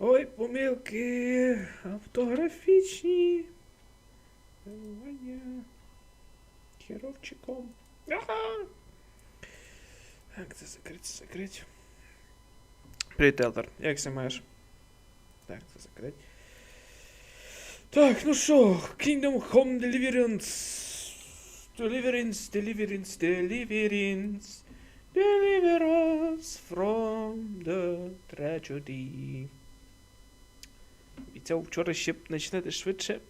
Ой, помилки автографічні. ТРЕНЕРУВАННЯ. Херовчиком. Ага! Так, це закрить. Привіт, Елдер. Як ся маєш? Так, це закрить. Так, ну що, Kingdom Home Deliverance. Deliver us from the tragedy. Обіцяв вчора ще почнете швидше.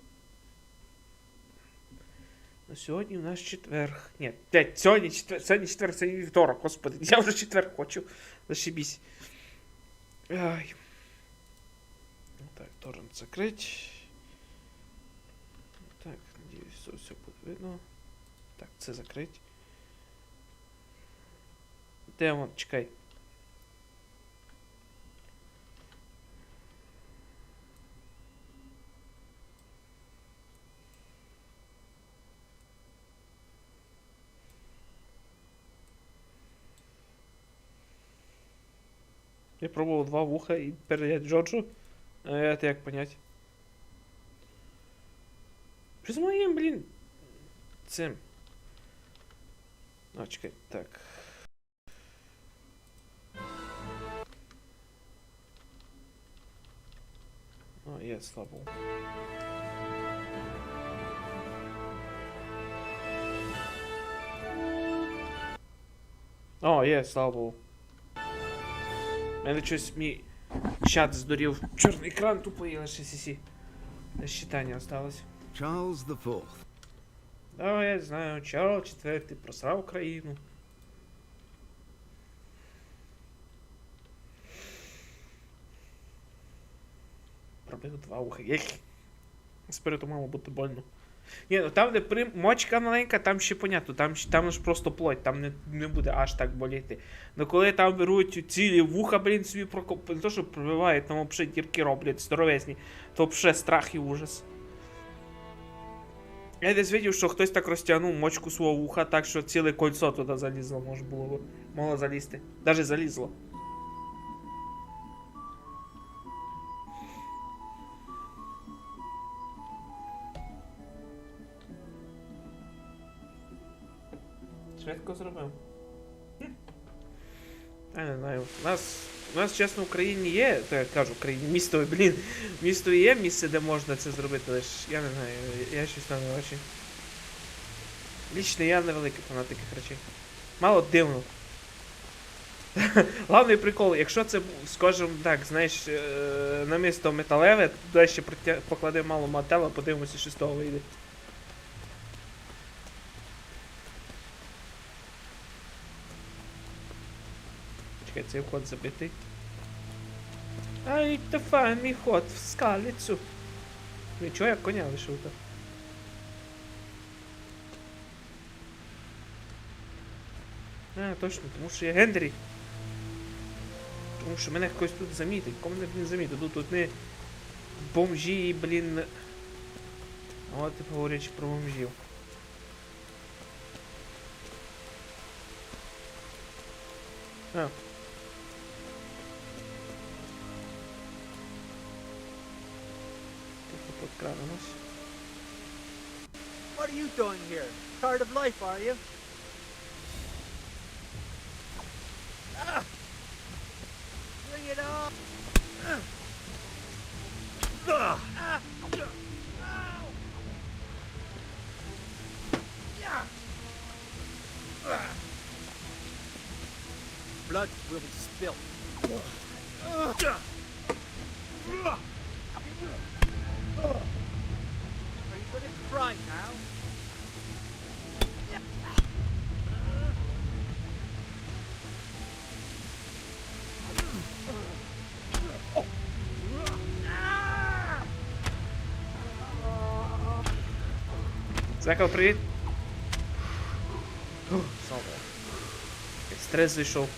На сьогодні у нас четверг. Ні, блядь, сьогодні четверг, сьогодні вівторок, господи. Я вже четверг хочу. Зашибісь. Ай. Так, торрент закрить. Так, надіюсь, все буде видно. Так, це закрить. Де вон, чекай. Я пробував 2 вуха і передать Джорджу. А это як понять? Що з моїм, блін? Цим. А, чекай, так. О, є, слабо. О, є, слабо. Мене щось мій чат здурів. Чорний екран тупо є лише сісі. Считання осталось. Charles IV. Да, я знаю, Чарльз IV просрав Україну. Пробив 2 уха. Спереду мало бути больно. Ні, ну там, де мочка маленька, там ще понятно, там ж просто плоть, там не буде аж так боліти. Но коли там беруть цілі вуха, блін, собі не то, що пробивають, там взагалі дірки роблять здоровезні, то взагалі страх і ужас. Я десь бачив, що хтось так розтягнув мочку свого вуха, так що ціле кольцо туди залізло, могло залізти. Даже залізло. Швидко зробив. Я не знаю. У нас, чесно, в Україні є, то я кажу, в країні, місто, блін, місто є місце, де можна це зробити, але ж я не знаю, я щось там не бачу. Лічно я не великий фанат таких речей. Мало дивно. Главний прикол, якщо це, скажімо так, знаєш, на місто металеве, туди ще покладе мало металу, подивимося, що з того вийде. Чекай, цей вход забитий. Ай, та мій ход в скалицю. Нічого, я коня лишив так. А, точно, тому що я Генрі. Тому що мене хтось тут замітить. Кому мене, блін, замітить? Тут не бомжі, блін. От, типу, говорячи про бомжів. А. What are you doing here? Tired of life, are you? Bring it on! Blood will be spilled. Are you gonna cry now? Зекал, привіт. Слава. Стрес зайшов.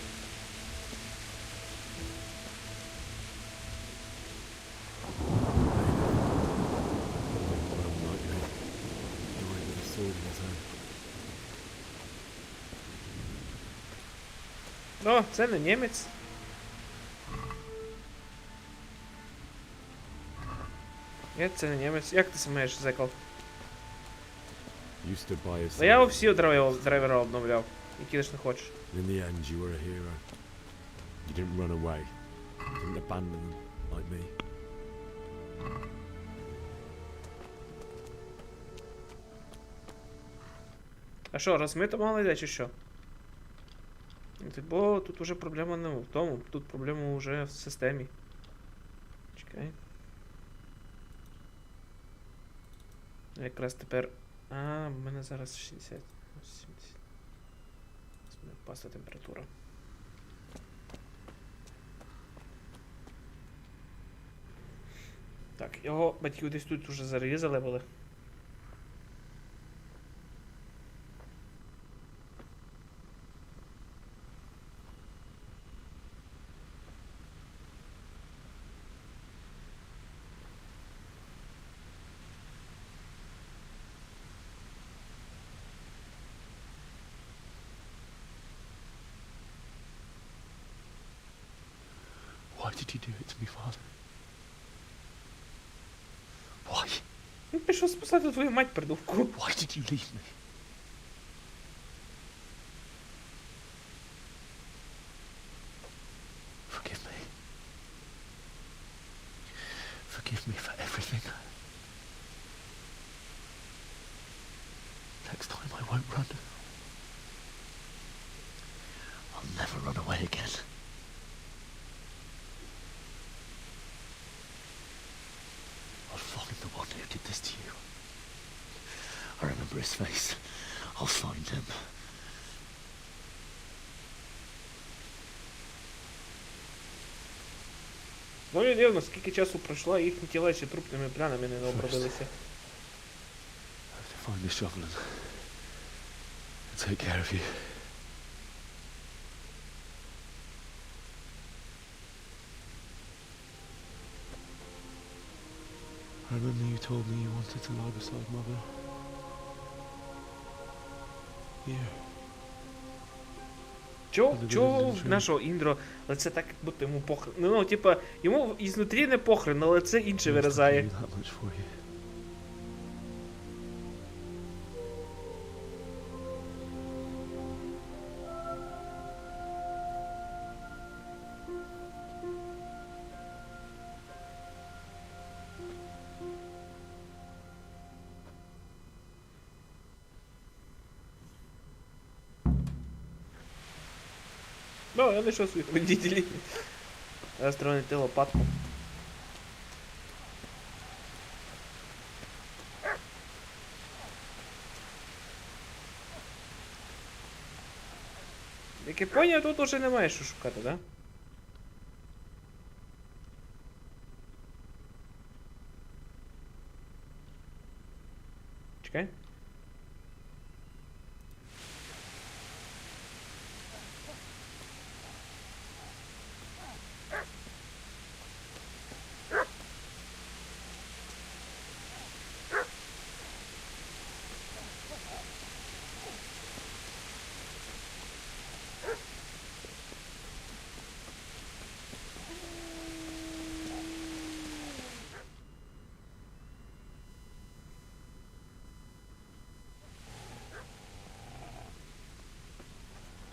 О, це не німець. Ні, це не німець. Як ти самаєш, Зекал? Та я всі драйвера обновляв, які лиш не хочеш. In the end, you were a hero. You didn't run away. You didn't abandon them like me. А що, розмито мало йде чи що? Бо тут уже проблема не в тому, тут проблема вже в системі. Чекай. Якраз тепер А, в мене зараз 60. 70. Пасти температура. Так, його батьків десь тут уже зарізали були. Why did you do it to me, father? Why? Він пішов спасати твою мать, придурку. Why did you leave me? Forgive me. Forgive me for everything. Next time I won't run. I'll never run away again. I'll find the one who did this to you. I remember his face. I'll find him. Ну і дивно, скільки часу пройшло, і їхні тіла ще трупними плянами не обробилися. I have to find the shovel and take care of you. I remember you told me you wanted to lie beside Mother. Here. Чого в нашого Індро лице так, як будто йому похрен. Ну, типа, йому ізнутрі не похрен, але лице інше виразає. That much for you. Ну, я знайшов своїх водителів. Зараз треба знайти лопатку. Як я поняв, тут уже немає що шукати, да? Чекай.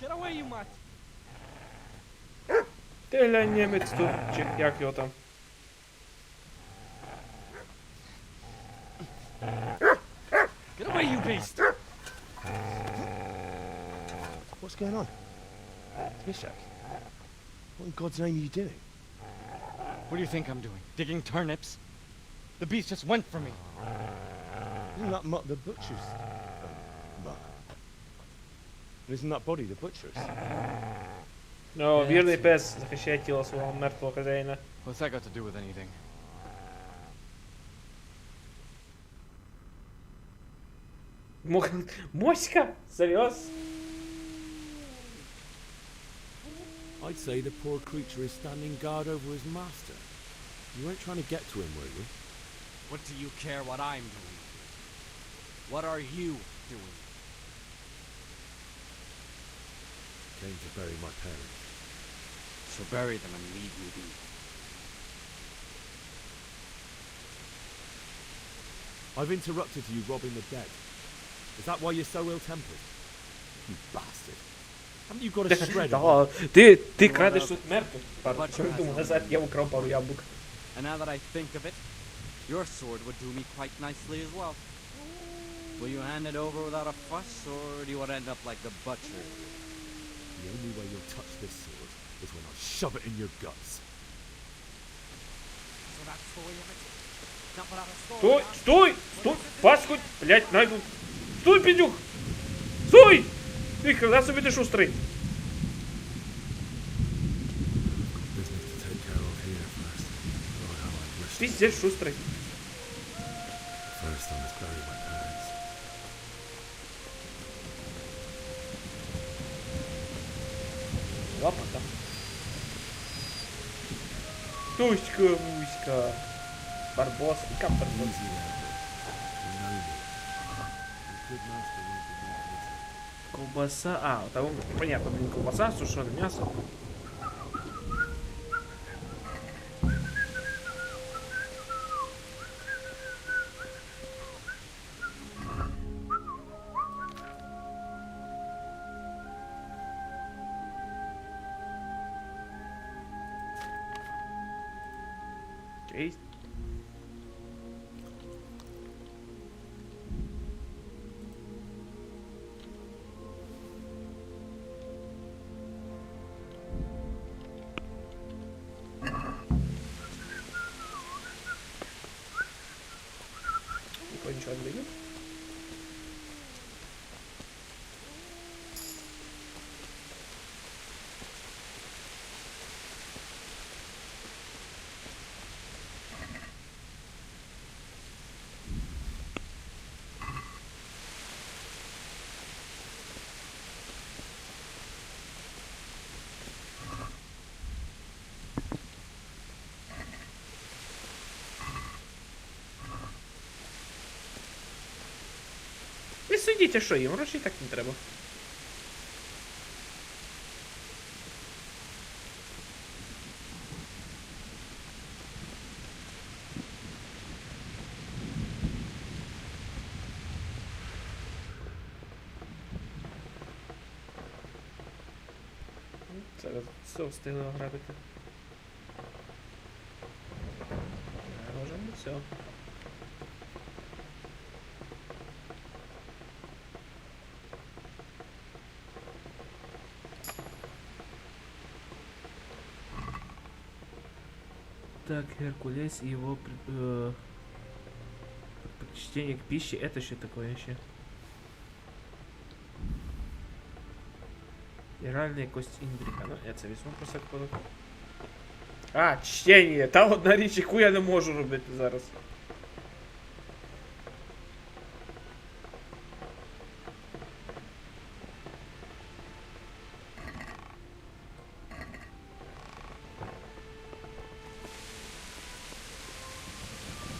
Get away, you mutt! Ти глянь, німець тут, чи як його там. Get away, you beast! What's going on? Mishak? What in God's name are you doing? What do you think I'm doing? Digging turnips? The beast just went for me. Isn't that the butcher's? Mutt? And isn't that body the butcher's? Ну, вірний пес захищає тіло свого мертвого хазяїна. What's that got to do with anything? Моська? Серйоз? I'd say the poor creature is standing guard over his master. You weren't trying to get to him, were you? What do you care what I'm doing? What are you doing? Came to bury my parents. So bury them and leave me be. I've interrupted you robbing the dead. Is that why you're so ill-tempered? You bastard. Haven't you got a shred of... Да, ти крадеш тут мертвих. Думаю, назад я украв пару яблук. And now that I think of it, your sword would do me quite nicely as well. Will you hand it over without a fuss, or do you want to end up like the butcher? The only way you'll touch this sword is when I shove it in your guts. So that's the way of it? Not without a sword, Стой, huh? стой, стой, паскудь, блять, найду. Стуй, підюк! Стуй! Віктор, дай собі ти шустрий. Business to take care of here first. Lord, how I wish. Піздець шустрий. First, I must bury my parents. Лапата. Туська, муська. Барбос. Яка барбос? Easy there, but you know me. A good master won't be more little. Ковбаса. А, там, понятно, блин, ковбаса, сушене м'ясо. Окей. Ничего не дают. Ви сидіть, а що, їм грошей так не треба. Зараз все встигли ограбити. Можемо все. Так, Геркулес и его предпочтение к пище, это что такое еще? Иральная кость Индрика. Ну, я це візьму просто коли. А, чтение! Та одна річ, яку я не можу робити зараз.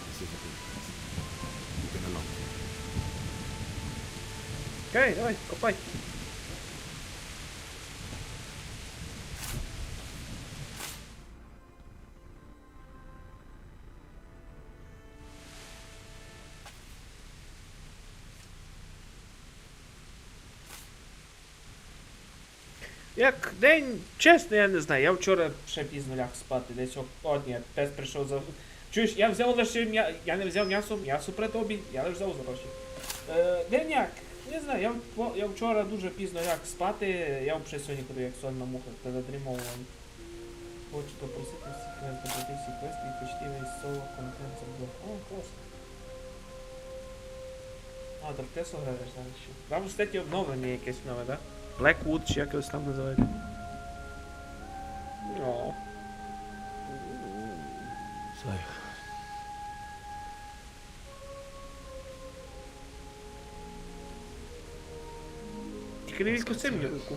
This is a good place. You've been along. Окей, давай, копай. Як день, чесно, я не знаю. Я вчора ще пізно ляг спати, десь ні, тест прийшов за. Чуєш, я взяв лише я не взяв м'ясо перед обід, я лише взяв гроші. День як, не знаю, я вчора дуже пізно ляг спати, я взагалі сьогодні ходив як сон на мухах, та задрімав. Хочу попросити всіх квест, доплати всі квести і почти весь соло контент забув. О, класно. А, так ти граєш зараз ще. Там, кстати, обновлення якесь нове, да? Blackwood, чи як його там називають. О. So, Тільки не відпусти мені руку.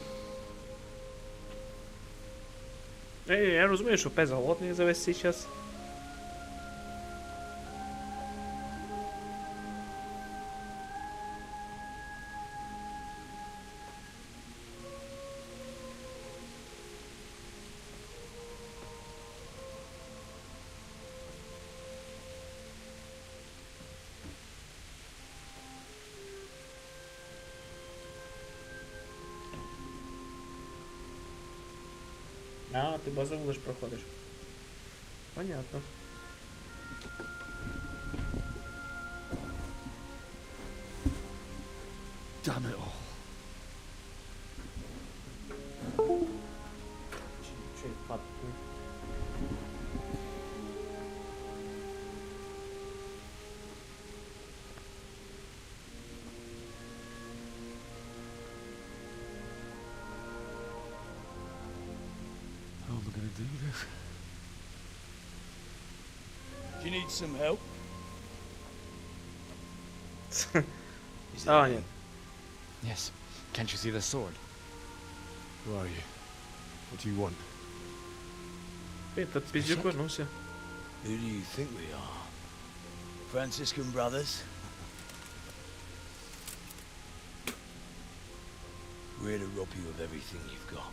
Я розумію, що пес голодний за весь цей час. А, ти базову лиш проходиш. Понятно. damn it all. Чи падає? do this? Do you need some help? Is А, it ні. Yes. Can't you see the sword? Who are you? What do you want? Этот пиздюк вернувся. Who do you think we are? Franciscan brothers? We're to rob you of everything you've got.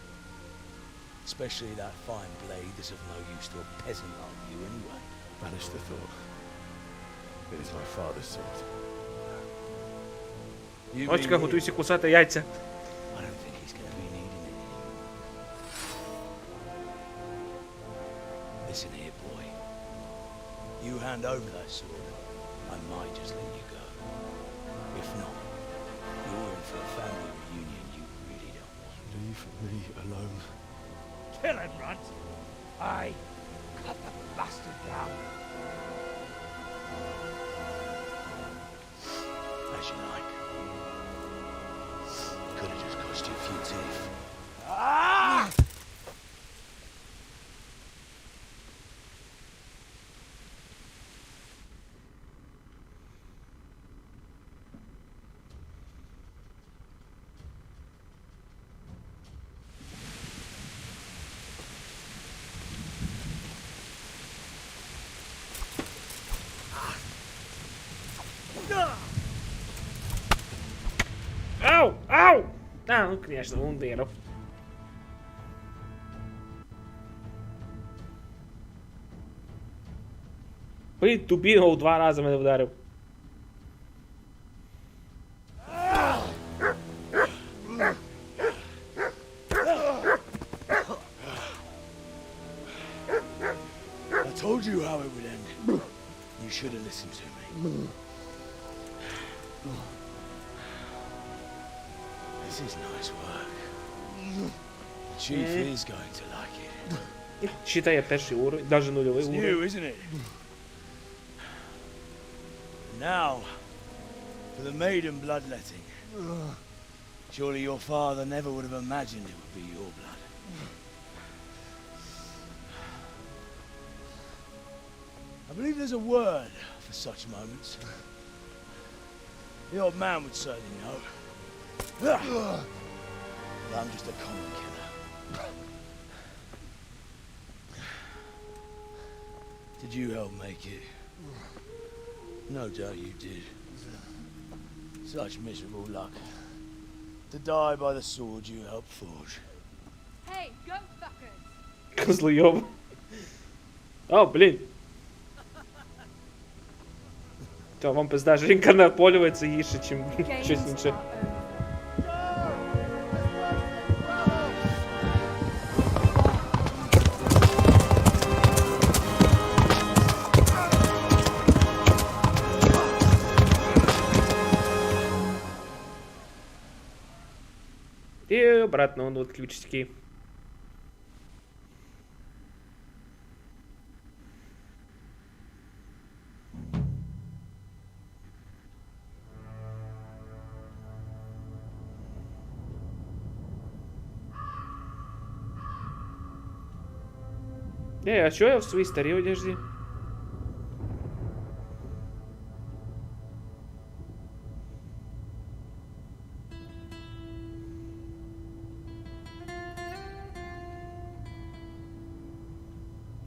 Especially that fine blade that's of no use to a peasant like you anyway. Banish the thought. It is my father's sword. You Очка, mean готуйся кусати яйця. I don't think he's going to be needing it anymore. Listen here, boy. You hand over that sword, I might just let you go. If not, you're in for a family reunion you really don't want. Leave me alone. Kill him, Runt! Aye. Cut the bastard down. As you like. Could have just cost you a few teeth. Ah! Ау! Ау! А, ну, конечно, лундиров. Блін, тупігав 2 рази мене вдарив. I told you how it would end. You should have listened to me. This is nice work. The chief is going to like it. Читає перший уровень, навіть нульовий It's уровень. new, isn't it? Now, for the maiden bloodletting. Surely your father never would have imagined it would be your blood. I believe there's a word for such moments. The old man would certainly know. But I'm just a common killer. Did you help make it? No doubt you did. Such miserable luck. To die by the sword you helped forge. Hey, go fuckers! Козлойоб. О, блін. Та вам пизда, жінка наполюється гірше, чим щось Games інше. are over. И обратно он вот ключики. А чё я в своей старой одежде?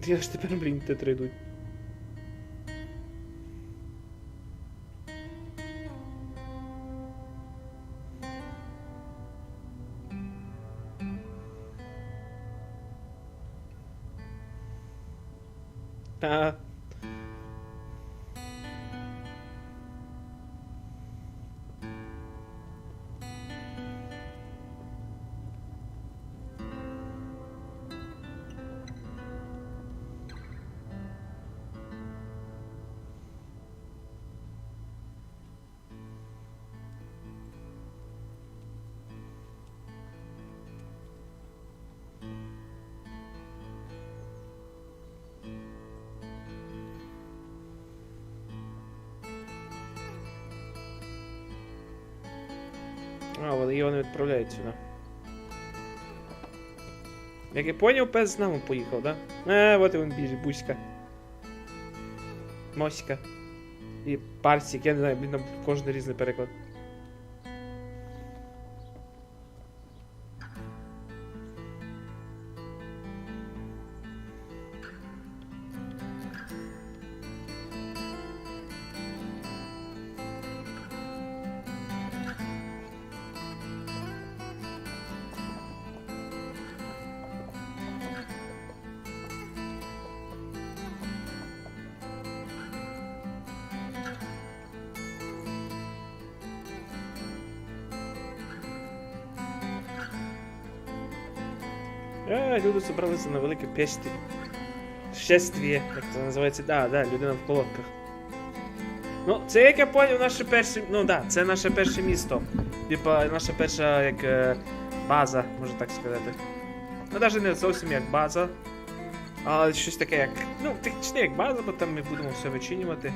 Я ж тепер, блін, титри йдуть. А. А, вони його не відправляють сюди. Як я поняв, пес з нами поїхав, да? От і він біжить, Буська. Моська. І парсик, я не знаю, блін, там кожен різний переклад. Люди зібралися на велике пєсті. Шествіє, як це називається. Да, людина в колодках. Ну, це, як я поняв, наше перше... Ну, да, це наше перше місто. Типа, наша перша, як, база, можна так сказати. Ну, навіть не зовсім як база. Але щось таке, як... Ну, технічно як база, бо там ми будемо все вичинювати.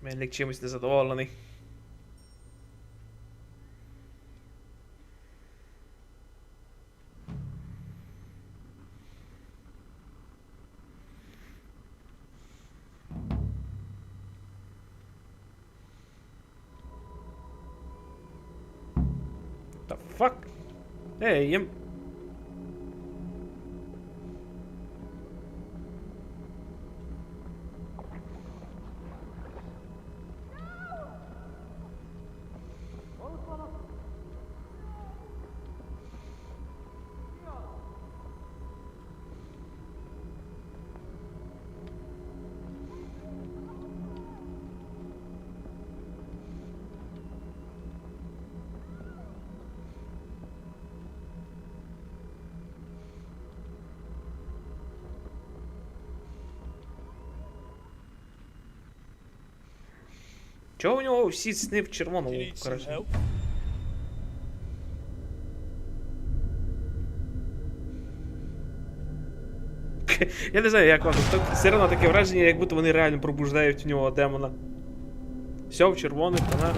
Мельник чимось незадоволений. The fuck? Ей, їм... Чого у нього всі сни в червоному, коротше? Я не знаю, як вам. Все одно таке враження, як будто вони реально пробуждають в нього демона. Все в червоних тонах.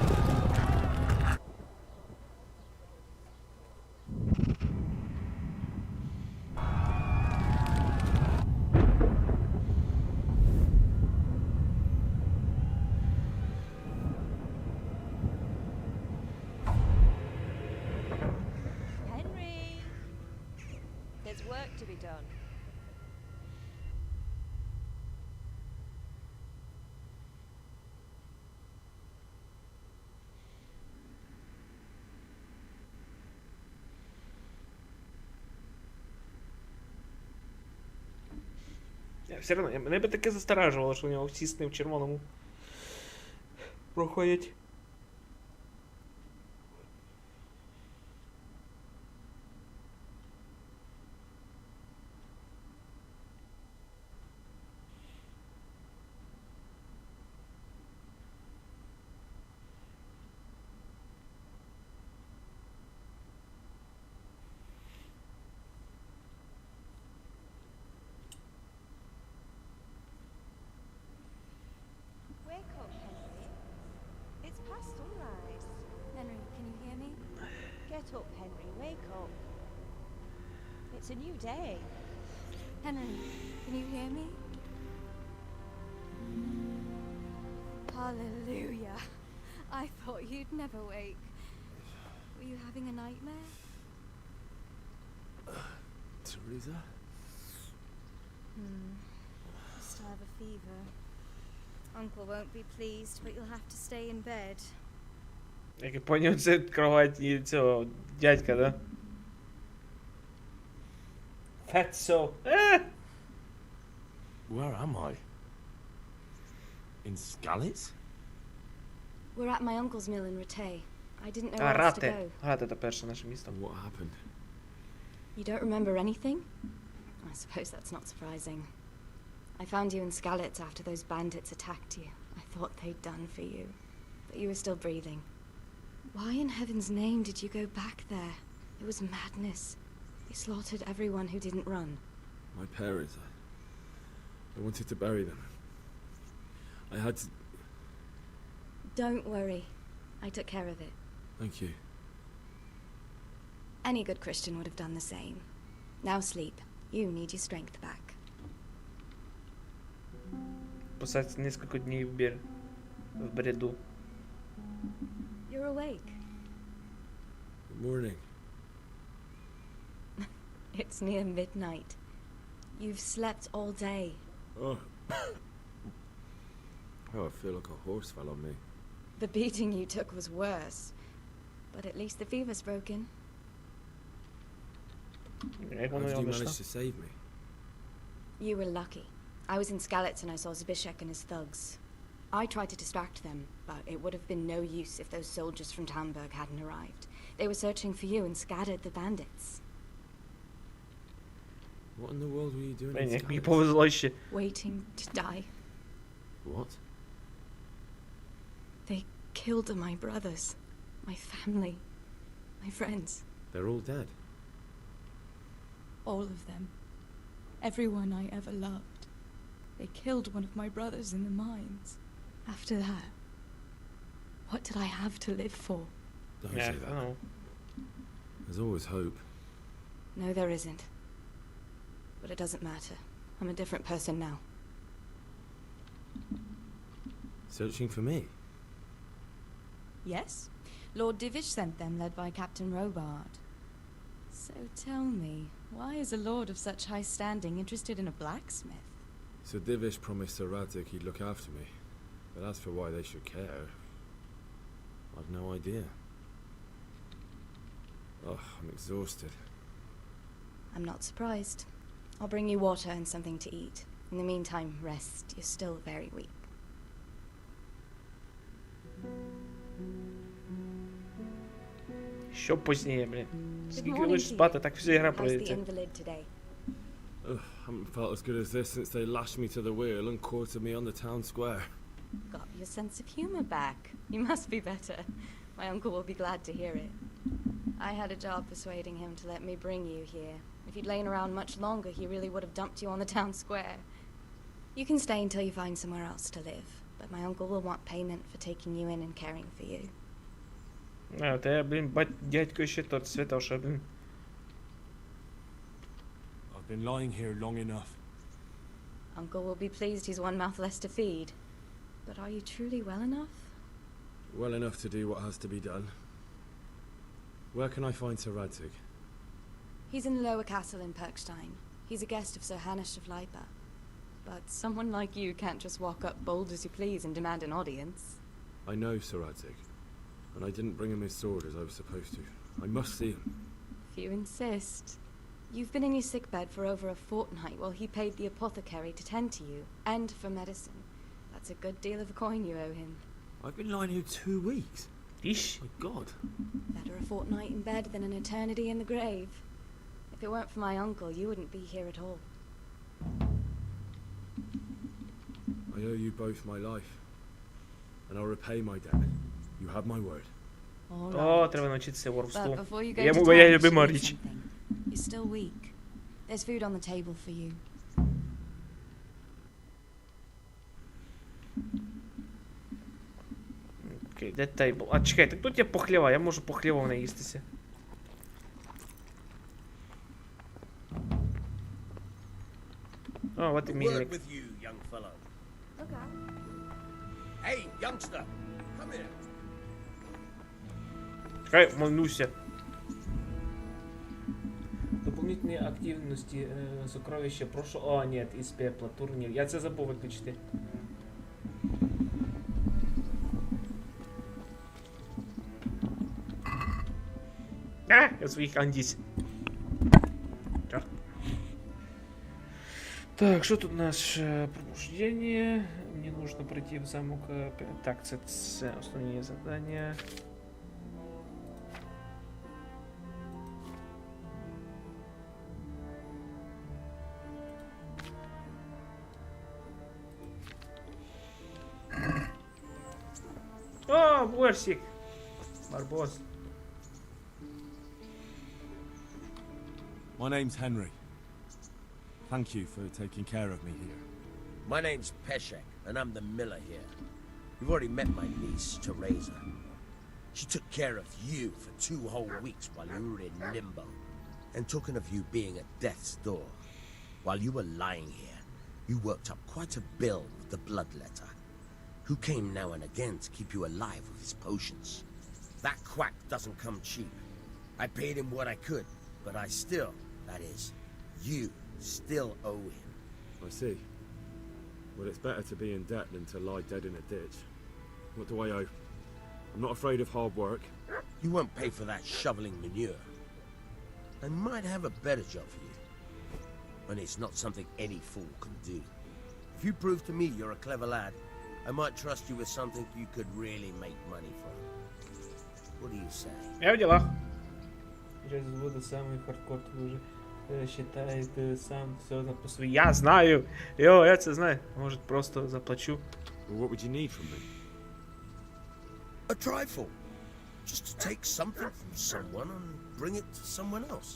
Henry! There's work to be done. Все одно, мене би таке засторажувало, що у нього всі сни в червоному проходять. Wake up, Henry. It's past sunrise. Henry, can you hear me? Get up, Henry. Wake up. It's a new day. Henry, can you hear me? Hallelujah. I thought you'd never wake. Were you having a nightmare? Teresa? Just have a fever. Uncle won't be pleased, but you'll have to stay in bed. Як я поняв, це кровать і цього дядька, да? Фетсо. Where am I? In Skalitz? We're at my uncle's mill in Ratay. I didn't know А, where else to Рате. go. Рате — це перше наше місто. What happened? You don't remember anything? I suppose that's not surprising. I found you in Skalitz after those bandits attacked you. I thought they'd done for you, but you were still breathing. Why in heaven's name did you go back there? It was madness. They slaughtered everyone who didn't run. My parents. I wanted to bury them. I had to... Don't worry. I took care of it. Thank you. Any good Christian would have done the same. Now sleep. You need your strength back. Посадить несколько дней в бреду. You're awake. Good morning. It's near midnight. You've slept all day. Oh. Oh, I feel like a horse fell on me. The beating you took was worse. But at least the fever's broken. Як How воно did його you вийшло? manage to save me? You were lucky. I was in Skalitz and I saw Zbyszek and his thugs. I tried to distract them, but it would have been no use if those soldiers from Talmberg hadn't arrived. They were searching for you and scattered the bandits. What in the world were you doing Блін, in як мені Scotland? повезло ще. Waiting to die. What? They killed my brothers, my family, my friends. They're all dead. All of them. Everyone I ever loved. They killed one of my brothers in the mines. After that, what did I have to live for? Don't Yeah, say I that. know. There's always hope. No, there isn't. But it doesn't matter. I'm a different person now. Searching for me? Yes? Lord Divish sent them, led by Captain Robard. So tell me, why is a lord of such high standing interested in a blacksmith? So Divish promised Sir Radzik he'd look after me. But as for why they should care, I've no idea. Oh, I'm exhausted. I'm not surprised. I'll bring you water and something to eat. In the meantime, rest. You're still very weak. Що пізніше, блін. Good Скільки morning лиш to you. спати, так вся гра How's the пройдеться. invalid today? Ugh, haven't felt as good as this since they lashed me to the wheel and quartered me on the town square. Got your sense of humor back. You must be better. My uncle will be glad to hear it. I had a job persuading him to let me bring you here. If you'd lain around much longer, he really would have dumped you on the town square. You can stay until you find somewhere else to live, but my uncle will want payment for taking you in and caring for you. А, та я, блін, дядько ще тот святоша, блін. I've been lying here long enough. Uncle will be pleased he's one mouth less to feed. But are you truly well enough? Well enough to do what has to be done. Where can I find Sir Radzik? He's in the lower castle in Perkstein. He's a guest of Sir Hanush of Leipa. But someone like you can't just walk up bold as you please and demand an audience. I know Sir Radzik, and I didn't bring him his sword as I was supposed to. I must see him. If you insist. You've been in your sickbed for over a fortnight while he paid the apothecary to tend to you, and for medicine. That's a good deal of coin you owe him. I've been lying here 2 weeks. Іш. My God. Better a fortnight in bed than an eternity in the grave. If it weren't for my uncle, you wouldn't be here at all. I owe you both my life, and I'll repay my debt. You have my word. All О, right. треба навчитися But воровству. before you go Я to моя town, you should любима eat річ. something. You're still weak. There's food on the table for you. Окей, де тейбл? А, чекай, так тут є похлєва, я можу похлєвом наїстися. О, от і Work мільник. with you, young fellow. Okay. Hey, youngster, come here. Чекай, молюся. Дополнительні активності, сокровища, прошу... О, ні, із пепла, турнір. Я це забув виключити. А, я своих андись. Чёрт. Так, что тут у нас? Пробуждение. Мне нужно пройти в замок. Так, це основні задания. О, Борсик! Барбос. My name's Henry. Thank you for taking care of me here. My name's Peshek, and I'm the miller here. You've already met my niece, Teresa. She took care of you for 2 whole weeks while you were in limbo. And talking of you being at death's door, while you were lying here, you worked up quite a bill with the bloodletter, who came now and again to keep you alive with his potions. That quack doesn't come cheap. I paid him what I could, but I still, that is, you still owe him. I see. Well, it's better to be in debt than to lie dead in a ditch. What do I owe? I'm not afraid of hard work. You won't pay for that shoveling manure. I might have a better job for you. And it's not something any fool can do. If you prove to me you're a clever lad, I might trust you with something you could really make money from. What do you say? Я в делах. Жизнь буде самий хардкор, ви вже считаєте сам все по своїй. Я знаю! Йо, я це знаю. Може просто заплачу. Well, what would you need from me? A trifle. Just to take something from someone and bring it to someone else.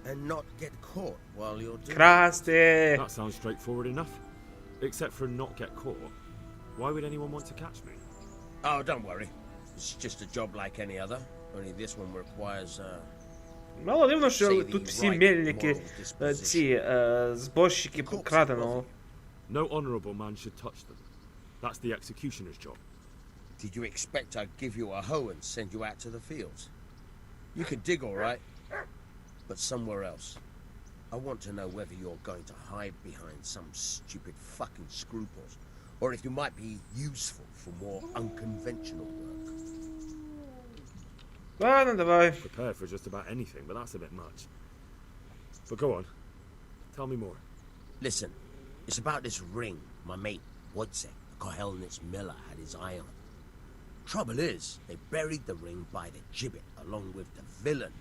And not get caught while you're doing Красти! That sounds straightforward enough. Except for not get caught. Why would anyone want to catch me? Oh, don't worry. It's just a job like any other. Only this one requires, Мало дивно, що тут всі мельники, ці зборщики покраденого. No honourable man should touch them. That's the executioner's job. Did you expect I'd give you a hoe and send you out to the fields? You can dig all right, but somewhere else. I want to know whether you're going to hide behind some stupid fucking scruples, or if you might be useful for more unconventional work. Ладно, давай. Prepared for just about anything, but that's a bit much. But go on. Tell me more. Listen, it's about this ring my mate Wojciech, the Kohelnitz miller, had his eye on. Trouble is, they buried the ring by the gibbet along with the villain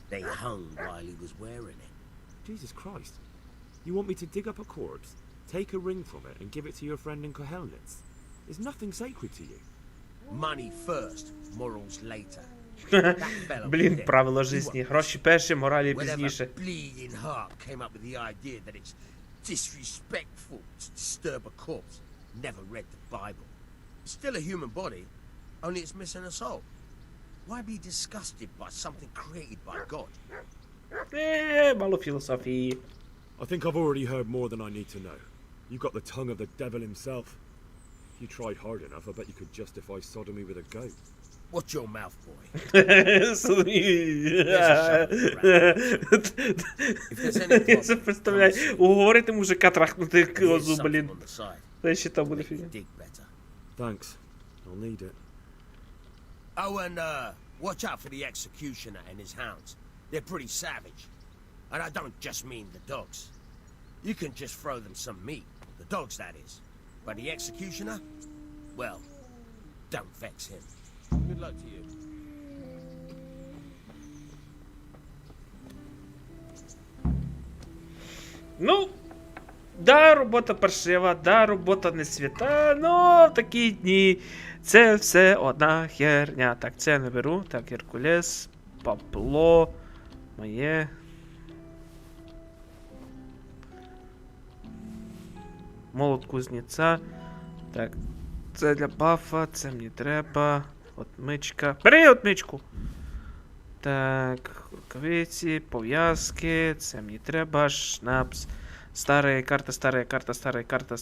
they hung while he was wearing it. Jesus Christ. You want me to dig up a corpse, take a ring from it, and give it to your friend in Kohelnitz? There's nothing sacred to you. Money first, morals later. Блін, правило житті. Гроші перші, моралі пізніше. Whatever bleeding heart came up with the idea that it's disrespectful to disturb a corpse never read the Bible. It's still a human body, only it's missing a soul. Why be disgusted by something created by God? Мало філософії. I think I've already heard more than I need to know. You've got the tongue of the devil himself. If you tried hard enough, I bet you could justify sodomy with a goat. Watch your mouth, boy. Я це представляю. Уговорити мужика трахнути Here's козу, something блін. on the side. Це ще там буде Make you фігня. dig better. Thanks. I'll need it. Oh, and watch out for the executioner and his hounds. They're pretty savage. And I don't just mean the dogs. You can just throw them some meat. The dogs, that is. But the executioner? Well, don't vex him. Good luck to you. Ну, да, робота паршива, да, робота не свята, но в такі дні це все одна херня. Так, це я не беру. Так, Геркулес, Пабло, моє. Молот кузнеця. Так, це для бафа, це мені треба. Отмичка. Бери отмичку! Так, рукавиці, пов'язки, це мені треба, шнапс. Старая карта, старая карта, старая карта.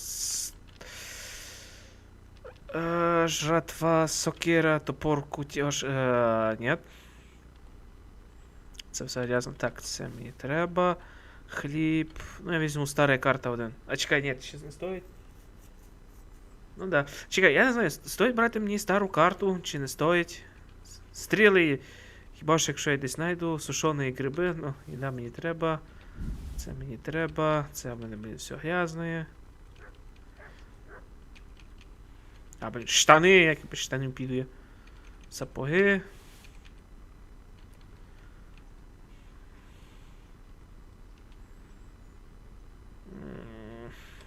Жратва, сокира, топор, кутеж. Нет. Це все грязно. Так, це мені треба. Хліб. Ну, я візьму старая карта один. А чекай, ні, ще не стоїть. Ну да. Чекай, я не знаю, стоїть брати мені стару карту, чи не стоїть. Стріли, хіба ж якщо я десь знайду, сушені гриби, ну, їда мені треба. Це мені треба, це в мене буде все грязне. А, блін, штани, як я без штанів піду я. Сапоги.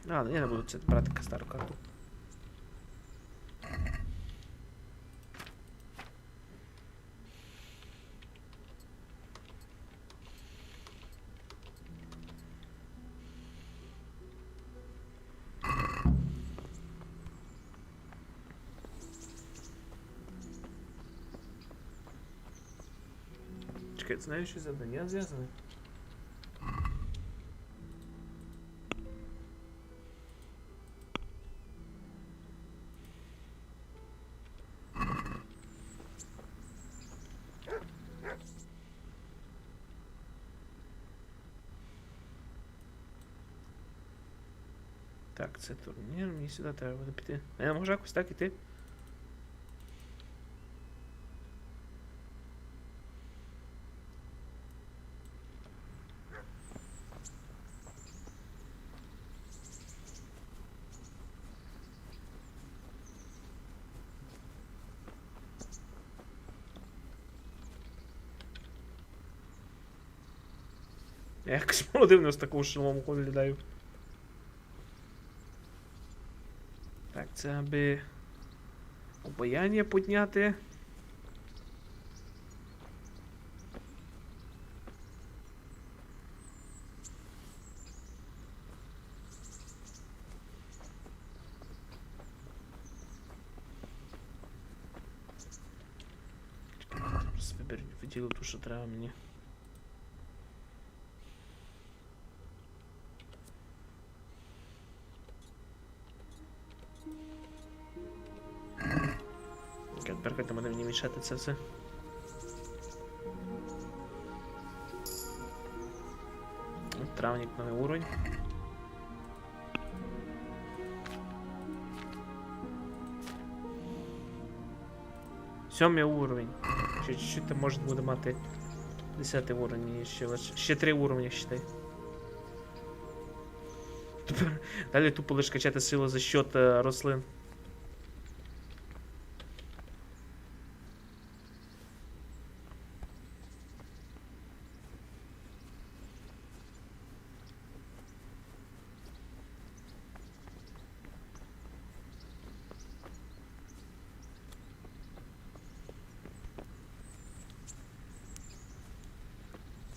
Ладно, я не буду це брати стару карту. Чекай, знаю, що завдання зв'язане. Так, це турнір, мені сюди треба буде піти. Я не можу якось так іти. Я якось дивно з такого шолому виглядаю. Так, це аби обаяння підняти. Просто виділив ту, що треба мені. Тепер хай мене мені мішати це все. Травник новий уровень. Сьомий уровень. Чуть-чуть там може буде мати 10 уровень і ще 3 уровня, считай. Тепер далі тупо лише качати силу за счет рослин.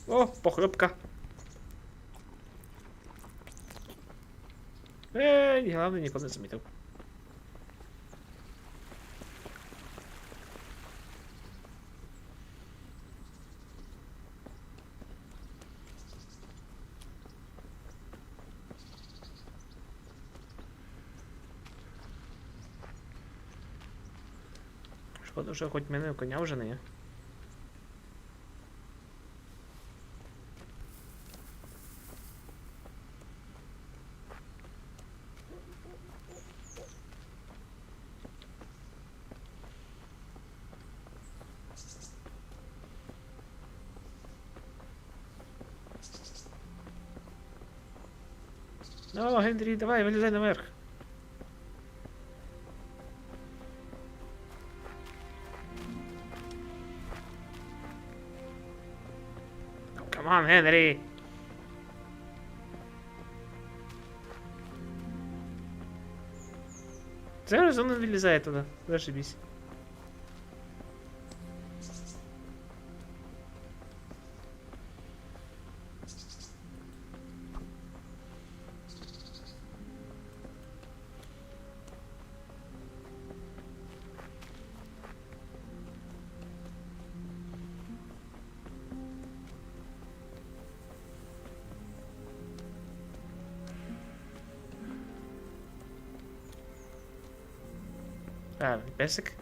О, похлебка. Главное, нікого не замітив. Шкода, що хоч мене коня вже не є. О, Генрі, давай, вилізай наверх. Камон, Генрі! Зараз він вилізає туди, зашибись. А, песик.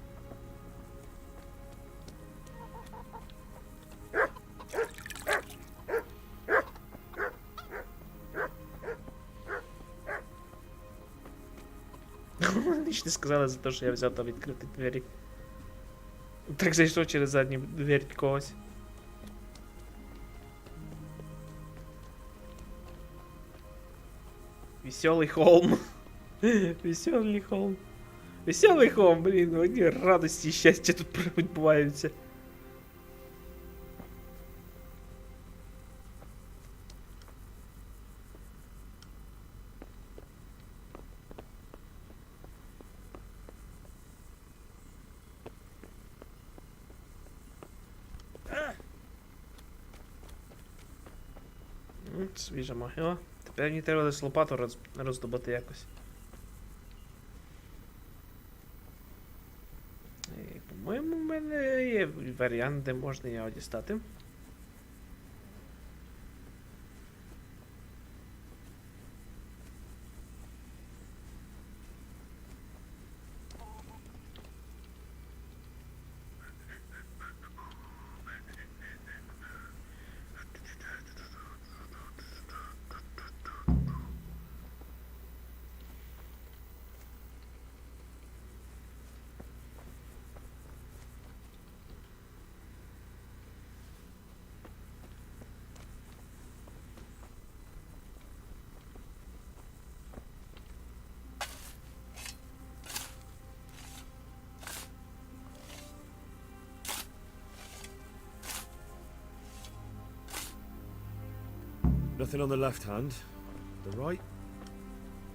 Ніч не сказали за те, що я взяв там відкрити двері. Так зайшов через задню двері когось. Веселий холм. Веселий холм. Веселий холм, блін, одні радості і щастя тут відбуваються. Свіжа могила. Тепер мені треба десь лопату роздобути якось. По-моєму, в мене є варіант, де можна його дістати. Nothing on the left hand. The right?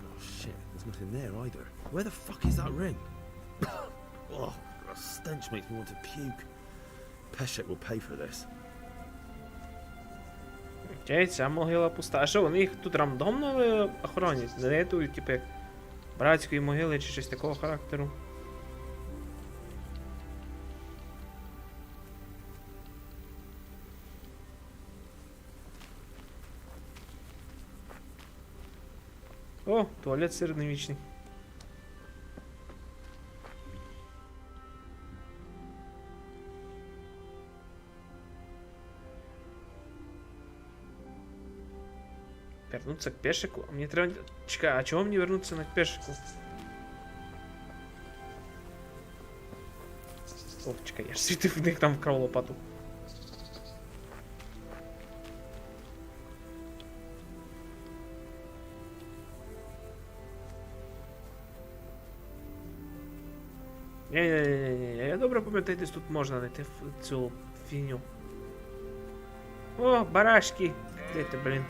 Oh shit, there's nothing there either. Where the fuck is that ring? Oh, that stench makes me want to puke. Peshek will pay for this. Окей, ця могила пуста. А що, вони їх тут рандомно охоронять? Зарятують, типу, як братської могили чи щось такого характеру? О, туалет середньовічний. Вернуться к пешику? А мне треба... Чекай, а чего мне вернуться на пешику? О, чекай, я ж світив в них там вкрав лопату. Ні, я добре пам'ятаю, десь тут можна знайти цю фігню. О, барашки! Де ти, блін?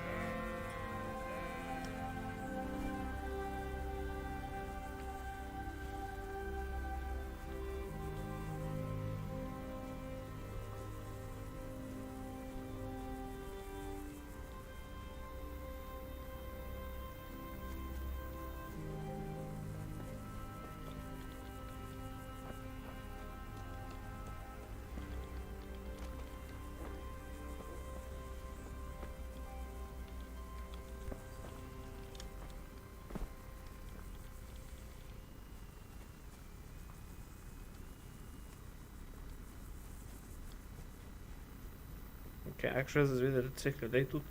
Окей, а якщо я звідти цих людей тут?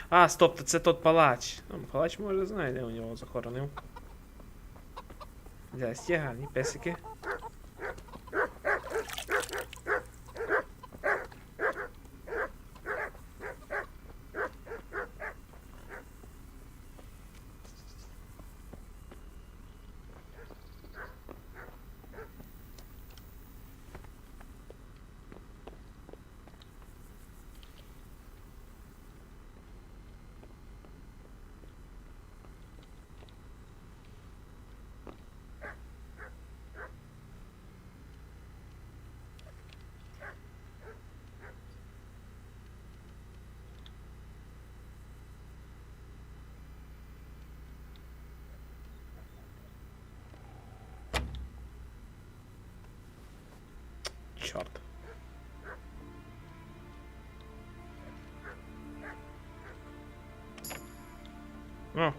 А, стоп, це тот палач. Ну, палач може знає, де у нього захоронив. Десь є гарні песики. Чорт. О.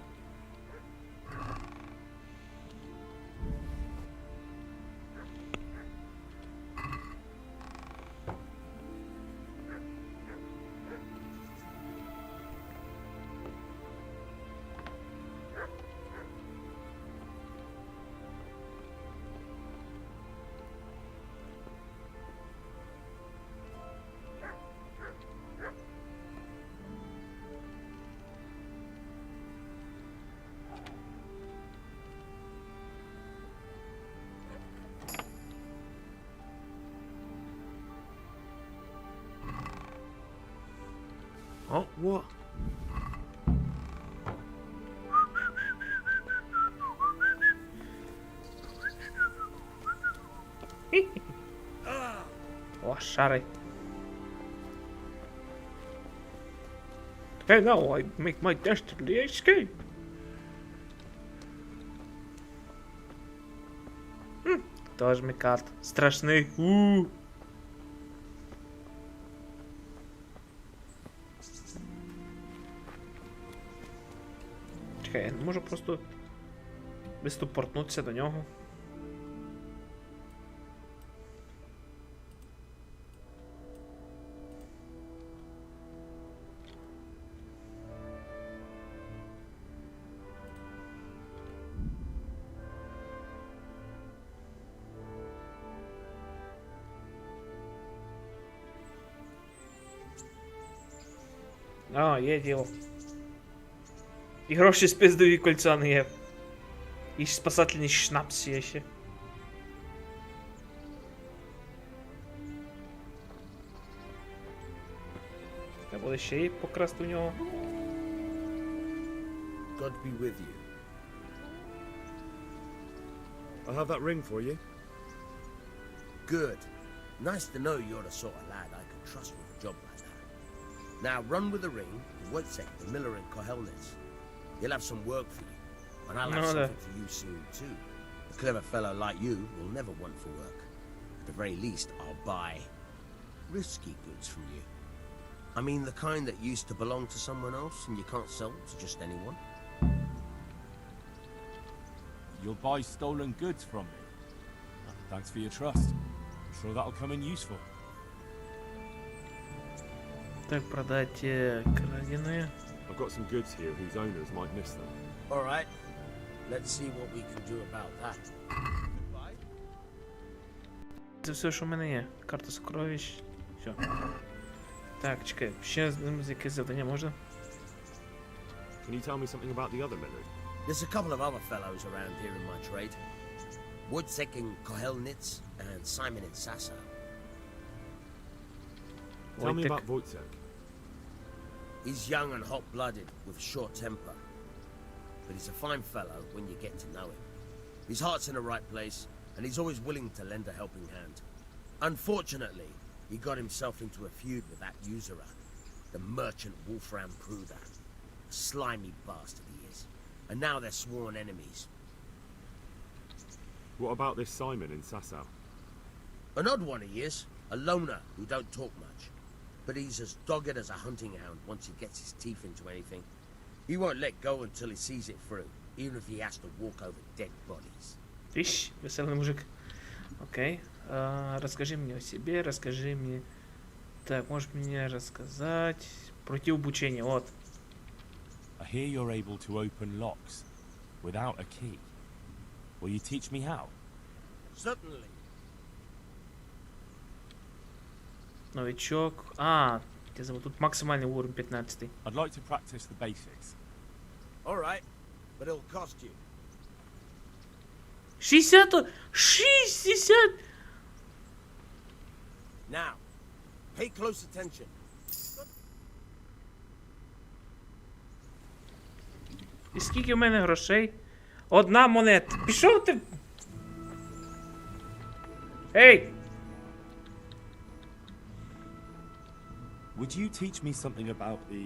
Oh, what? О, шари. Hey, now I make my destiny escape. Тоже микарт. Страшний. Чекай, я не можу просто виступортнутися до нього. А, є діло. І гроші з пиздові кольця не є. І спасательний шнапс є ще. буде ще й покрасти в нього. God be with you. I'll have that ring for you. Good. Nice to know you're the sort of lad I can trust with a job like that. Now run with the ring to Wojtek, the miller in Kohelnitz. He'll have some work for you, and I'll have something for you soon too. A clever fellow like you will never want for work. At the very least, I'll buy risky goods from you. I mean the kind that used to belong to someone else and you can't sell to just anyone. You'll buy stolen goods from me. Thanks for your trust. I'm sure that'll come in useful. Так, продать краденые. I've got some goods here whose owners might miss them. All right. Let's see what we can do about that. Goodbye. Це все, що в мене є. Карта сокровищ. Все. Так, чекай, ще з якесь завдання можна? Can you tell me something about the other millers? There's a couple of other fellows around here in my trade. Wojtek in Kohelnitz and Simon in Sassa. Tell me Wojtek. about Wojtek. He's young and hot-blooded with a short temper. But he's a fine fellow when you get to know him. His heart's in the right place, and he's always willing to lend a helping hand. Unfortunately, he got himself into a feud with that usurer, the merchant Wolfram Pruder. A slimy bastard he is. And now they're sworn enemies. What about this Simon in Sasau? An odd one he is, a loner who don't talk much. But he's as dogged as a hunting hound once he gets his teeth into anything. He won't let go until he sees it through, even if he has to walk over dead bodies. Ищ, веселый мужик. Окей. Расскажи мне о себе, расскажи мне... Так, можешь мне рассказать... Пройти обучение, вот. I hear you're able to open locks without a key. Will you teach me how? Certainly. Новичок. Я забыл, тут максимальный уровень 15. I'd like to practice the basics. All right, but it'll cost you. 60! 60! Now, pay close attention. І скільки в мене грошей? Одна монета. Пішов ти. Ей! Would you teach me something about the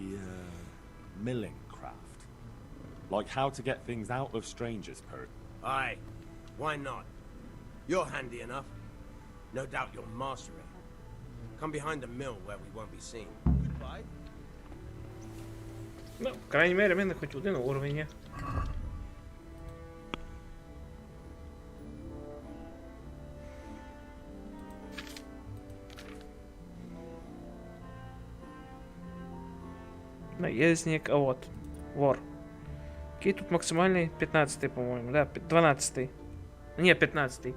milling craft? Like how to get things out of strangers' purse? Aye, why not? You're handy enough. No doubt you'll master it. Come behind the mill where we won't be seen. Goodbye. Ну, в крайній мері, в мене хоч один уровень є. Наездник, а вот. Вор. Який тут максимальний? 15-й, по-моєму, да? 12-й. Ні, 15-й.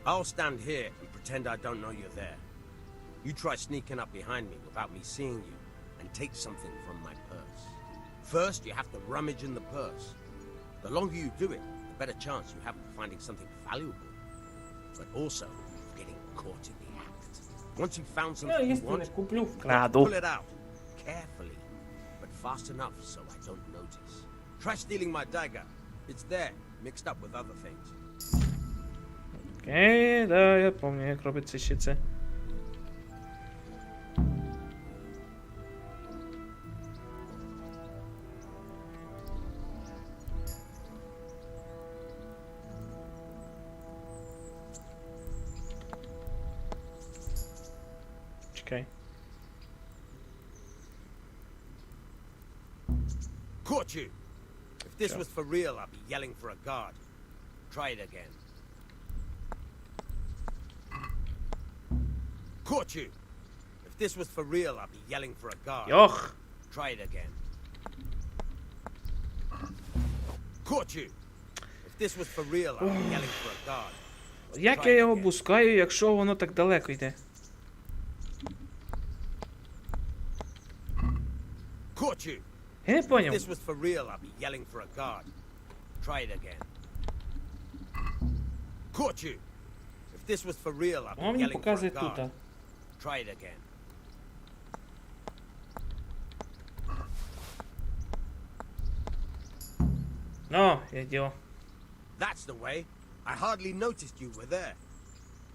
I'll stand here and pretend I don't know you're there. You try sneaking up behind me without me seeing you and take something from my purse. First, you have to rummage in the purse. The longer you do it, the better chance you have of finding something valuable. But also, of getting caught in the act. Once you've found something you want, куплю. pull it out, carefully, but fast enough so I don't notice. Try stealing my dagger. It's there, mixed up with other things. Окей, да, я пам'ятаю, як робиться ще це. Окей. Caught you! If this Sure. was for real, I'd be yelling for a guard. Try it again. Caught you! If this was for real, I'd be yelling for a guard. Йох! Try it again. Caught you! If this was for real, I'd be yelling for a guard. Як я його пускаю, якщо воно так далеко йде? Caught you! Я не If поняв. this was for real, I'd be yelling for a guard. Try it again. Caught you! If this was for real, I'd Воно be мені yelling for a показує тут. guard. Try it again. О, я діло. That's the way. I hardly noticed you were there.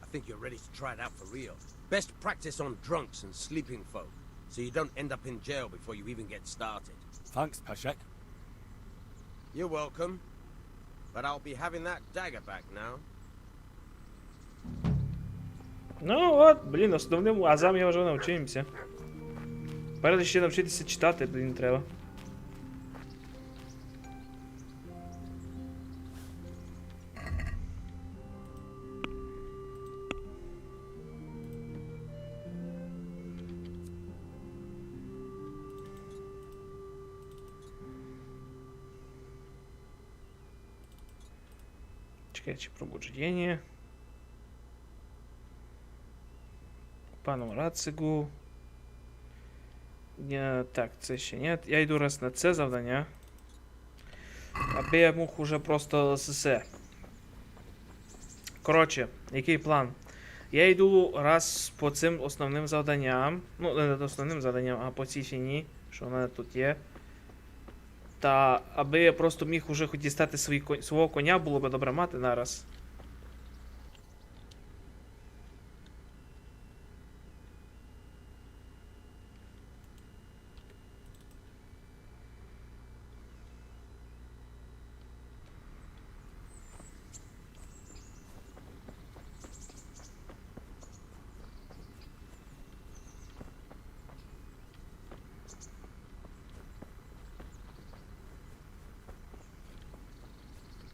I think you're ready to try it out for real. Best practice on drunks and sleeping folk, so you don't end up in jail before you even get started. Thanks, Peshek. You're welcome. But I'll be having that dagger back now. Ну от, блін, основним азам я вже навчився. Тепер ще навчитися читати, блін, треба. Чекайте, пробудження. Пану Рацигу. Так, це ще ні. Я йду раз на це завдання. Аби я мог уже просто все. Коротше, який план? Я йду раз по цим основним завданням. Ну, не основним завданням, а по цій фіні, що в мене тут є. Та аби я просто міг уже хоч дістати свого коня, було би добре мати нараз.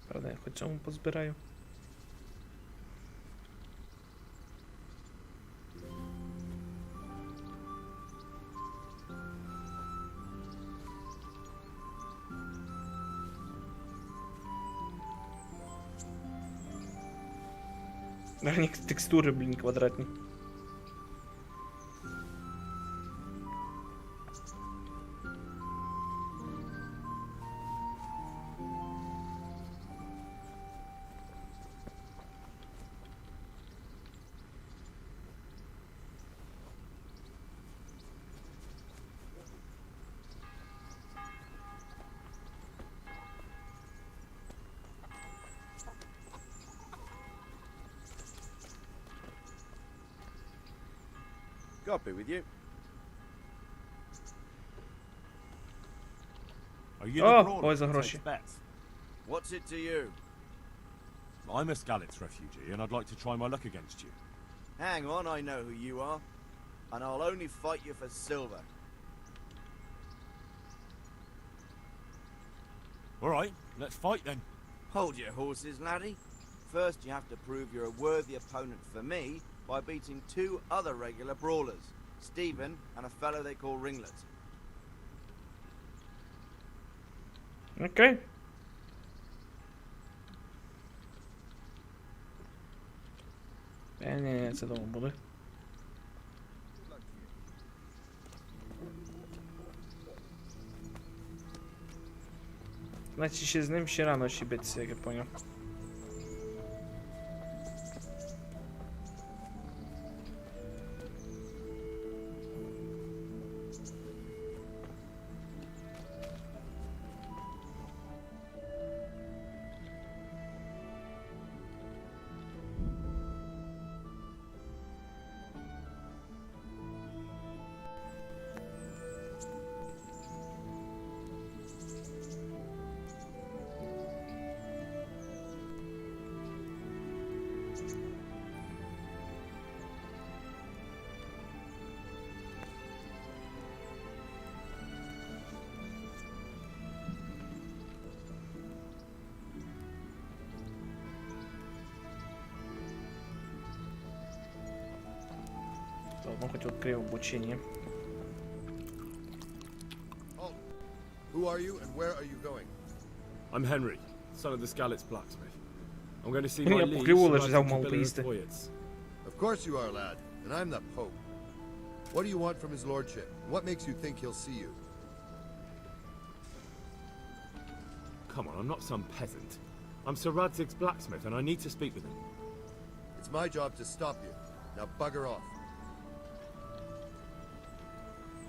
Правда, я хоч цьому позбираю. Гарні текстури, блін, квадратні. God be with you. Are you the Oh, brawler boys who are takes Roshi. bets? What's it to you? I'm a Skalitz refugee, and I'd like to try my luck against you. Hang on, I know who you are. And I'll only fight you for silver. All right, let's fight then. Hold your horses, laddie. First, you have to prove you're a worthy opponent for me by beating two other regular brawlers, Stephen and a fellow they call Ringlet. Окей. Ні, це дома буде. Значить, ще з ним ще рано ще битися, як я поняв. Заодно хоть відкрив обучення. Who are you and where are you going? I'm Henry, son of the Skalitz blacksmith. I'm going to see Я my liege, покриву лише Sir взяв Radzik мало Kibiller поїсти. of Voyets. Of course you are, lad, and I'm the Pope. What do you want from his lordship? What makes you think he'll see you? Come on, I'm not some peasant. I'm Sir Radzig's blacksmith, and I need to speak with him. It's my job to stop you. Now bugger off.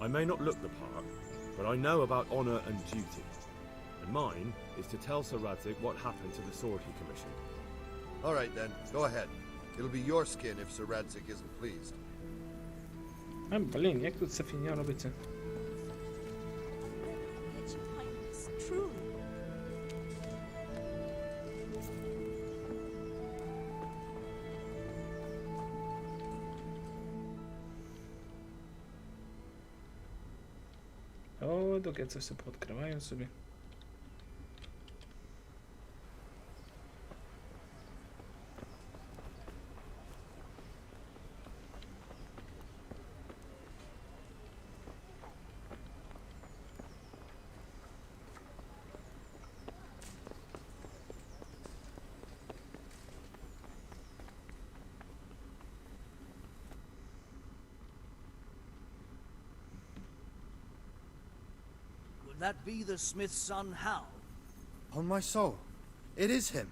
I may not look the part, but I know about honor and duty. And mine is to tell Sir Radzig what happened to the sword he commissioned. All right then, go ahead. It'll be your skin if Sir Radzik isn't pleased. Блін, як тут ця фігня робиться? Truly. О, доки я це все пооткриваю собі. Would that be the smith's son, Hal? On my soul, it is him.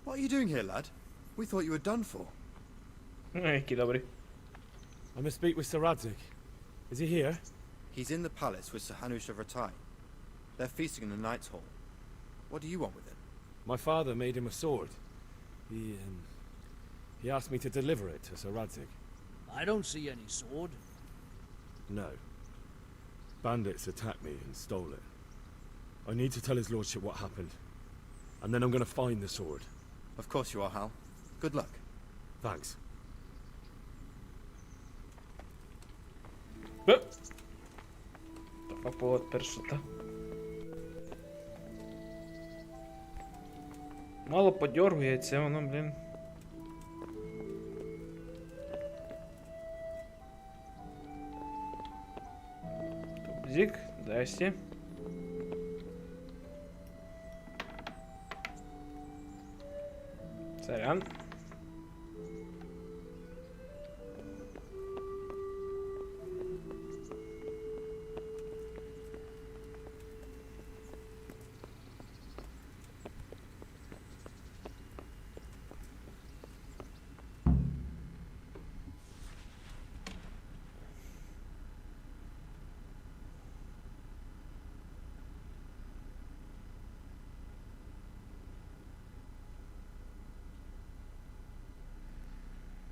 What are you doing here, lad? We thought you were done for. Який добрий. I must speak with Sir Radzig. Is he here? He's in the palace with Sir Hanush of Ratai. They're feasting in the Knight's Hall. What do you want with him? My father made him a sword. He asked me to deliver it to Sir Radzig. I don't see any sword. No. Bandits attacked me and stole it. I need to tell his lordship what happened. And then I'm going to find the sword. Of course you are, Hal. Good luck. Thanks. Така повод першота. Мало подергується, воно, блін. Тубзик, здрасте. Сорян.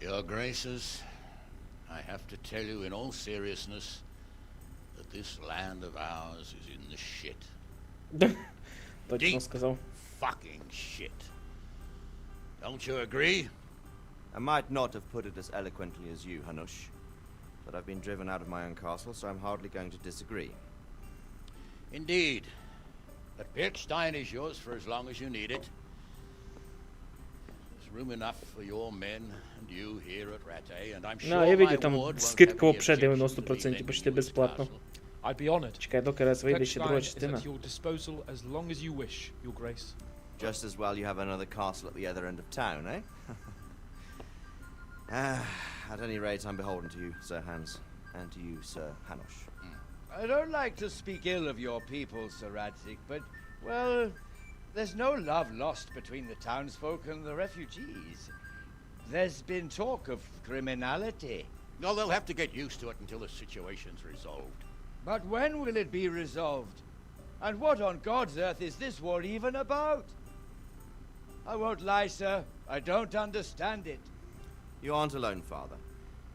Your Graces, I have to tell you in all seriousness that this land of ours is in the shit. Точно сказав. Fucking shit. Don't you agree? I might not have put it as eloquently as you, Hanush, but I've been driven out of my own castle, so I'm hardly going to disagree. Indeed. But Birkstein is yours for as long as you need it. There's room enough for your men and you here at Rattay, and I'm sure Я my видів, там ward won't скидка have any вообще objections to 90%, being почти in this безплатно. castle. I'd be honored. Чекай, доки раз вийде ще друга Birkstein is частина. at your disposal as long as you wish, Your Grace. Just as well you have another castle at the other end of town, eh? At any rate, I'm beholden to you, Sir Hans, and to you, Sir Hanush. I don't like to speak ill of your people, Sir Radzig, but, well, there's no love lost between the townsfolk and the refugees. There's been talk of criminality. No, they'll have to get used to it until the situation's resolved. But when will it be resolved? And what on God's earth is this war even about? I won't lie, sir. I don't understand it. You aren't alone, Father.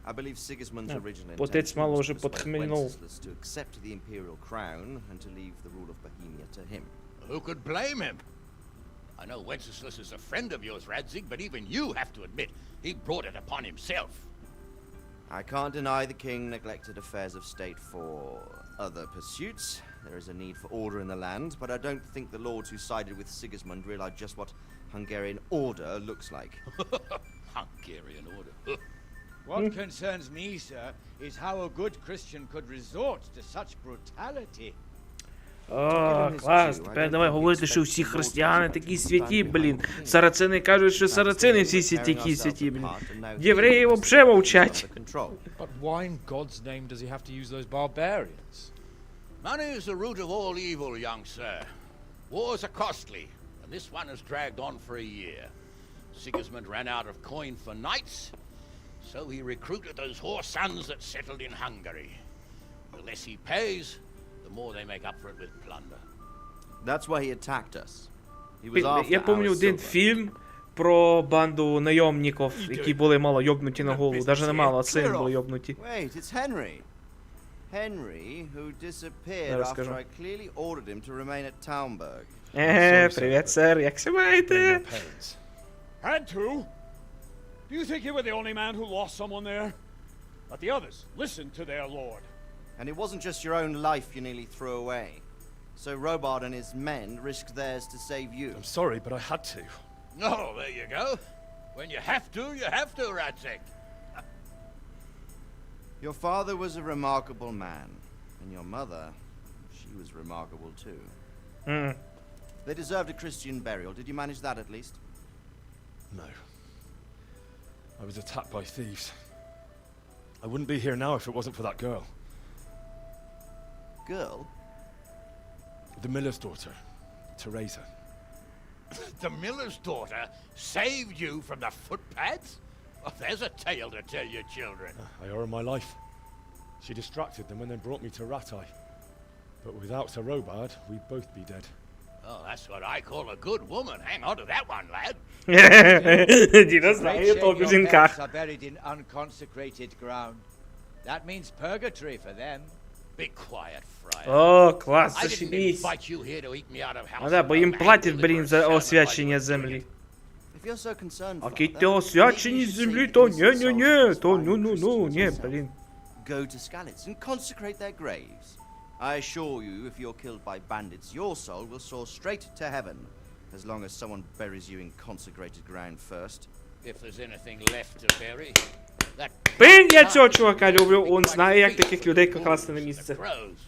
I believe Sigismund's original Отець intention мало was вже to persuade подхмельнув. Wenceslas to accept the imperial crown and to leave the rule of Bohemia to him. Who could blame him? I know Wenceslas is a friend of yours, Radzig, but even you have to admit he brought it upon himself. I can't deny the king neglected affairs of state for other pursuits. There is a need for order in the land, but I don't think the lords who sided with Sigismund realized just what Hungarian order looks like. Hungarian order. What concerns me, sir, is how a good Christian could resort to such brutality. О, клас, тепер давай говорити, що всі християни такі святі, блін. Сарацини кажуть, що сарацини всі такі святі, блін. Євреї взагалі мовчать. But why in God's name does he have to use those barbarians? Money is the root of all evil, young sir. Wars are costly, and this one has dragged on for a year. Sigismund ran out of coin for knights, so he recruited those whore sons that settled in Hungary. The less he pays, the more they make up for it with plunder. That's why he attacked us. He was after Я пам'ятаю our один silver. фільм про банду найомників, які були мало йобнуті на голову. Даже не мало, а сильно були йобнуті. Wait, it's Henry. Henry, who disappeared Зараз after скажу. I clearly ordered him to remain at Townburg. Привіт, сер, як се маєте? Had to? Do you think you were the only man who lost someone there? But the others listened to their lord. And it wasn't just your own life you nearly threw away. So Robard and his men risked theirs to save you. I'm sorry, but I had to. No, there you go. When you have to, Radzik. Your father was a remarkable man. And your mother, she was remarkable too. They deserved a Christian burial. Did you manage that at least? No. I was attacked by thieves. I wouldn't be here now if it wasn't for that girl. Girl? The miller's daughter, Teresa. The miller's daughter saved you from the footpads? Oh, there's a tale to tell your children. I owe her my life. She distracted them and then brought me to Ratai. But without Sir Robard, we'd both be dead. Oh, that's what I call a good woman. Hang on to that one, lad. Діда знає толк в Your жінках. parents are buried in unconsecrated ground. That means purgatory for them. Be quiet, friar. О, клас, I didn't зашибісь. invite you here to eat me out of house. А да, бо їм платять, блін, за освячення землі. If you're so concerned, А Father, кіть освячені maybe you should землі, save то innocent ні-ні-ні, souls то from finding ну-ну-ну, Christians ні, yourself. блін. Go to Skalitz and consecrate their graves. I assure you, if you're killed by bandits, your soul will soar straight to heaven, as long as someone buries you in consecrated ground first. If there's anything left to bury, that Блін, я цього чувака люблю, он знає, як таких людей класти на місце. crows.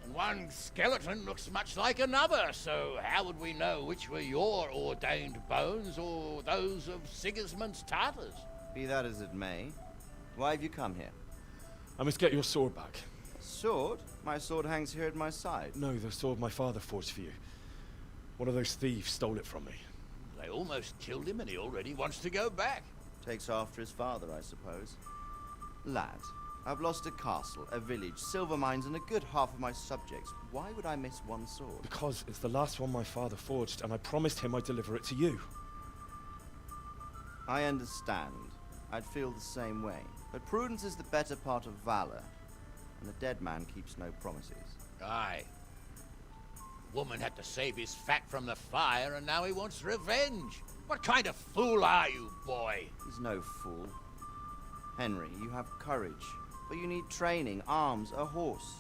And one skeleton looks much like another, so how would we know which were your ordained bones or those of Sigismund's Tartars? Be that as it may, why have you come here? I must get your sword back. Sword? My sword hangs here at my side. No, the sword my father forged for you. One of those thieves stole it from me. They almost killed him and he already wants to go back. Takes after his father, I suppose. Lad, I've lost a castle, a village, silver mines, and a good half of my subjects. Why would I miss one sword? Because it's the last one my father forged, and I promised him I'd deliver it to you. I understand. I'd feel the same way. But prudence is the better part of valor, and the dead man keeps no promises. Aye. Woman had to save his fat from the fire, and now he wants revenge. What kind of fool are you, boy? He's no fool. Henry, you have courage, but you need training, arms, a horse.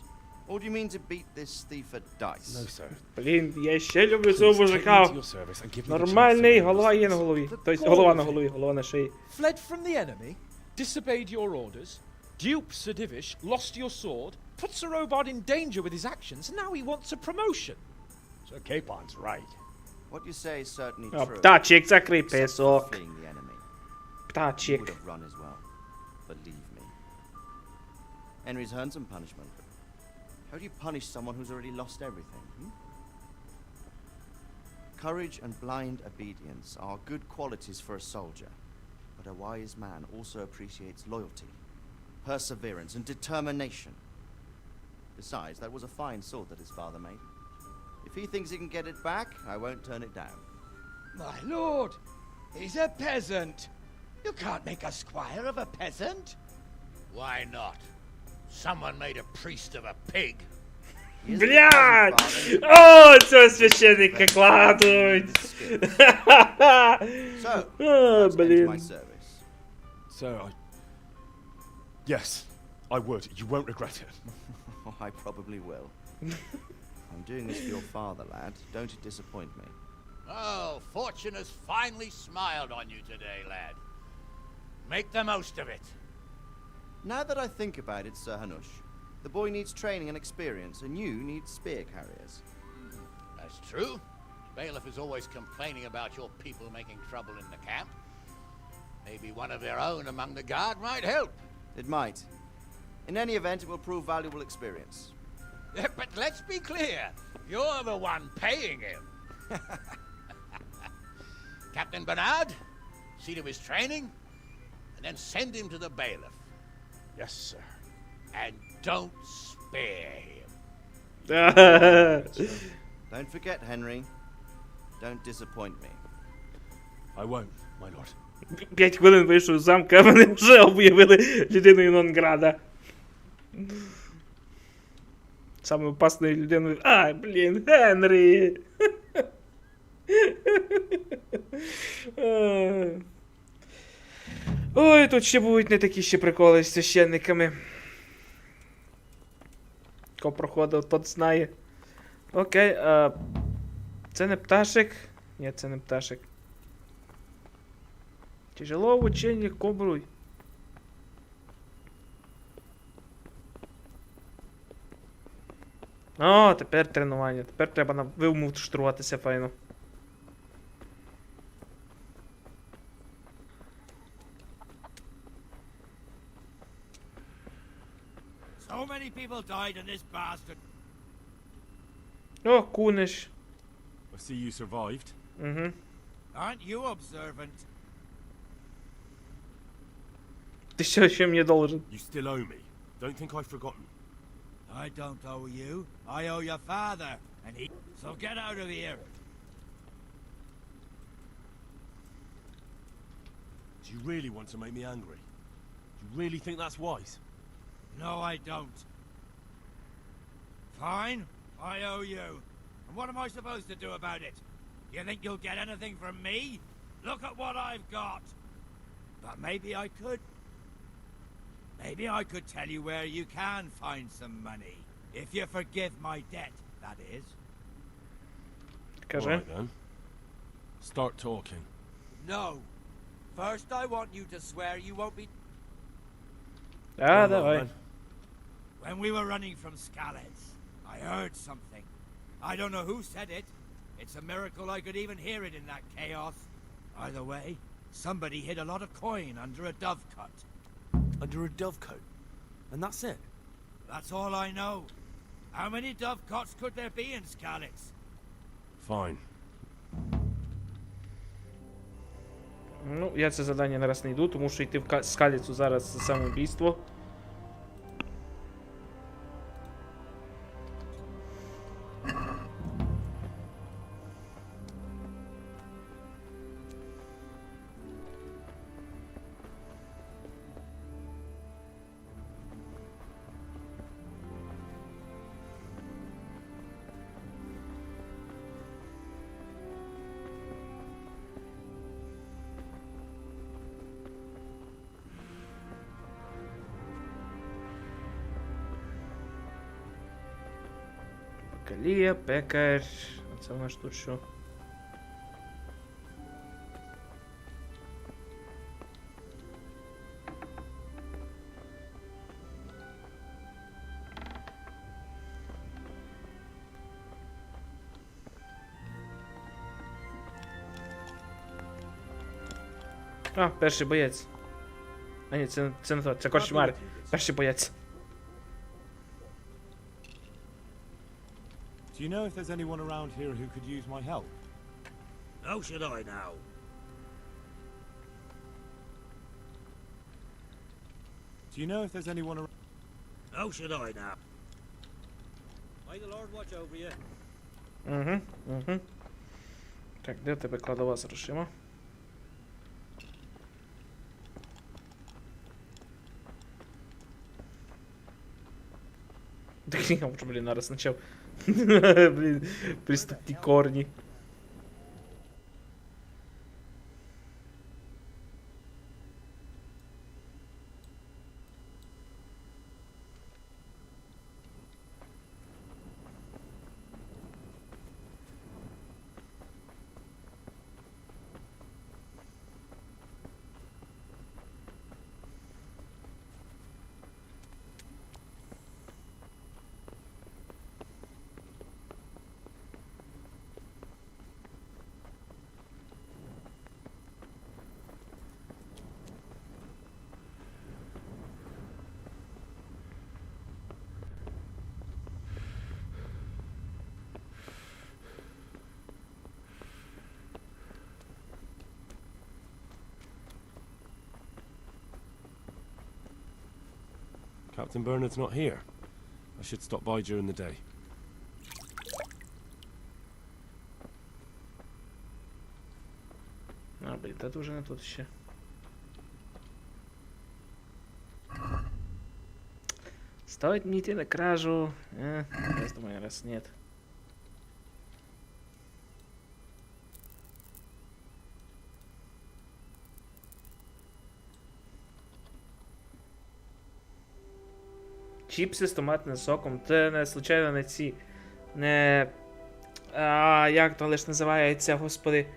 Or do you mean to beat this thief at dice? No, sir. Блін, я ще люблю цього мужика. Нормальний, голова є на голові. Тобто голова на голові, голова на шиї. Fled from the enemy, disobeyed your orders, duped Sir Divish, lost your sword, put Sir Robard in danger with his actions, and now he wants a promotion. Sir Capon's right. What you say is certainly О, true. птачик, закрий Except for песок. fleeing the enemy. He Птачик. would have run as well. Believe me. Henry's earned some punishment. How do you punish someone who's already lost everything? Courage and blind obedience are good qualities for a soldier, but a wise man also appreciates loyalty, perseverance, and determination. Besides, that was a fine sword that his father made. If he thinks he can get it back, I won't turn it down. My lord, he's a peasant. You can't make a squire of a peasant. Why not? Someone made a priest of a pig. Блядь! О, цього священника кладуть! О, блін. Sir, Yes, I would. You won't regret it. Oh, I probably will. I'm doing this for your father, lad. Don't it disappoint me. Oh, fortune has finally smiled on you today, lad. Make the most of it. Now that I think about it, Sir Hanush, the boy needs training and experience, and you need spear carriers. That's true. Bailiff is always complaining about your people making trouble in the camp. Maybe one of their own among the guard might help. It might. In any event, it will prove valuable experience. But let's be clear, you're the one paying him. Captain Bernard, see to his training, and then send him to the bailiff. Yes, sir. And don't spare him. Don't forget, Henry. Don't disappoint me. I won't, my lord. 5 хвилин вийшов з замка, а вони вже об'явили людиною Нонграда. Саме опасною людиною. Ай, блін, Генрі! Ой, тут ще будуть не такі ще приколи з священниками. Хто проходив, тот знає. Окей, це не пташик. Ні, це не пташик. Тяжело в ученні кобруй. О, тепер тренування. Тепер треба на виму штуруватися файно. So many people died in this bastard. О, куниш. I see you survived. Угу. Aren't you observant? Ти що ще мені должен? You still owe me. Don't think I've forgotten. I don't owe you. I owe your father, and he... So get out of here. Do you really want to make me angry? Do you really think that's wise? No, I don't. Fine, I owe you. And what am I supposed to do about it? You think you'll get anything from me? Look at what I've got. But maybe I could. Maybe I could tell you where you can find some money. If you forgive my debt, that is. Кажи. All right, then. Start talking. No. First I want you to swear you won't be... А, давай. When we were running from Skalitz, I heard something. I don't know who said it. It's a miracle I could even hear it in that chaos. Either way, somebody hid a lot of coin under a dovecote. Under a dovecote? And that's it? That's all I know. How many dovecotes could there be in Skalitz? Fine. Ну, я це завдання наразі не йду, тому що йти в Скаліцу зараз це самоубійство. Калія, пекар. Це в нас тут що? А, перший боєць. А ні, це не то, це корчмар. Перший боєць. Do you know if there's anyone around here who could use my help? How should I know? Do you know if there's anyone around? How should I know? May the Lord watch over you. Угу. Так, де в тебе кладова з грошима? Так я вже, блін, нараз почав. Блін, приступні корні. Captain Bernard's not here. I should stop by during the day. А, блін, та дуже не тут ще. Стоит мне идти на кражу? Раз думаю, раз нет. Чіпси з томатним соком. Це не, случайно, не ці. Не. Як то лише називається, господи.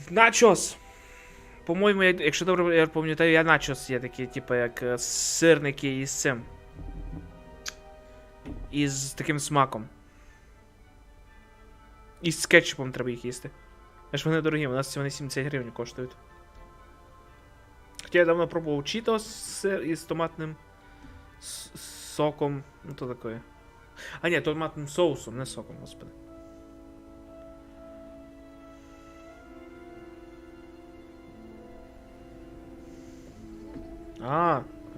Начос. По-моєму, якщо добре я пам'ятаю, я начос є такі, типу, як сирники із цим. Із таким смаком. Із з кетчупом треба їх їсти. Аж вони дорогі, у нас вони 70 гривень коштують. Хоча я давно пробував чітос із томатним соком. Ну то таке. А ні, томатним соусом, не соком, господи.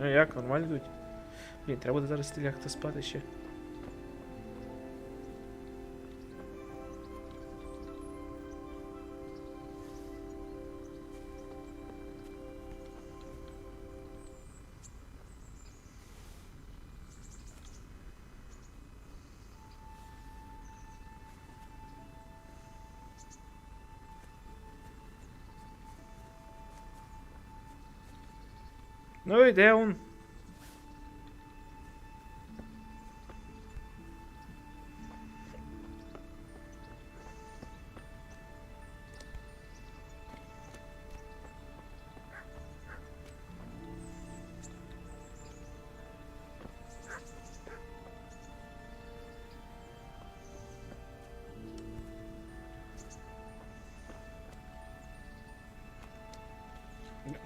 Як, нормально йдуть? Блін, треба буде зараз лягти спати ще. Ну і де он?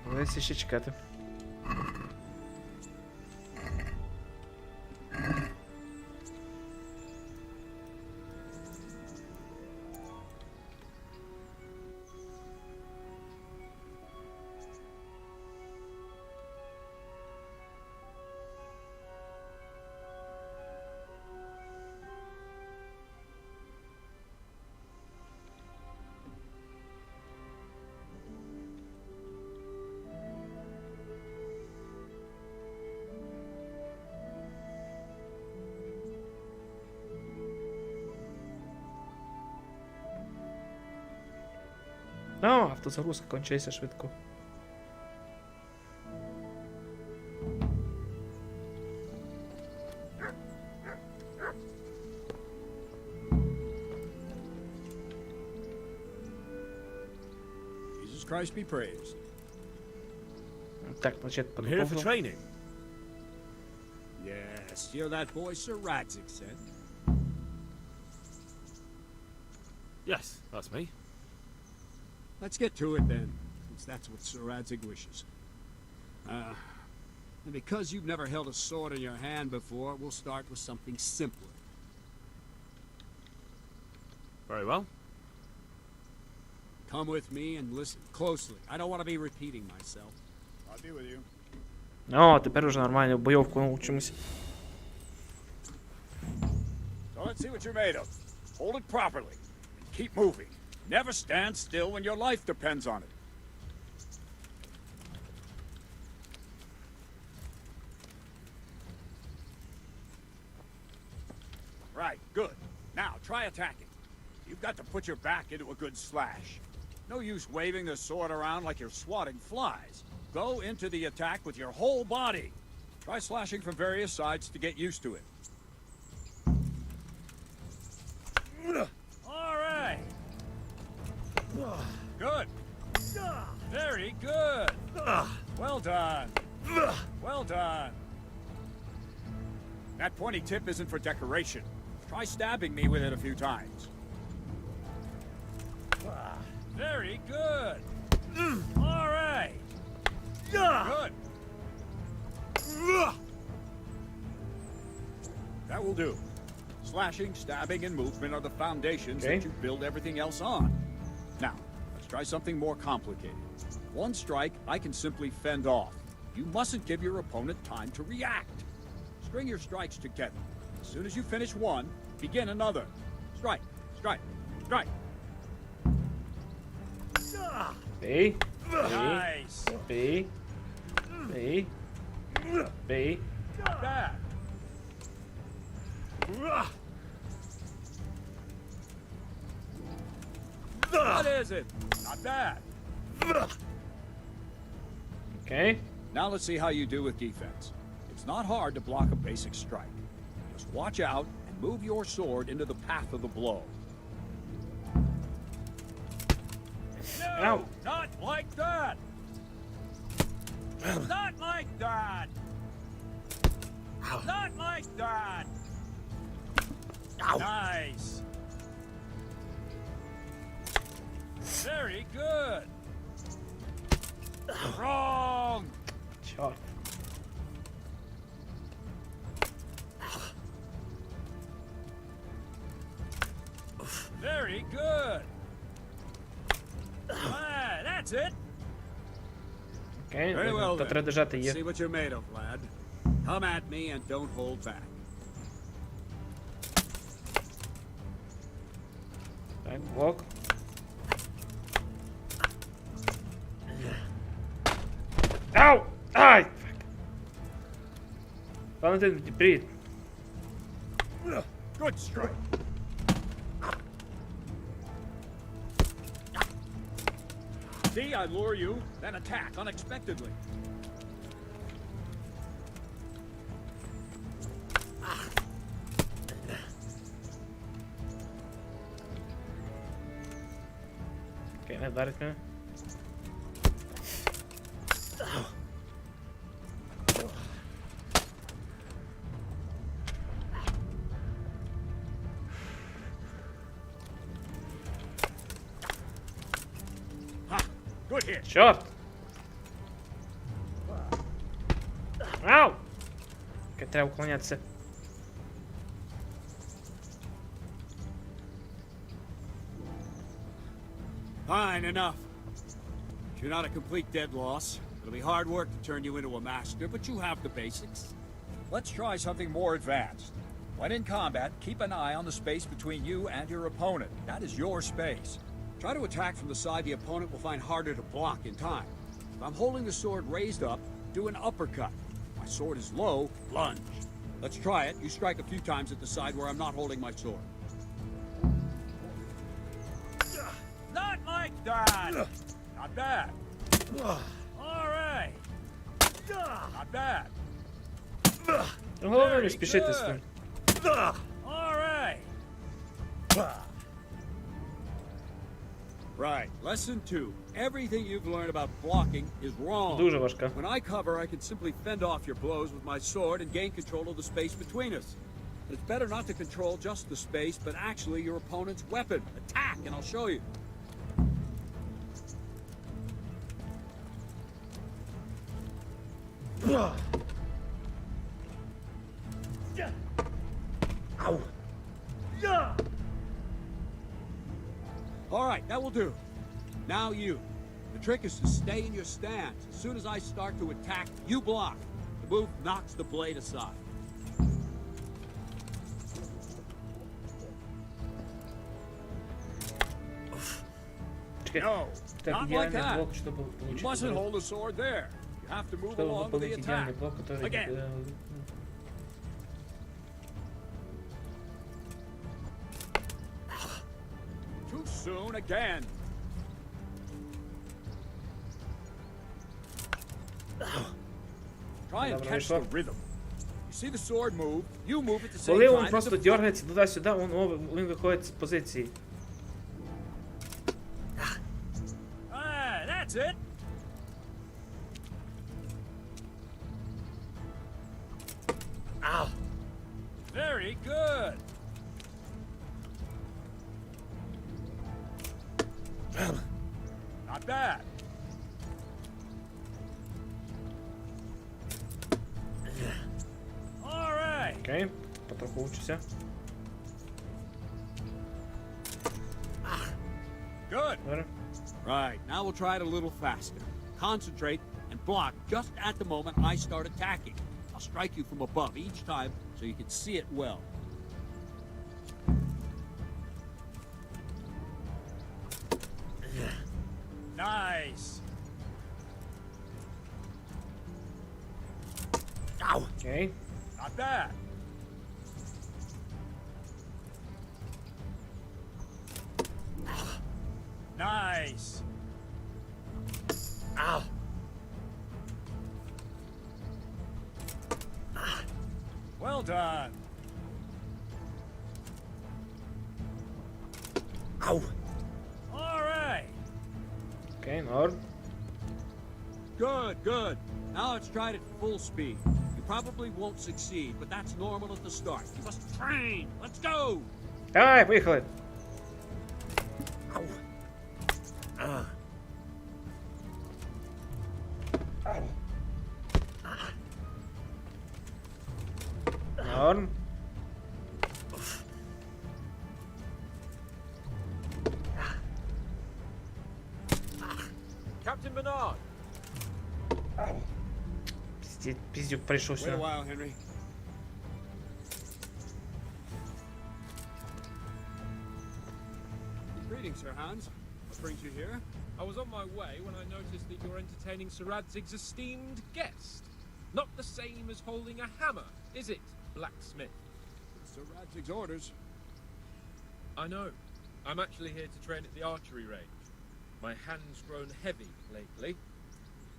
Доведеться ще чекати. Автозагрузка кончається швидко. Jesus Christ be praised. Так, значить, I'm here for training. Yes, you're that boy Sir Radzik said. Yes, that's me. Let's get to it then, since that's what Sir Radzik wishes. And because you've never held a sword in your hand before, we'll start with something simpler. Very well. Come with me and listen closely. I don't want to be repeating myself. I'll be with you. О, тепер уже нормально, в бойовку научимось. So let's see what you're made of. Hold it properly. Keep moving. Never stand still when your life depends on it. Right, good. Now, try attacking. You've got to put your back into a good slash. No use waving the sword around like you're swatting flies. Go into the attack with your whole body. Try slashing from various sides to get used to it. All right. Good. Very good. Well done. Well done. That pointy tip isn't for decoration. Try stabbing me with it a few times. Very good. All right. Good. That will do. Slashing, stabbing, and movement are the foundations that you build everything else on. Now, let's try something more complicated. One strike, I can simply fend off. You mustn't give your opponent time to react. String your strikes together. As soon as you finish one, begin another. Strike, strike, strike. B. Nice. B. B. B. Not bad. What is it? Not bad. Okay. Now let's see how you do with defense. It's not hard to block a basic strike. Just watch out and move your sword into the path of the blow. No, Ow. not like that. Not like that. Not like that. Nice. Very good. Wrong. Shot. Very good. Ah, that's it. Окей, Very well, то then. треба держати Let's її. see what you're made of, lad. Come at me and don't hold back. Так, блок. Ау! Ай! Валентин, привіт. Good strike. See, I lure you, then attack unexpectedly. Окей, не вдарить мене. Good hit. Чорт! Ау! Окей, треба уклонятися. Fine, enough. You're not a complete dead loss. It'll be hard work to turn you into a master, but you have the basics. Let's try something more advanced. When in combat, keep an eye on the space between you and your opponent. That is your space. Try to attack from the side the opponent will find harder to block in time. If I'm holding the sword raised up, do an uppercut. If my sword is low, lunge. Let's try it. You strike a few times at the side where I'm not holding my sword. Not like that! Not bad. All right. Not bad. Головне не спішити з тим. All right. Right. Lesson 2. Everything you've learned about blocking is wrong. Дуже важка. When I cover, I can simply fend off your blows with my sword and gain control of the space between us. But it's better not to control just the space, but actually your opponent's weapon. Attack, and I'll show you. Ау! All right, that will do. Now you. The trick is to stay in your stance. As soon as I start to attack, you block. The move knocks the blade aside. No, Так, not like идеальный that. блок, чтобы You получить mustn't удар. hold the sword there. You have to move Чтобы along with the выполнить attack. идеальный блок, который... Again. Too soon again. Try and Добро, catch the вышло. rhythm. You see the sword move, you move at the same Коли time. він as просто the- дергається туди-сюди, він виходить з позиції. Ah, that's it. Ow. Very good. Not bad. All right. Окей, потроху учуся. Good. Добре. Right. Now we'll try it a little faster. Concentrate and blocked just at the moment I start attacking. I'll strike you from above each time so you can see it well. Nice. Ow. Okay. Not bad. Nice. Ow. Well done. Ow. All right. Okay, Nord. Good, good. Now let's try it at full speed. You probably won't succeed, but that's normal at the start. You must train. Let's go. Давай, поехали. Ow. Ah. Норм. Captain Bernard. Пиздюк пришел Wait a сюда. while, Henry. Greetings, Sir Hans. What brings you here? I was on my way when I noticed that you're entertaining Sir Radzig's esteemed guest. Not the same as holding a hammer, is it, blacksmith? It's Sir Radzig's orders. I know. I'm actually here to train at the archery range. My hand's grown heavy lately.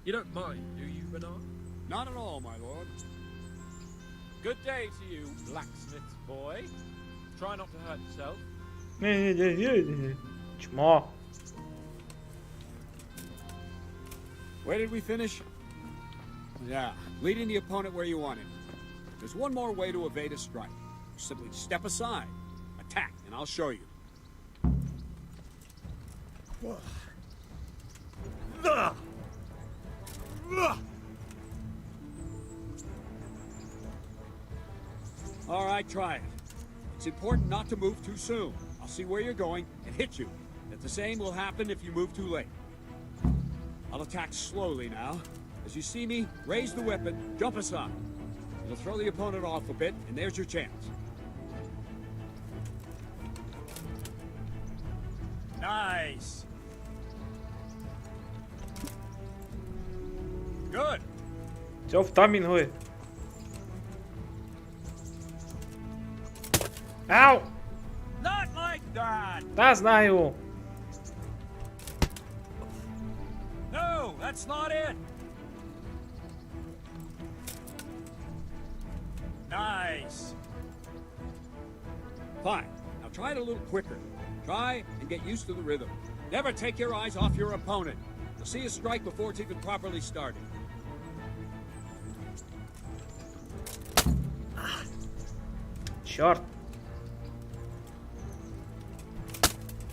You don't mind, do you, Bernard? Not at all, my lord. Good day to you, blacksmith boy. Try not to hurt yourself. Чмо. Where did we finish? Yeah, leading the opponent where you want him. There's one more way to evade a strike. Simply step aside, attack, and I'll show you. All right, try it. It's important not to move too soon. I'll see where you're going and hit you. And the same will happen if you move too late. I'll attack slowly now. As you see me, raise the weapon, jump aside. It'll throw the opponent off a bit, and there's your chance. Nice. Good. Все в таймингу. Ау! Not like that. Да, знаю. No, that's not it. Nice. Fine. Now try it a little quicker. Try and get used to the rhythm. Never take your eyes off your opponent. You'll see a strike before it's even properly started. Черт.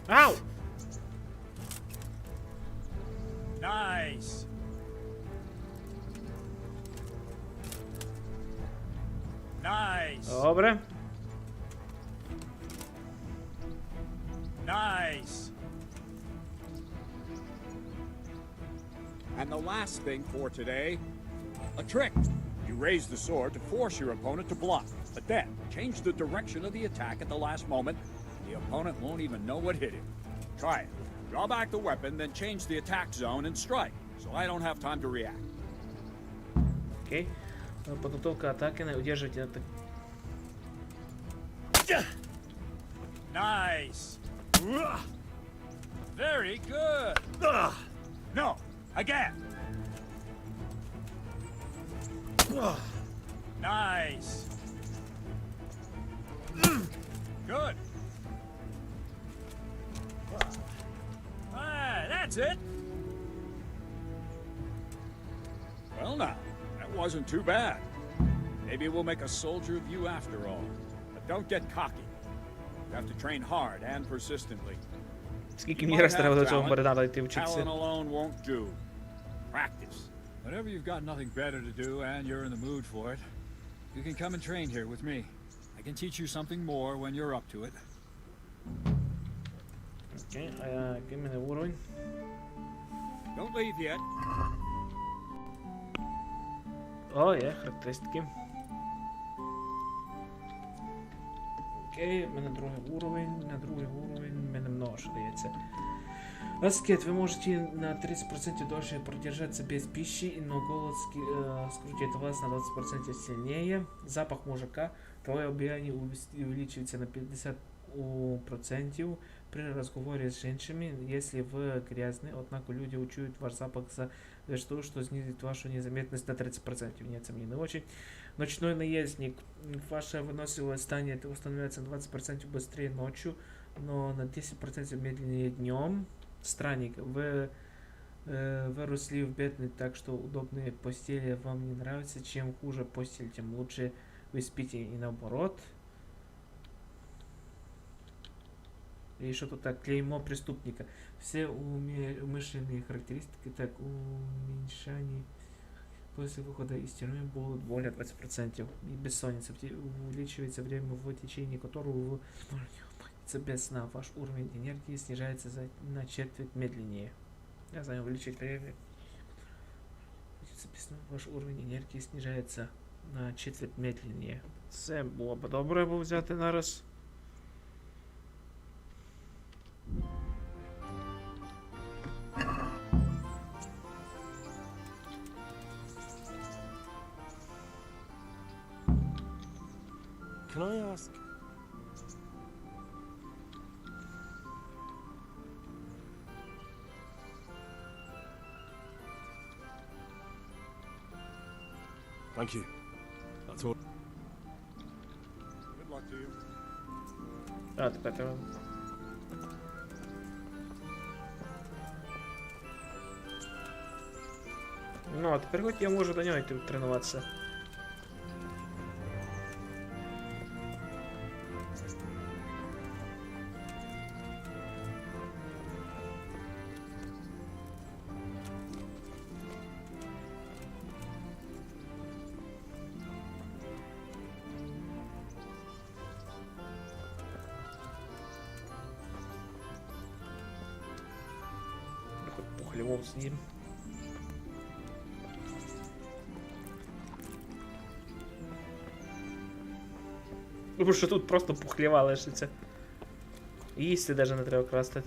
Ау! Nice. Nice. Добре. Nice. And the last thing for today, a trick. You raise the sword to force your opponent to block, but then change the direction of the attack at the last moment. The opponent won't even know what hit him. Try it. Draw back the weapon, then change the attack zone and strike, so I don't have time to react. Окей. Подготовка атаки. Удерживайте атаку. Nice. Very good. No, again. Nice. Good. That's it. Well now, that wasn't too bad. Maybe we'll make a soldier of you after all. But don't get cocky. You have to train hard and persistently. Скільки мені раз треба до цього Бернарда йти вчитися? Talent alone won't do. Practice. Whenever you've got nothing better to do and you're in the mood for it, you can come and train here with me. I can teach you something more when you're up to it. Окей, а який мене уровень? Don't leave yet. О, є характеристики. Окей, в мене другий уровень, на другий уровень в мене много що дається. Аскет, вы можете на 30% дольше продержаться без пищи, но голод скрутит вас на 20% сильнее. Запах мужика, твое обаяние увеличивается на 50% при разговоре с женщинами, если вы грязный, однако люди учуют ваш запах за то, что снизит вашу незаметность на 30%. Нет сомнений, очень. Ночной наездник, ваша выносливость станет устанавливаться на 20% быстрее ночью, но на 10% медленнее днем. Странник, вы выросли в бедный, так что удобные постели вам не нравятся. Чем хуже постель, тем лучше вы спите, и наоборот. И что тут так? Клеймо преступника. Все умышленные характеристики, так уменьшение после выхода из тюрьмы будут более 20%. И бессонница увеличивается время, в течение которого вы без сна. Ваш уровень энергии снижается на четверть медленнее. Я знаю, увеличить время. Ваш уровень энергии снижается на четверть медленнее. Це було б добре взяти нараз. Can I ask? Thank you. That's all. Good luck to you. А, тепер треба. Ну, а тепер хоч я можу до нього йти тренуватися. Пухлевов з'їм. Тому що тут просто пухлєва лишиться. Їсти навіть не треба красти.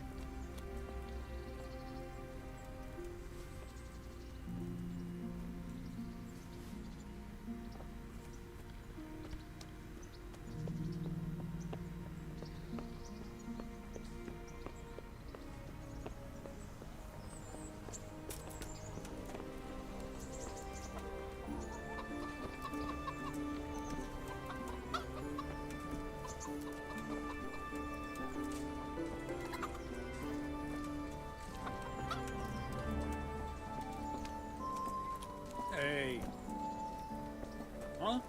Hey. Huh?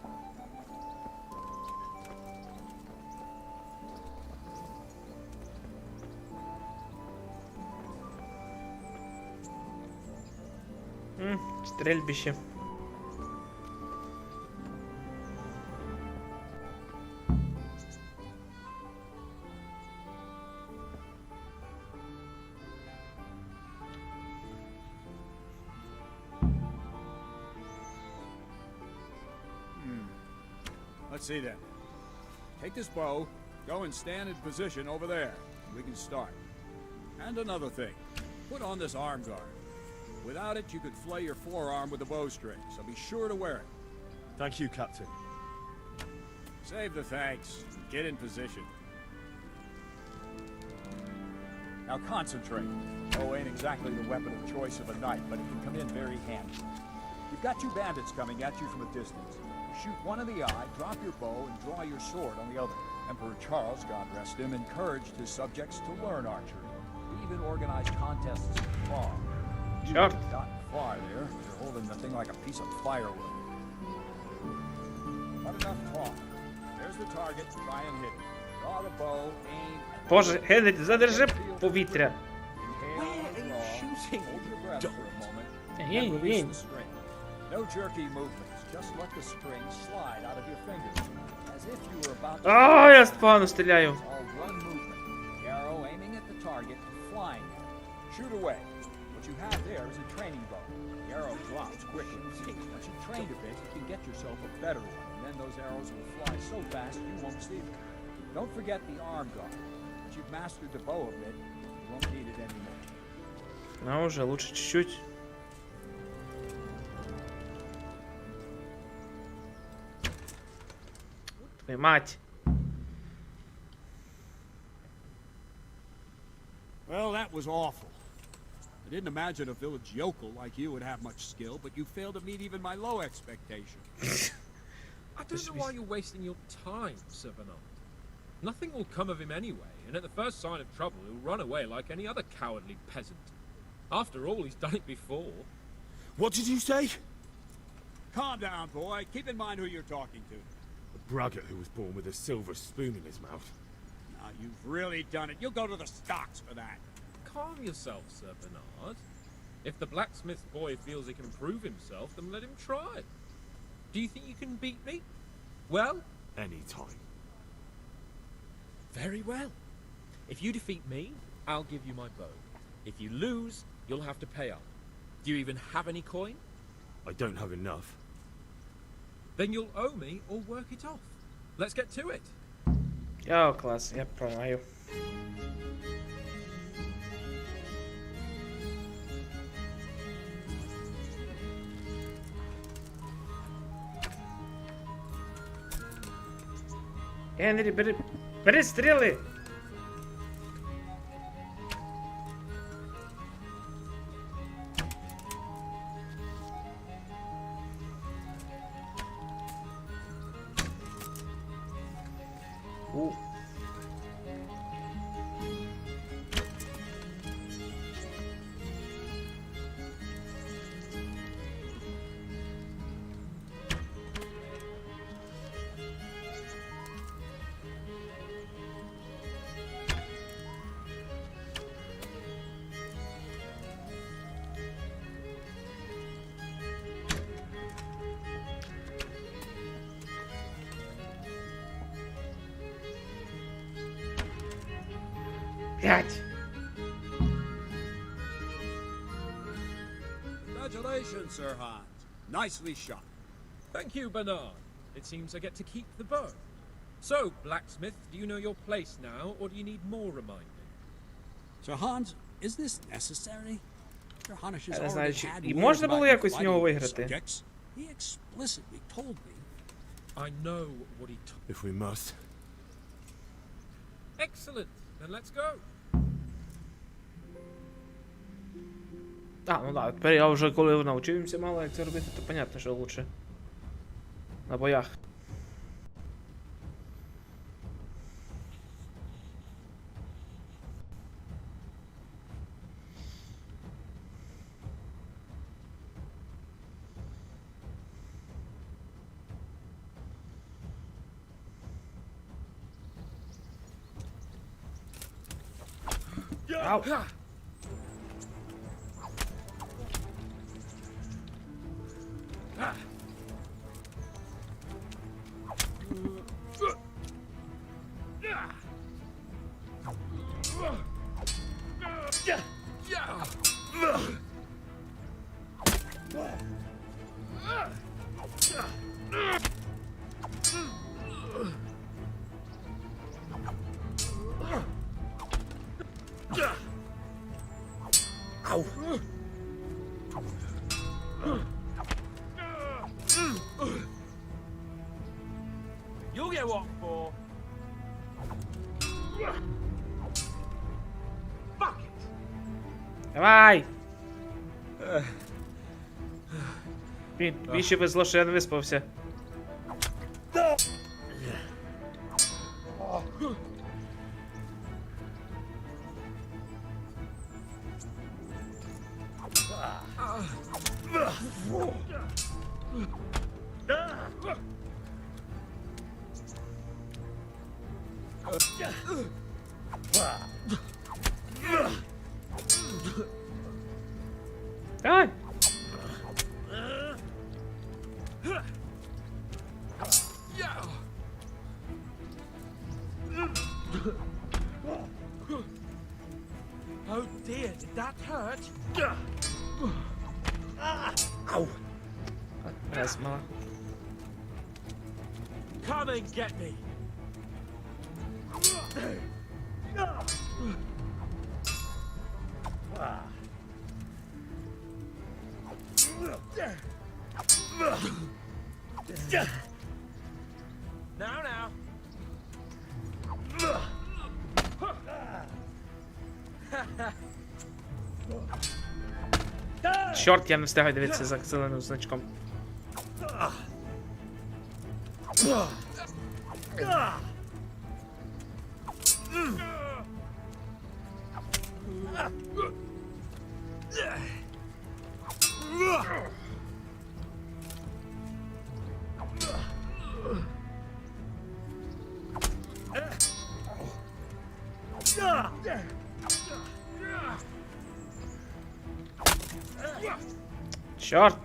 Стрельбище. Let's see then. Take this bow, go and stand in position over there. We can start. And another thing, put on this arm guard. Without it, you could flay your forearm with a bowstring, so be sure to wear it. Thank you, Captain. Save the thanks. Get in position. Now concentrate. Bow ain't exactly the weapon of choice of a knight, but it can come in very handy. You've got two bandits coming at you from a distance. Shoot one in the eye, drop your bow, and draw your sword on the other. Emperor Charles, God rest him, encouraged his subjects to learn archery. He even organized contests in Prague. You haven't gotten far there. You're holding the thing like a piece of firewood. Not enough talk. There's the target. Try and hit it. Draw the bow, aim. Боже, Генрі, задержи повітря. Hold your breath for a moment. And release the string. No jerky movements. Just let the string slide out of your fingers. As if you were about to... А, я погано стріляю. All one movement. The arrow aiming at the target and flying at it. Shoot away. What you have there is a training bow. The arrow drops quickly. Once you trained a bit, you get yourself a better one, and then those arrows will fly so fast you won't see them. Don't forget the arm guard. Once you've mastered the bow a bit, you won't need it anymore. А уже лучше чуть-чуть. Твою мать. Well, that was awful. I didn't imagine a village yokel like you would have much skill, but you failed to meet even my low expectations. I don't know why you're wasting your time, Sir Bernard. Nothing will come of him anyway, and at the first sign of trouble, he'll run away like any other cowardly peasant. After all, he's done it before. What did you say? Calm down, boy. Keep in mind who you're talking to. A braggart who was born with a silver spoon in his mouth. Now, you've really done it. You'll go to the stocks for that. Calm yourself, Sir Bernard. If the blacksmith boy feels he can prove himself, then let him try. Do you think you can beat me? Well? Any time. Very well. If you defeat me, I'll give you my bow. If you lose, you'll have to pay up. Do you even have any coin? I don't have enough. Then you'll owe me or work it off. Let's get to it. О, класс, я понимаю. Генрі, бери стріли! Пять. Congratulations, Sir Hans. Nicely shot. Thank you, Bernard. It seems I get to keep the bow. So, blacksmith, do you know your place now, or do you need more reminding? Sir Hans, is this necessary? Sir Hans has Я не знаю, already чи had і word можна about було your якось в нього fighting виграти? subjects. He explicitly told me. I know what he told. If we must. Excellent. Then let's go. А, ну да, тепер я вже коли навчився мало як це робити, то понятно, що лучше на боях. Ау! Ау! You'll get what for. Fuck it. Давай! Блін, більше везло, що я не виспався. Давай! Oh dear, did that hurt? Ау! Раз, мало. Come and get me. Now. Чорт, я не встигаю дивитися за зеленим значком. Чорт!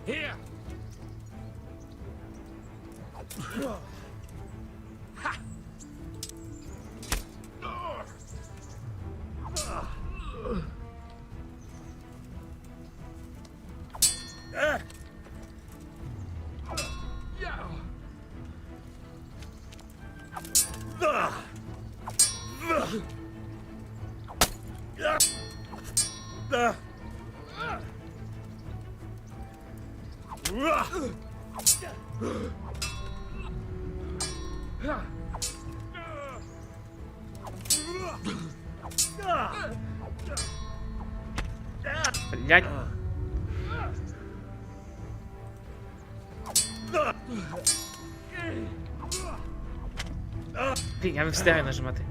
Here. Блять. Блін, я не встигаю нажимати.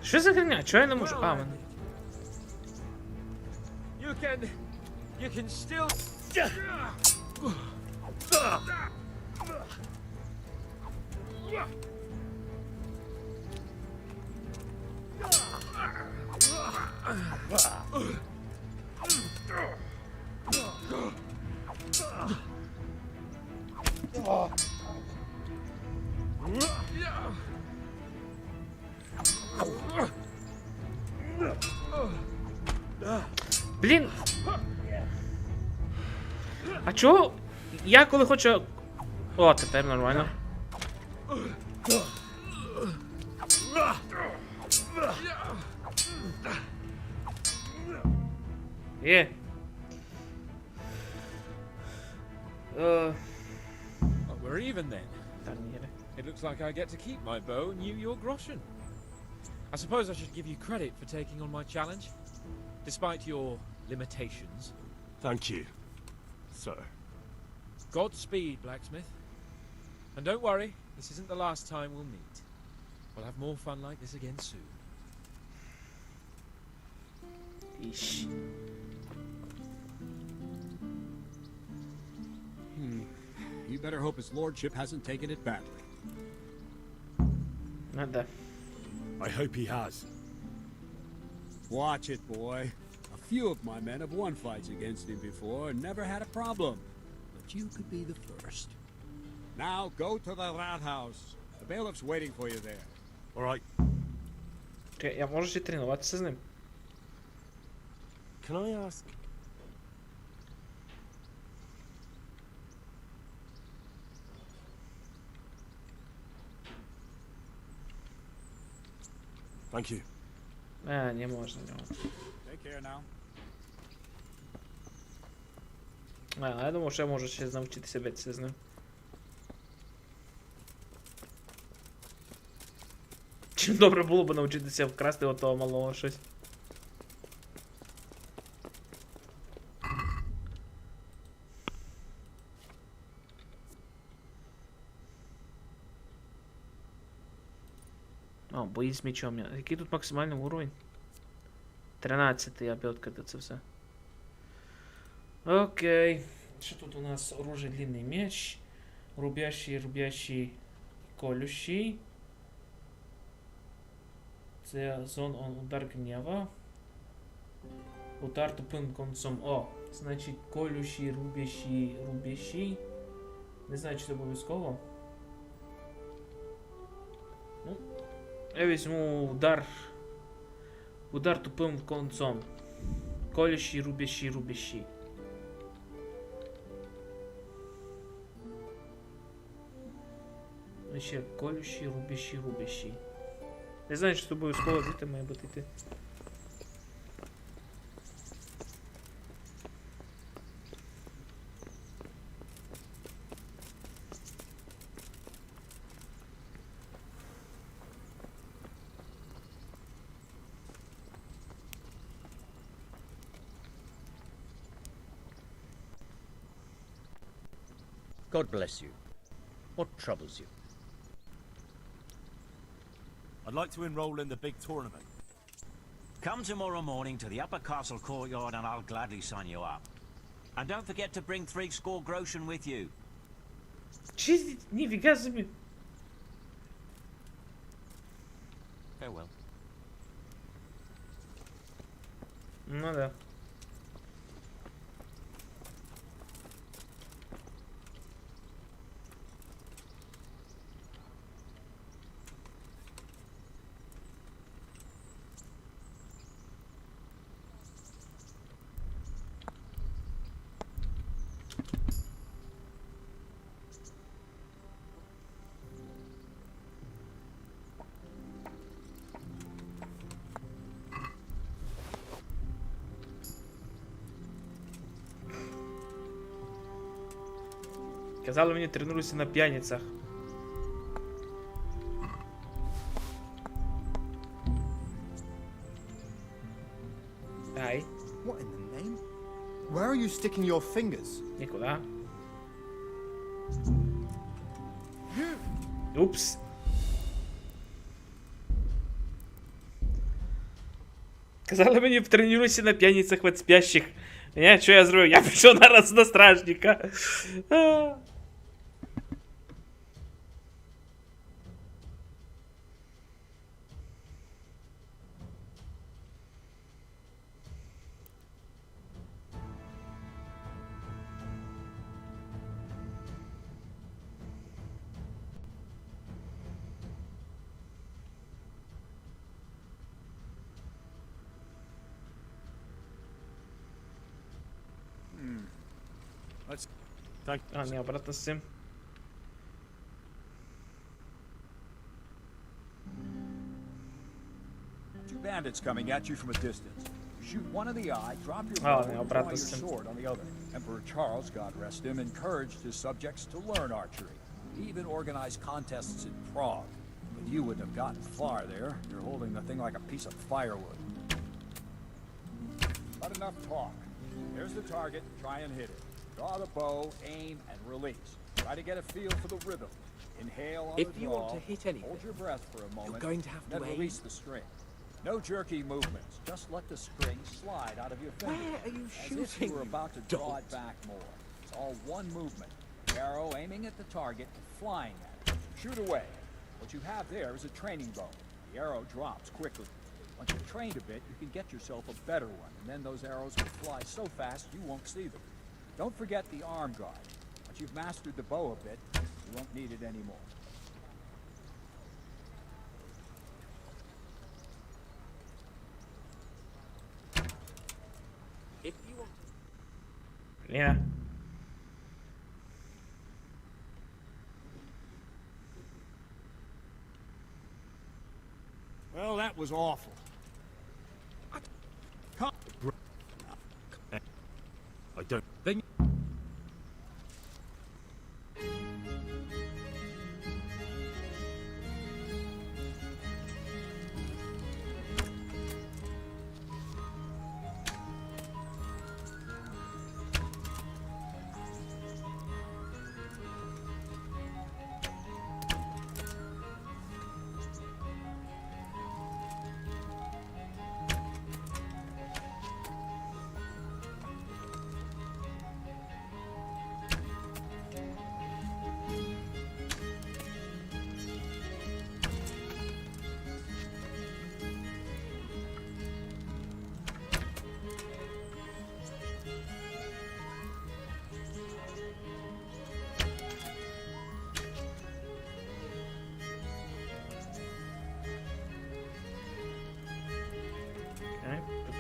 Що за херня? Чого я не можу? А, мене. You can still. Блін. А чого? Я коли хочу... О, тепер нормально. Є. We're even then. It looks like I get to keep my bow and you your groschen. I suppose I should give you credit for taking on my challenge, despite your limitations. Thank you, sir. Godspeed, blacksmith. And don't worry, this isn't the last time we'll meet. We'll have more fun like this again soon. Ish. You better hope his lordship hasn't taken it badly. Надо. I hope he has. Watch it, boy. A few of my men have won fights against him before and never had a problem. But you could be the first. Now go to the rat house. The bailiff's waiting for you there. All right. Я можу ще тренуватися з ним. Can I ask? Thank you. Не можна нього. Take care now. Я думав, що я можу ще навчитися битися з ним. Чим добре було б навчитися вкрасти отого малого щось. О, бої з мечом. Який тут максимальний уровень? 13-й, обертка, це все. Окей. Що тут у нас? Оружие, длинный меч. Рубящий, колющий. Це удар гнева. Удар тупим концом. О, значить колющий, рубящий. Не знаю, чи це обов'язково. Ну, я візьму удар. Удар тупим концом. Колющий, рубящий. Ще колющий, рубящий. Не знаю, що з тобою школа звідти має бути йти. God bless you. What troubles you? I'd like to enroll in the big tournament. Come tomorrow morning to the upper castle courtyard and I'll gladly sign you up. And don't forget to bring 3 groschen with you. Чистить, нифига себе. Farewell. Ну да. Казали мені, тренуюся на п'яницях. Ай. What in the name? Where are you sticking your fingers? Нікуди. Упс. Казали мені, тренуюся на п'яницях від спящих. Що я зробив? Я пішов нараз на стражника. А, не, обратно з цим. Two bandits coming at you from a distance. Shoot one in the eye, drop your Oh, bow, no, and brat, draw your this is- sword on the other. Emperor Charles, God rest him, encouraged his subjects to learn archery. He even organized contests in Prague. But you wouldn't have gotten far there. You're holding the thing like a piece of firewood. Not enough talk. There's the target. Try and hit it. Draw the bow, aim, and release. Try to get a feel for the rhythm. Inhale on If the you draw. want to hit anything, Hold your breath for a moment. going to have to then aim. release the string. No jerky movements. Just let the string slide out of your fingers. Where are you As if shooting, you were about to you draw it dolt? back more. It's all one movement. The arrow aiming at the target and flying at it. Shoot away. What you have there is a training bow. The arrow drops quickly. Once you've trained a bit, you can get yourself a better one, and then those arrows will fly so fast you won't see them. Don't forget the arm guard. Once you've mastered the bow a bit, you won't need it anymore. If you want... Yeah. Well, that was awful. I don't... Then...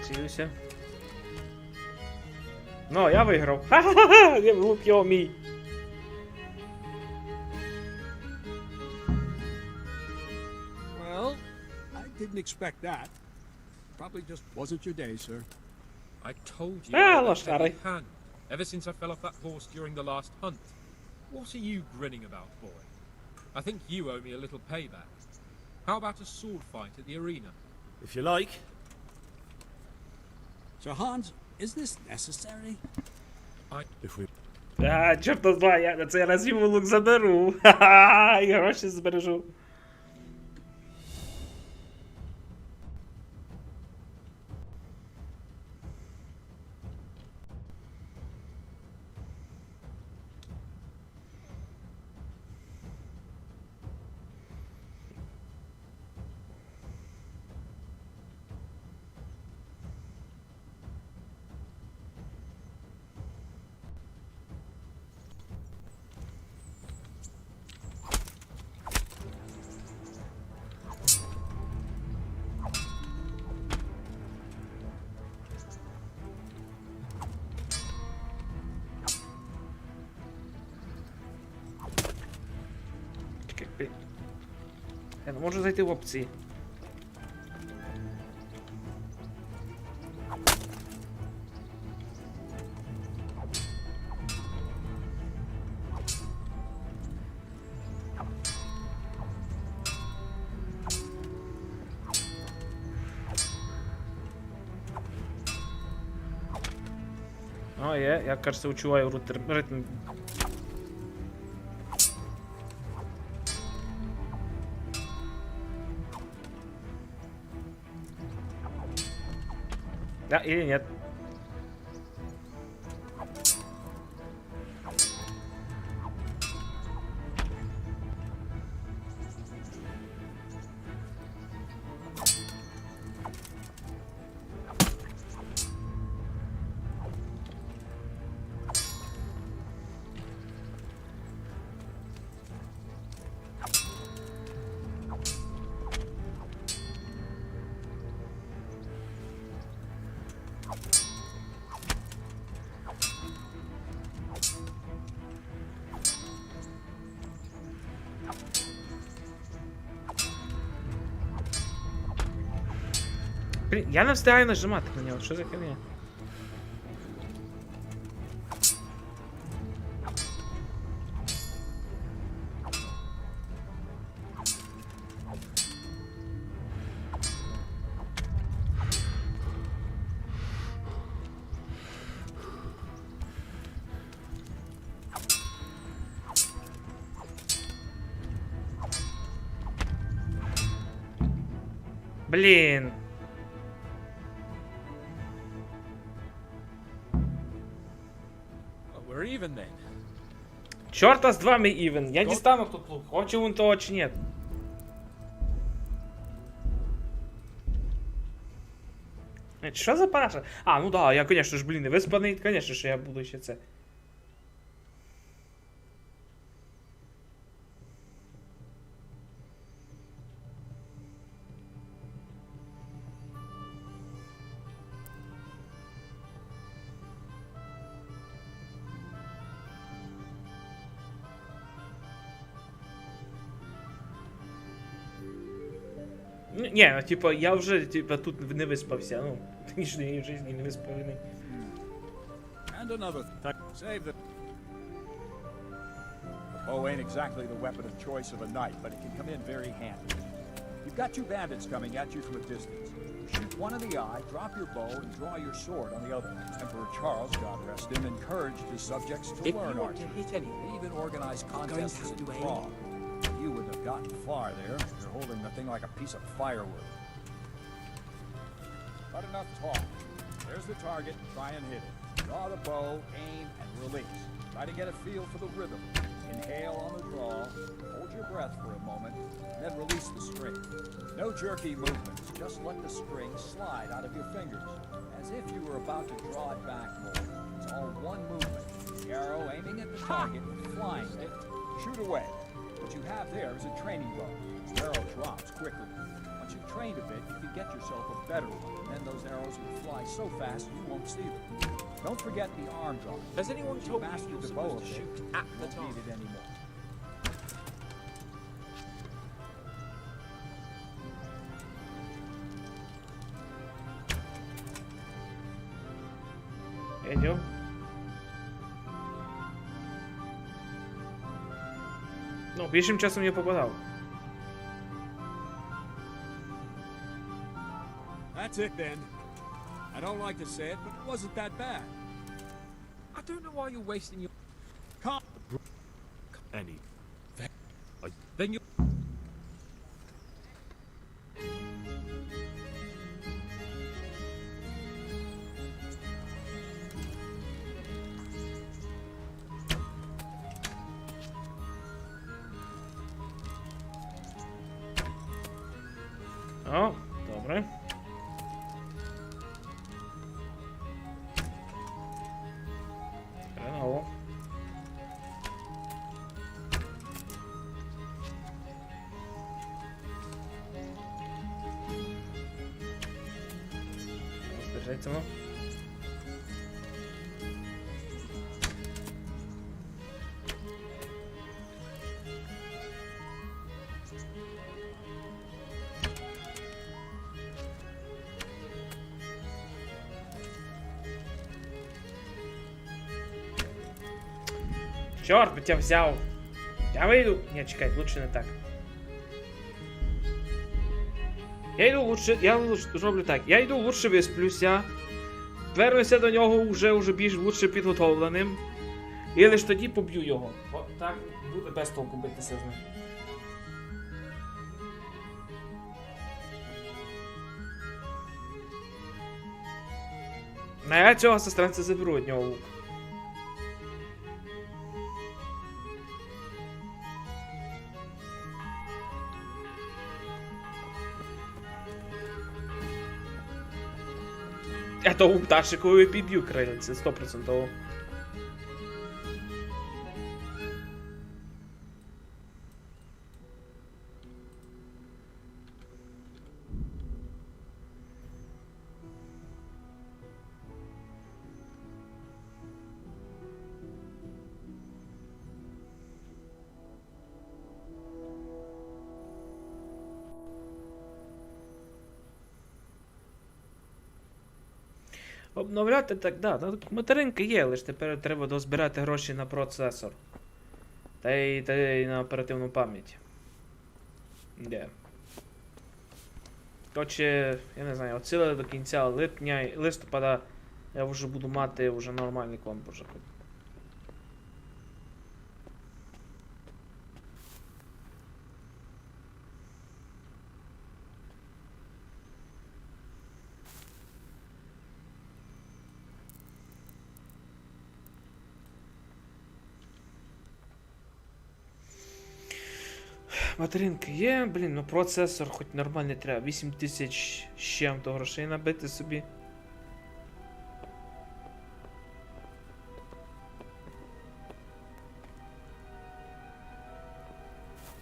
Цілюся. Ну, я виграв. Ха-ха-ха! Лук його мій. Well, I didn't expect that. Probably just wasn't your day, sir. I told you I had a лошари. heavy hand ever since I fell off that horse during the last hunt. What are you grinning about, boy? I think you owe me a little payback. How about a sword fight at the arena? If you like. So, Hans, is this necessary? If we... Чорта з два, я на цей раз йому лук заберу. Ха-ха, і гроші збережу. Я не можу зайти в опції. О, я, кажется, учуваю ритм. Да, или нет. Блін, я не встигаю нажимати на нього, що за херня? Блін. Чорта з два ми івен. Я дістану тут лук. Хочу він того чи ні. Що за параша? А, ну да, я, конечно ж, блін, не виспаний, конечно, що я буду ще це. Ні, ну, типа, я вже, типа, тут не виспався, ну, в нічній житті не виспаний. And another thing. Save the... The bow ain't exactly the weapon of choice of a knight, but it can come in very handy. You've got two bandits coming at you from a distance. Shoot one in the eye, drop your bow, and draw your sword on the other. Emperor Charles, God rest him, encouraged his subjects to learn archery. He even organized contests in Prague. You wouldn't have gotten far there. You're holding the thing like a piece of firewood. But enough talk. There's the target. Try and hit it. Draw the bow, aim, and release. Try to get a feel for the rhythm. Inhale on the draw, hold your breath for a moment, then release the string. No jerky movements, just let the string slide out of your fingers, as if you were about to draw it back more. It's all one movement. The arrow aiming at the target, flying it. Shoot away. What you have there is a training bow. The arrow drops quickly. Once once you've trained a bit, you can get yourself a better one. And then those arrows will fly so fast you won't see them. Don't forget the arms on it. Has anyone Once you told you master you're the bow supposed of to it, shoot you at the won't target? need it anymore. Jedziu. No, pierwszym czasem nie popadało. That's it then. I don't like to say it, but it wasn't that bad. I don't know why you're wasting your... Come. Any. Then you... O, dobre. Trenowo. Zbierzajcie no. Чорт би тебя взяв! Я вийду! Ні, чекай, лучше не так. Я йду лучше, роблю так. Я йду лучше висплюся. Вернуся до нього вже більш лучше підготовленим. І лише тоді поб'ю його. От так буде без толку битися з ним. А я цього сестранця заберу від нього лук. Я того пташикові підб'ю криль, це 100%. Обновляти так, да, материнки є, лише тепер треба дозбирати гроші на процесор. Та й на оперативну пам'ять. Де. Коротше, я не знаю, оцілили до кінця листопада я вже буду мати вже нормальний комп уже. Материнки є, блін, ну процесор хоч нормальний треба. 8000 з чим-то грошей набити собі.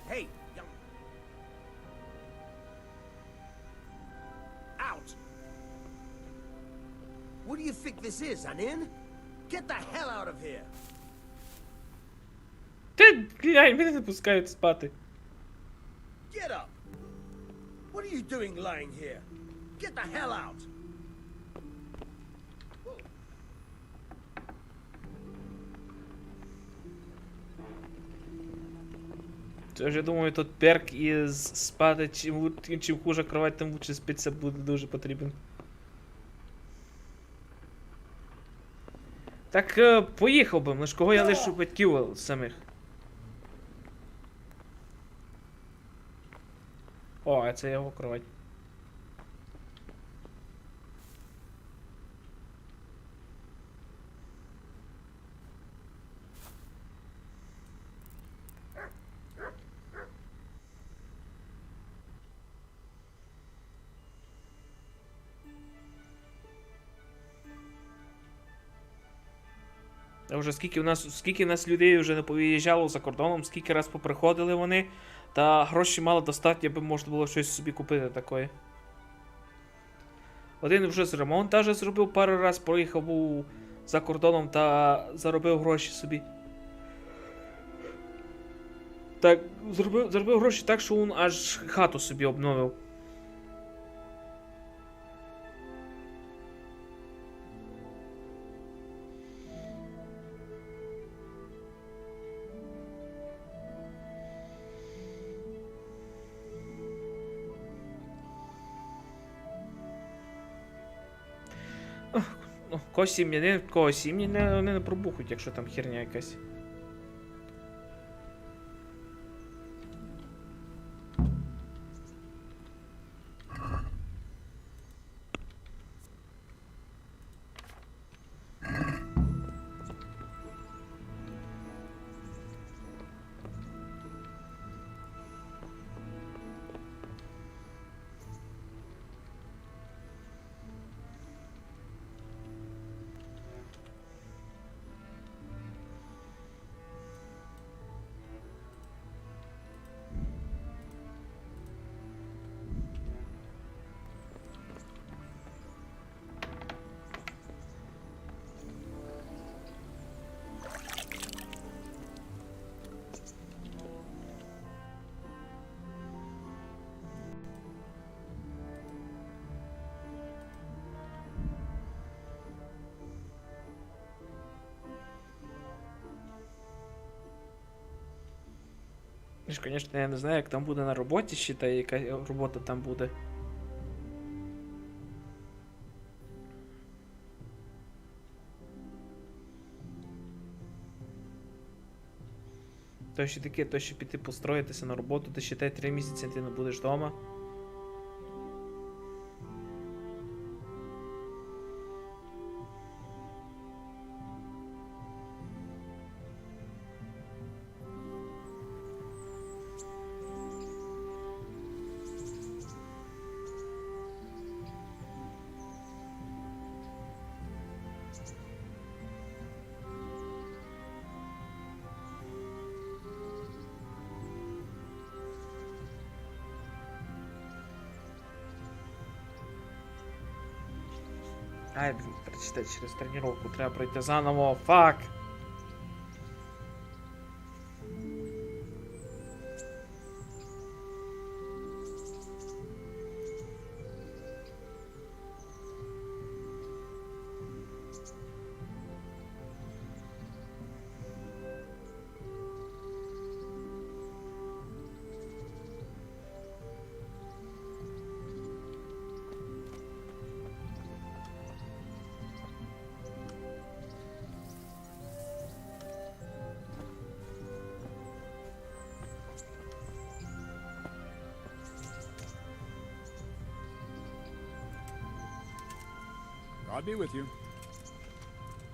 Hey, young... Out! What do you think this is, an inn? Get the hell out of here! Ти, глянь, мене не пускають спати. Get up! What are you doing lying here? Get the hell out! Це ж я думаю, тут перк із спати, чим хуже кровать, тим лучше спиться буде дуже потрібен. Так, поїхав би, лиш кого я лишу батьків самих. О, а це його кровать. А вже скільки в нас людей вже не повиїжджало за кордоном, скільки раз поприходили вони, та гроші мало достатньо, аби можна було щось собі купити такое. Один вже з ремонт даже зробив пару раз, проїхав був за кордоном та заробив гроші собі. Так, заробив гроші так, що він аж хату собі обновив. Кого сім'ї не пробухуть, якщо там херня якась. Звісно, я не знаю, як там буде на роботі, чи та яка робота там буде. То ще таке, то ще піти построїтися на роботу, то ще 3 місяці ти не будеш вдома. Ай, блін, прочитати через тренировку, треба пройти заново, фак! God be with you.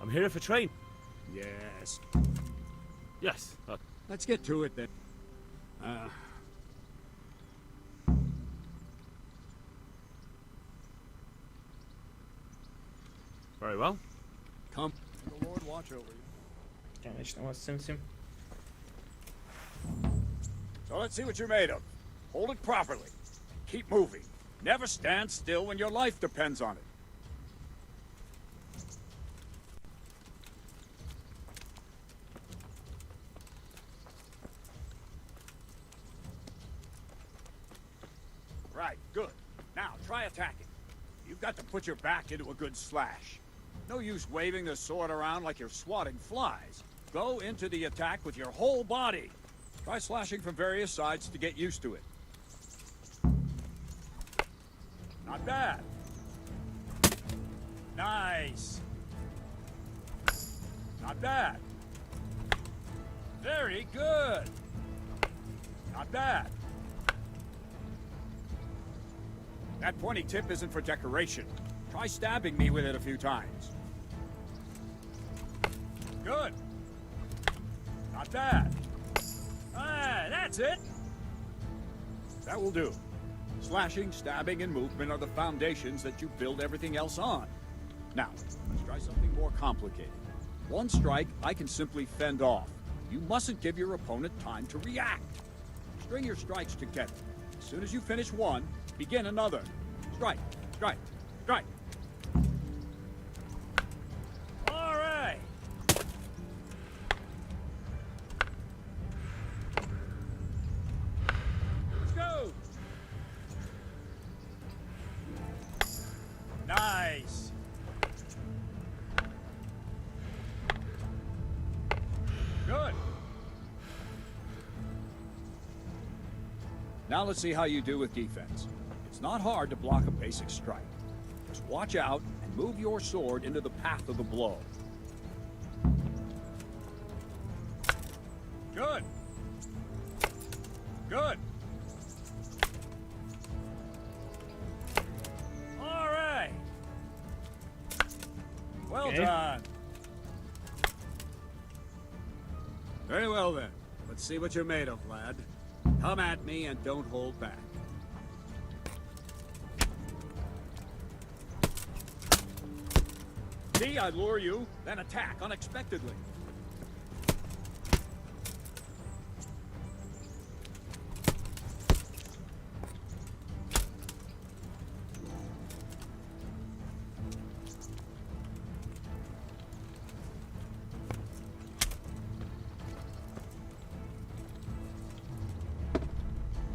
I'm here for train. Yes. Yes. Let's get to it then. Very well. Come. The Lord watch over you. Конечно, у вас всім. So let's see what you're made of. Hold it properly. Keep moving. Never stand still when your life depends on it. Right, good. Now, try attacking. You've got to put your back into a good slash. No use waving the sword around like you're swatting flies. Go into the attack with your whole body. Try slashing from various sides to get used to it. Not bad. Nice. Not bad. Very good. Not bad. That pointy tip isn't for decoration. Try stabbing me with it a few times. Good. Not bad. Ah, that's it. That will do. Slashing, stabbing, and movement are the foundations that you build everything else on. Now, let's try something more complicated. One strike I can simply fend off. You mustn't give your opponent time to react. String your strikes together. As soon as you finish one, begin another. Strike, strike, strike. All right. Let's go. Nice. Good. Now let's see how you do with defense. It's not hard to block a basic strike. Just watch out and move your sword into the path of the blow. Good. Good. All right. Well done. Very well then. Let's see what you're made of, lad. Come at me and don't hold back. See, I lure you, then attack unexpectedly.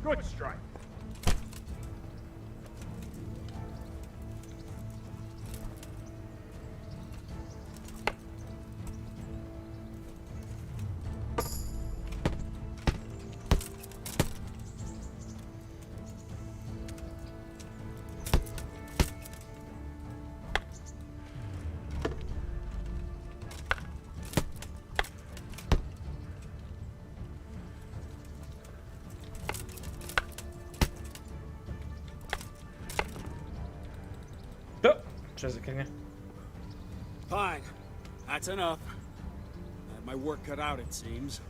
Good strike. Що за херня? Fine. That's enough. Had my work cut out, it seems.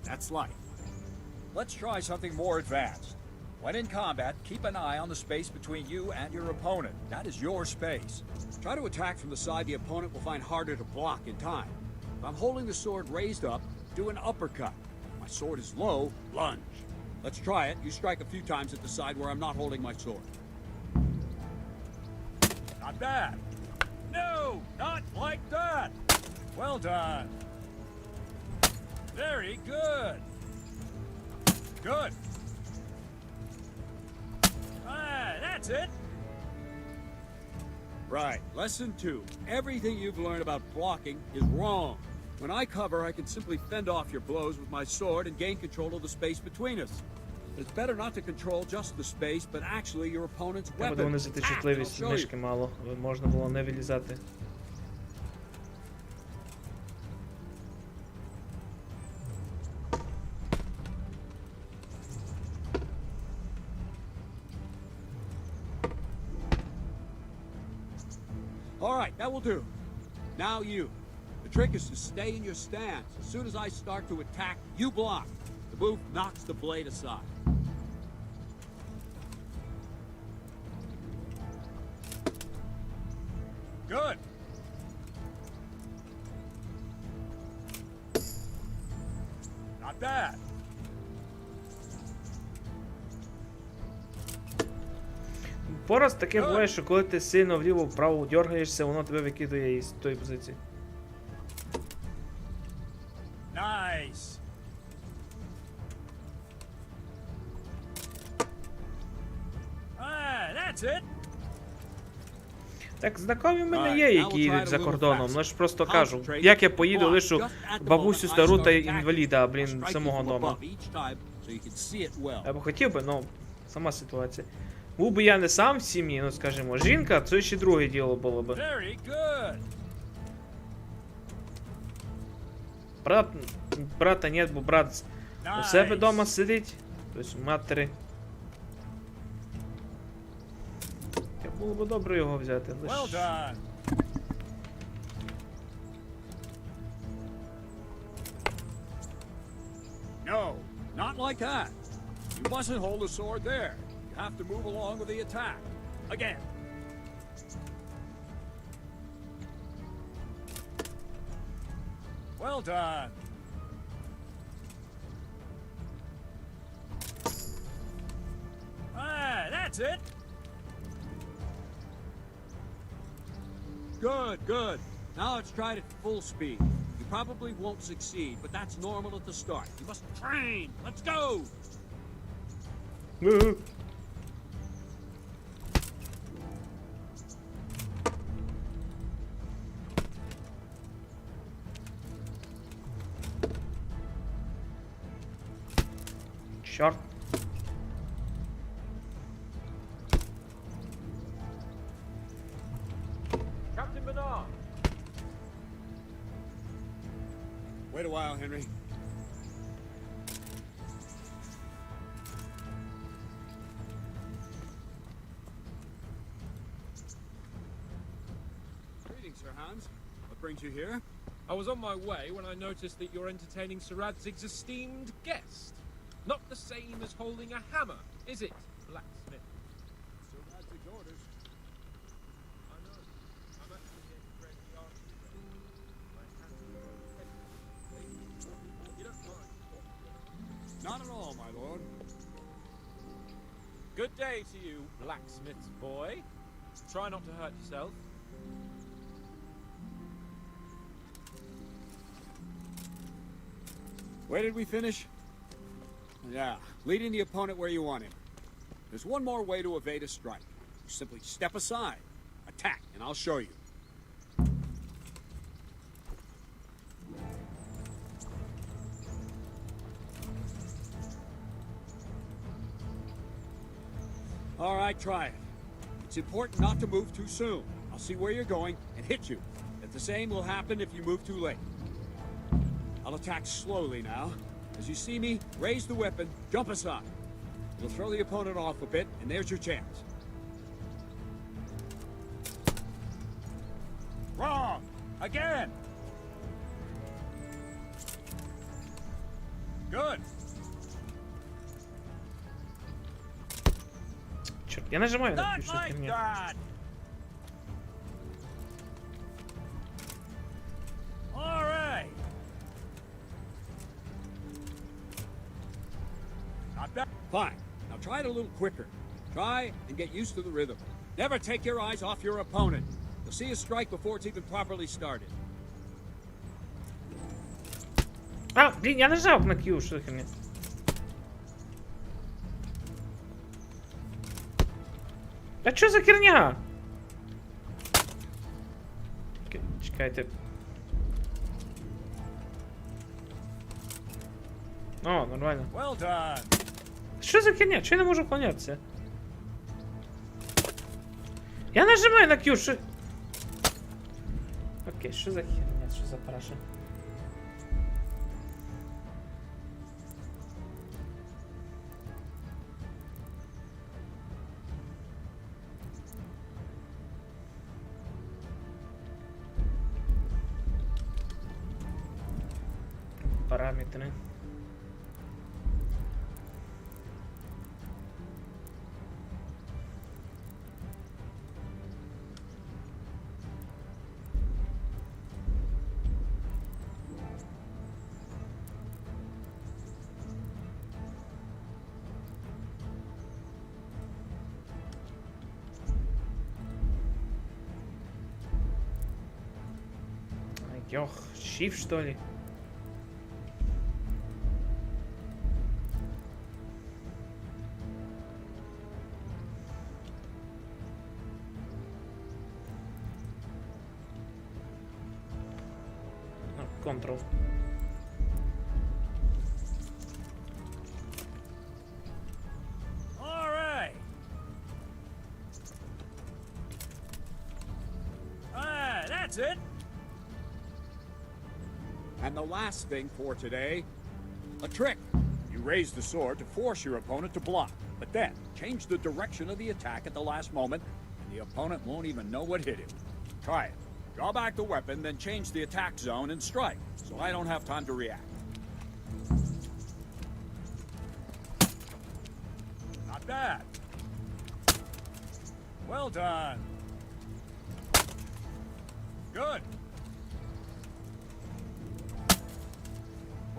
That's life. Let's try something more advanced. When in combat, keep an eye on the space between you and your opponent. That is your space. Try to attack from the side the opponent will find harder to block in time. If I'm holding the sword raised up, do an uppercut. If my sword is low, lunge. Let's try it. You strike a few times at the side where I'm not holding my sword. Not bad. No, not like that. Well done. Very good. Good. Ah, that's it. Right, lesson 2. Everything you've learned about blocking is wrong. When I cover, I can simply fend off your blows with my sword and gain control of the space between us. It's better not to control just the space, but actually your opponent's weapon. Вони за чутливість мишки мало, можна було не вилізати. All right, that will do. Now you. The trick is to stay in your stance. As soon as I start to attack, you block. The move knocks the blade aside. Good. Not bad. Пораз таке буває, що коли ти сильно вліво-вправо дергаєшся, воно тебе викидує із тої позиції. Nice. Ah, that's it. Так, знайомі в мене є, які їдуть за кордоном. Ну ж просто кажу, як я поїду, лишу бабусю стару та інваліда, блін, самого дома. Я б хотів би, ну, сама ситуація. Був би я не сам в сім'ї, ну скажімо, жінка, це ще друге діло було би. Брата нет, бо брат у себе вдома сидить, тобто у матері. Було б добре його взяти, лише... Well done. No, not like that. You mustn't hold the sword there. You have to move along with the attack. Again. Well done. Ah, that's it. Good, good. Now let's try it at full speed. You probably won't succeed, but that's normal at the start. You must train. Let's go. Чорт. Captain Bernard! Wait a while, Henry. Greetings, Sir Hans. What brings you here? I was on my way when I noticed that you're entertaining Sir Radzig's esteemed guest. Not the same as holding a hammer, is it, blacksmith? Sir Radzig's orders. I know. I'm actually here to break the archery range. My hands are You don't mind? Not at all, my lord. Good day to you, blacksmith's boy. Try not to hurt yourself. Where did we finish? Yeah, leading the opponent where you want him. There's one more way to evade a strike. You simply step aside, attack, and I'll show you. All right, try it. It's important not to move too soon. I'll see where you're going and hit you. And the same will happen if you move too late. I'll attack slowly now. As you see me, raise the weapon, jump aside. You'll throw the opponent off a bit, and there's your chance. Wrong! Again! Good! Черт, я нажимаю на Not клавишу like херня. that! All right! Not bad. Fine. Now try it a little quicker. Try and get used to the rhythm. Never take your eyes off your opponent. You'll see a strike before it's even properly started. А, блин, я нажал на Q, что за херня? А что за херня? Чекайте. О, нормально. Well done. Что за херня? Чего я не могу уклоняться? Я нажимаю на Q, что... Окей, что за херня? Что за параша? Параметры. Ёх, shift что ли? Control. All right. Ah, that's it. And the last thing for today, a trick. You raise the sword to force your opponent to block, but then change the direction of the attack at the last moment, and the opponent won't even know what hit him. Try it. Draw back the weapon, then change the attack zone and strike, so I don't have time to react. Not bad. Well done. Good.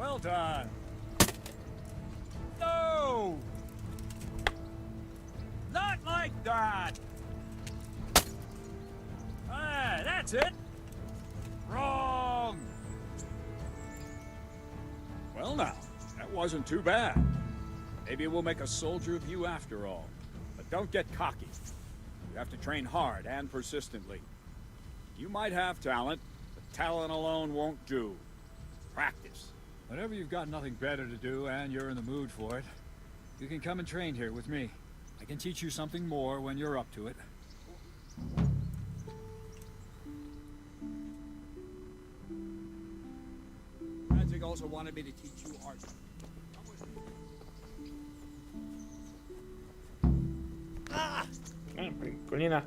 Well done. No! Not like that! Ah, that's it! Wrong! Well now, that wasn't too bad. Maybe we'll make a soldier of you after all. But don't get cocky. You have to train hard and persistently. You might have talent, but talent alone won't do. Practice. Whenever you've got nothing better to do and you're in the mood for it, you can come and train here with me. I can teach you something more when you're up to it. Magic also wanted me to teach you art. Прикольно.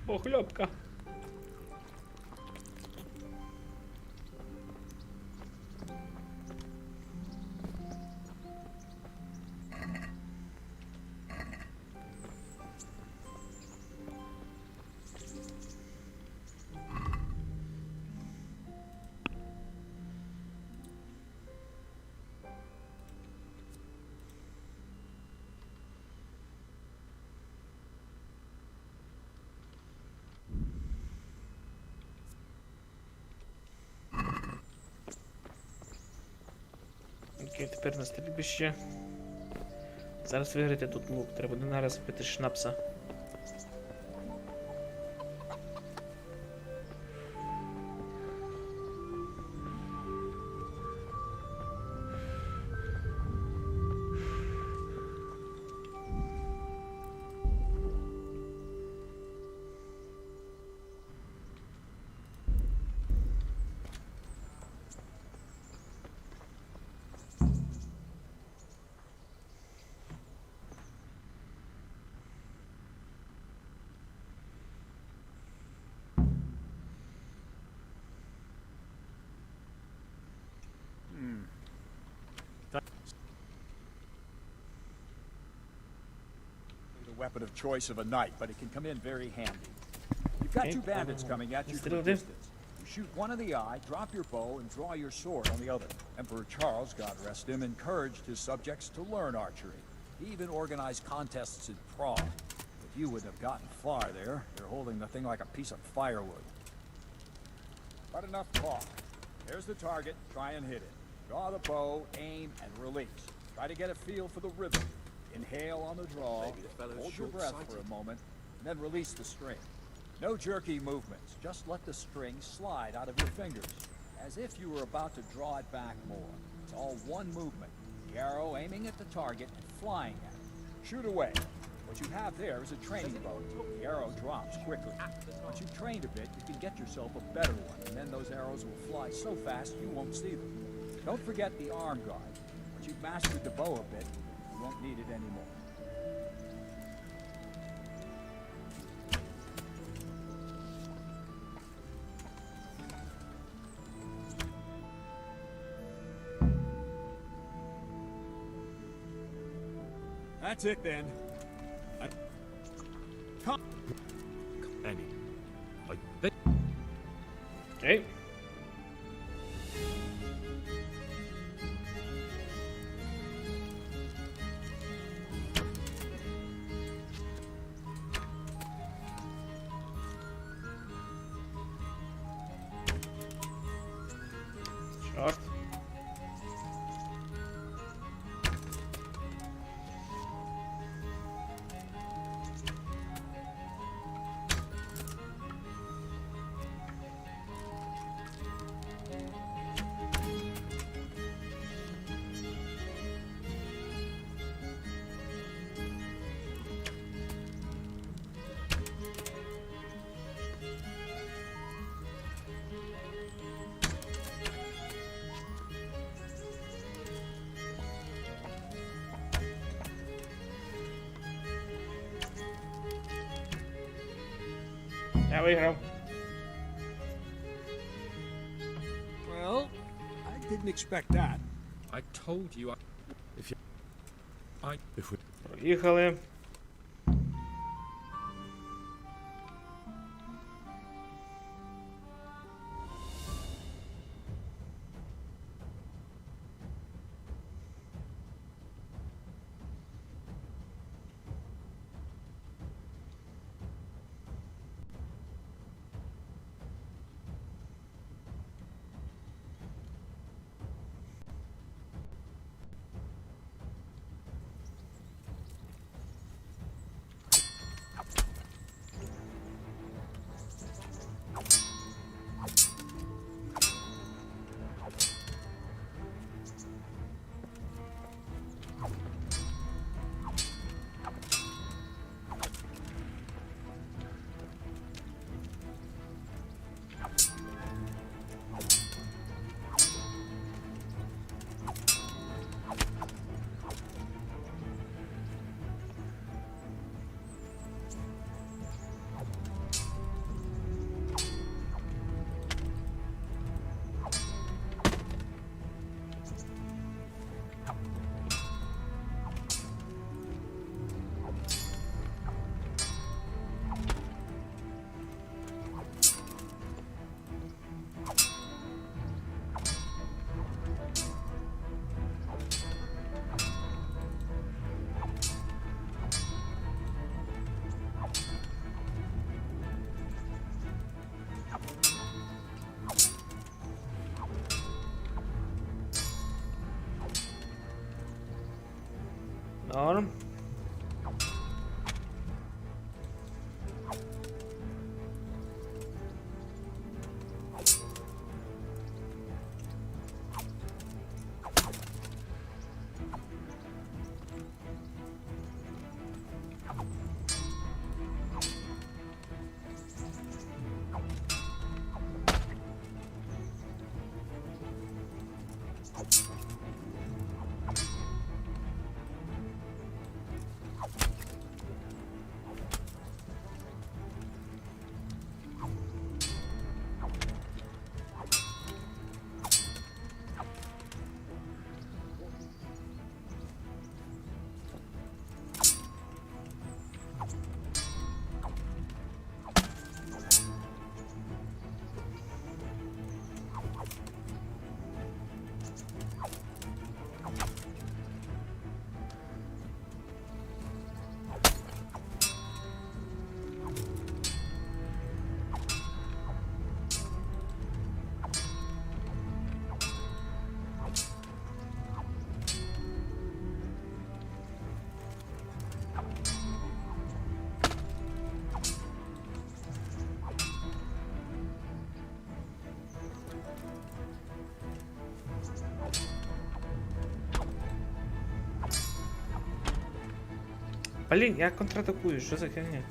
Похлебка. Окей, тепер на стрільбище. Зараз виграти тут лук. Треба один раз пити шнапса. Weapon of choice of a knight, but it can come in very handy. You've got two bandits coming at you from a distance. You shoot one in the eye, drop your bow, and draw your sword on the other. Emperor Charles, God rest him, encouraged his subjects to learn archery. He even organized contests in Prague. But you wouldn't have gotten far there. You're holding the thing like a piece of firewood. But enough talk. There's the target. Try and hit it. Draw the bow, aim, and release. Try to get a feel for the rhythm. Inhale on the draw, hold your breath for a moment, and then release the string. No jerky movements, just let the string slide out of your fingers, as if you were about to draw it back more. It's all one movement, the arrow aiming at the target and flying at it. Shoot away. What you have there is a training bow. The arrow drops quickly. Once you've trained a bit, you can get yourself a better one, and then those arrows will fly so fast you won't see them. Don't forget the arm guard. Once you've mastered the bow a bit, you won't need it anymore. That's it then. Come. Any. Okay. Чорт. Я виграв. Well, I didn't expect that. I told you If we... Поїхали. Норм. Блін, я контратакую, що за херня?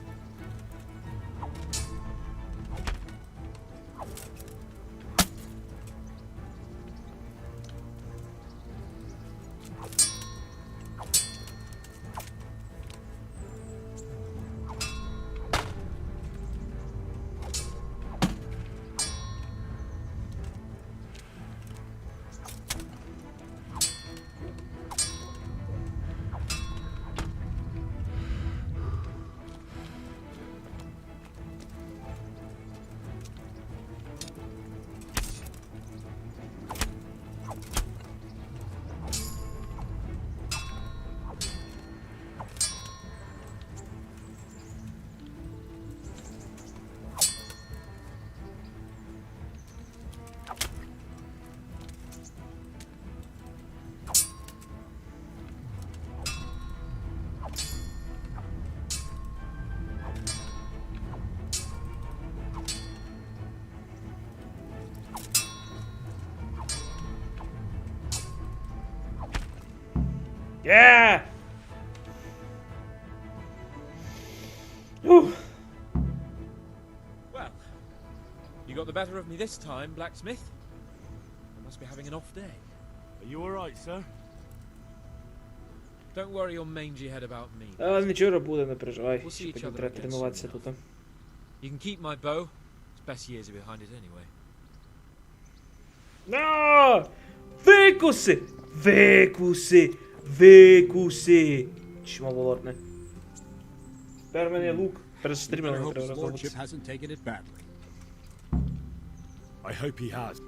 Yeah! Well, you got the better of me this time, blacksmith. I must be having an off day. Are you alright, sir? Don't worry your mangy head about me. Нічого буде, не переживай. We'll see Ще each потім other треба again тренуватися soon тут. You can keep my bow. Its best years are behind it anyway. No! Викуси! Викуси! Викуси! Чмо болотне. Тепер мене лук перестрімили, не треба розробитися. hasn't taken it badly. I hope he has.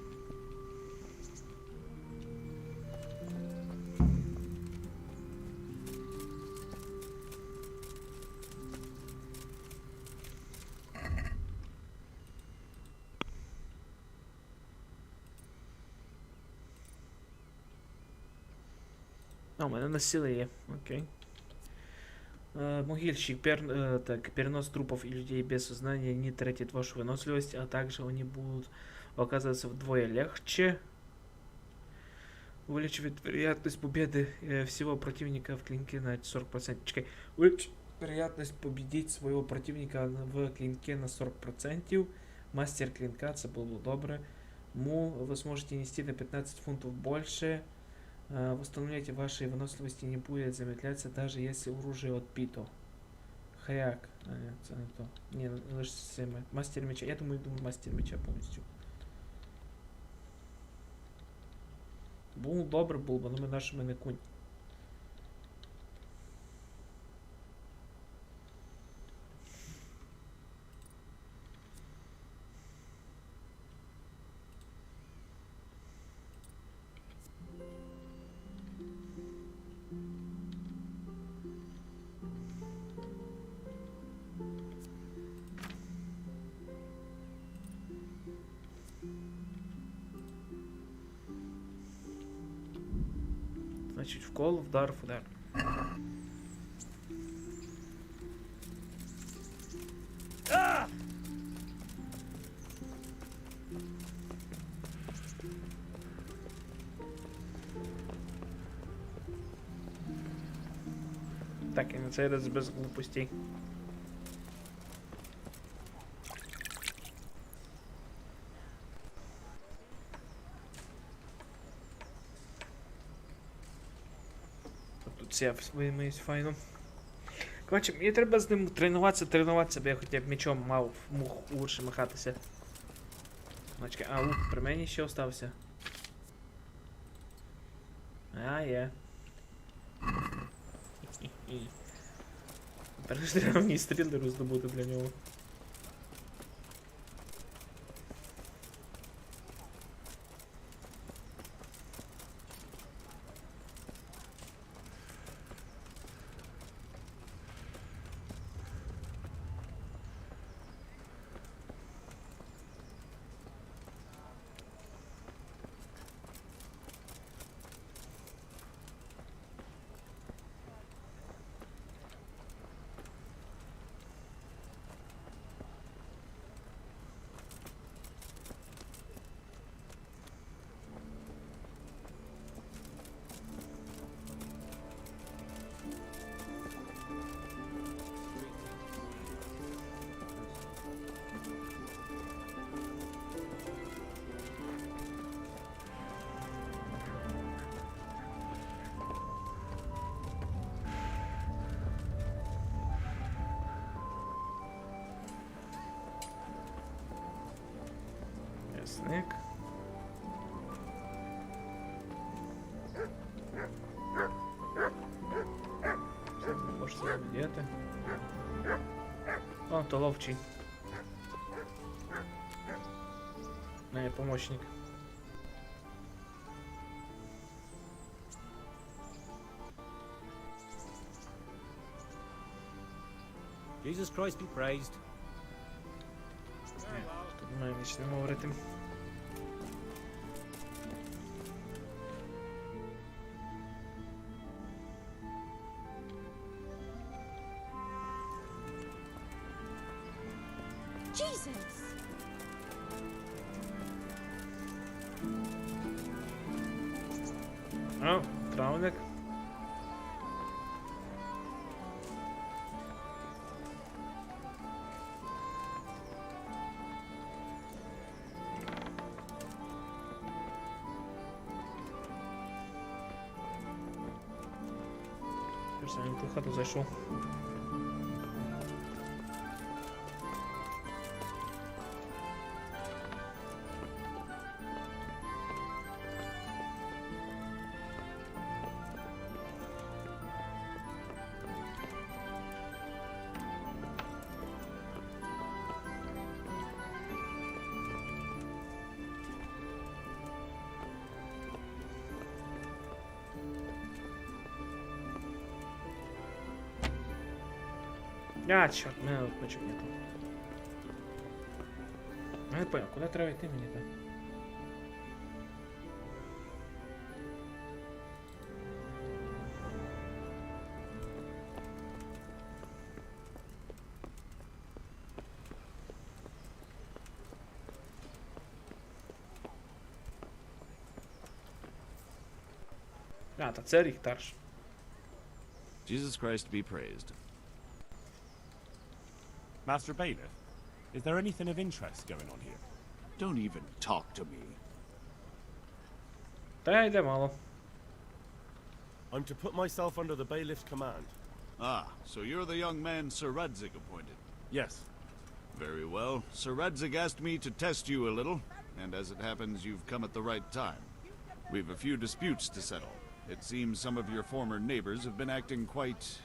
У мене на силе є, окей. Могильщик, перенос трупов и людей без сознания не тратит вашу выносливость, а также они будут оказываться вдвое легче. Увеличивает вероятность победы всего противника в клинке на 40%. Чекай, увеличивает вероятность победить своего противника в клинке на 40%. Мастер клинка, это было добре. Вы сможете нести на 15 фунтов больше. Восстановление вашей выносливости не будет замедляться, даже если оружие отбито. Хряк. Нет, это не то. Не, лишь мастер меча. Я думаю, мастер меча повністю. Був добре, був, бо ми нашими не кунь. Значить, вкол, вдар, удар. Так, і на цей раз без глупостей. Тут все вимиють файно. Коротше, мені треба з ним тренуватися, бо я хоча б мечом мав лучше махатися. Мачка, а лук при мені ще остався. А, є. Тепер ж треба мені стріли роздобути для нього. Ясник. Можете видіти. О, то ловчий. Не, помощник. Jesus Christ be praised. Тут немає ніч не говорити. Jesus! О, травник. Просто він в хату зайшов. А, черт, у меня тут почему нету. Я не понял, куда треба идти мне-то? А, то це Ріхтарш. Jesus Christ be praised. Master Bailiff, is there anything of interest going on here? Don't even talk to me. Та йде мало. I'm to put myself under the bailiff's command. Ah, so you're the young man Sir Radzig appointed. Yes. Very well. Sir Radzig asked me to test you a little, and as it happens, you've come at the right time. We've a few disputes to settle. It seems some of your former neighbors have been acting quite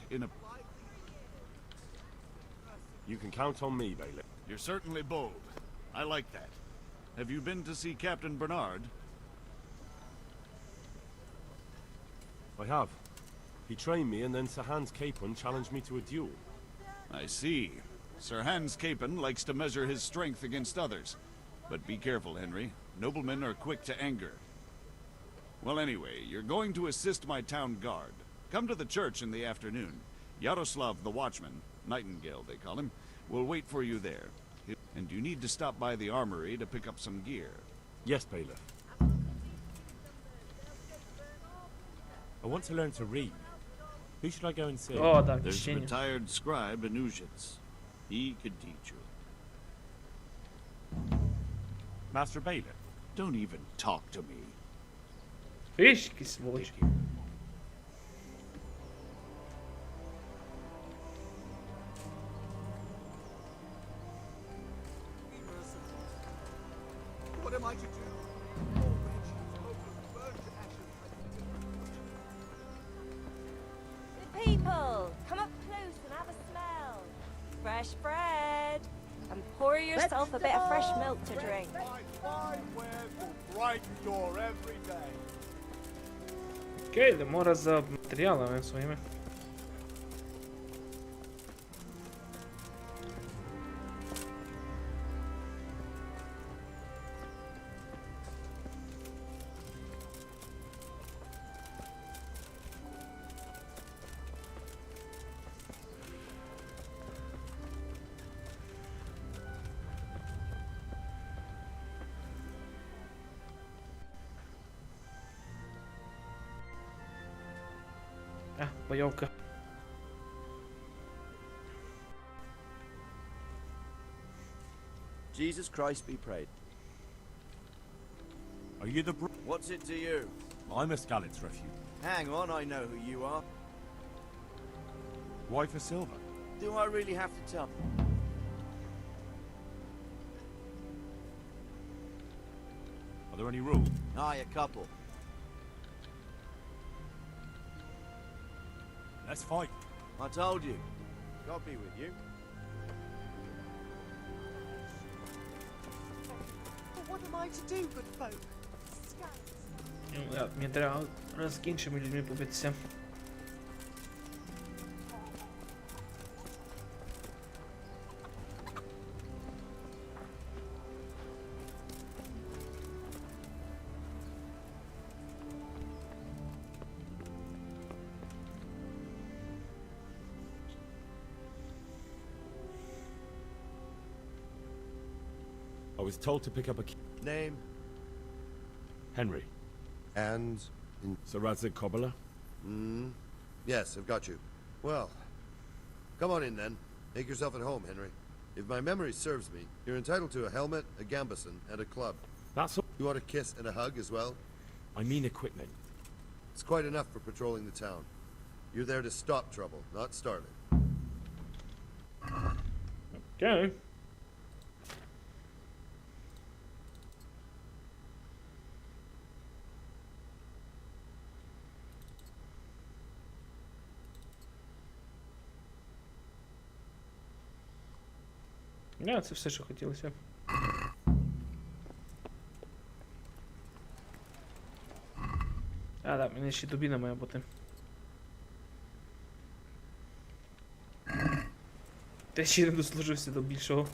You can count on me, bailiff. You're certainly bold. I like that. Have you been to see Captain Bernard? I have. He trained me, and then Sir Hans Capon challenged me to a duel. I see. Sir Hans Capon likes to measure his strength against others. But be careful, Henry. Noblemen are quick to anger. Well, anyway, you're going to assist my town guard. Come to the church in the afternoon. Yaroslav the watchman, Nightingale they call him, will wait for you there. And you need to stop by the armory to pick up some gear. Yes, bailiff. I want to learn to read. Who should I go and see? О, да, There's a чтение. retired scribe in Uzhitz. He could teach you. Master Bailiff? Don't even talk to me. Видишь, какие сволочи. What am I to do? Good people, come up close and have a smell. Fresh bread. And pour yourself a bit of fresh milk to drink. My wares will brighten your every day. Окей, йдемо раз за матеріалами своїми. А, бойовка. Jesus Christ be prayed. Are you the What's it to you? I'm a Skalit's refuge. Hang on, I know who you are. Why for silver? Do I really have to tell? Are there any rules? Aye, a couple. Let's fight. I told you. God be with you. But what am I to do, good folk? Ну, мені треба з іншими людьми побитися. I was told to pick up a key. Name? Henry. And in Sir Radzig Kobyla? Yes, I've got you. Well, come on in then. Make yourself at home, Henry. If my memory serves me, you're entitled to a helmet, a gambeson, and a club. That's all. You want a kiss and a hug as well? I mean equipment. It's quite enough for patrolling the town. You're there to stop trouble, not start it. Okay. Це все, що хотілося. А, так, мені ще дубіна має бути. Та ще не дослужився до більшого.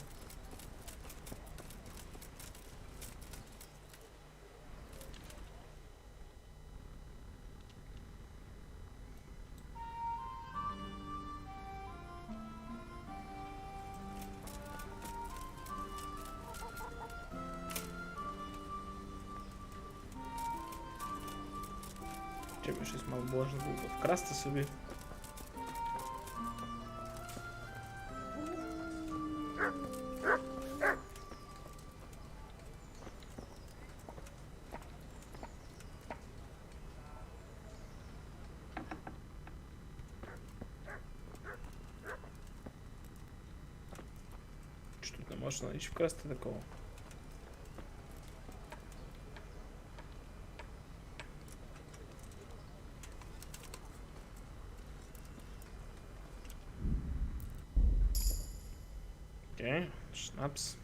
Чим щось мало можна було вкрасти собі. Чи тут не можна ніч вкрасти такого? Окей, шнапс.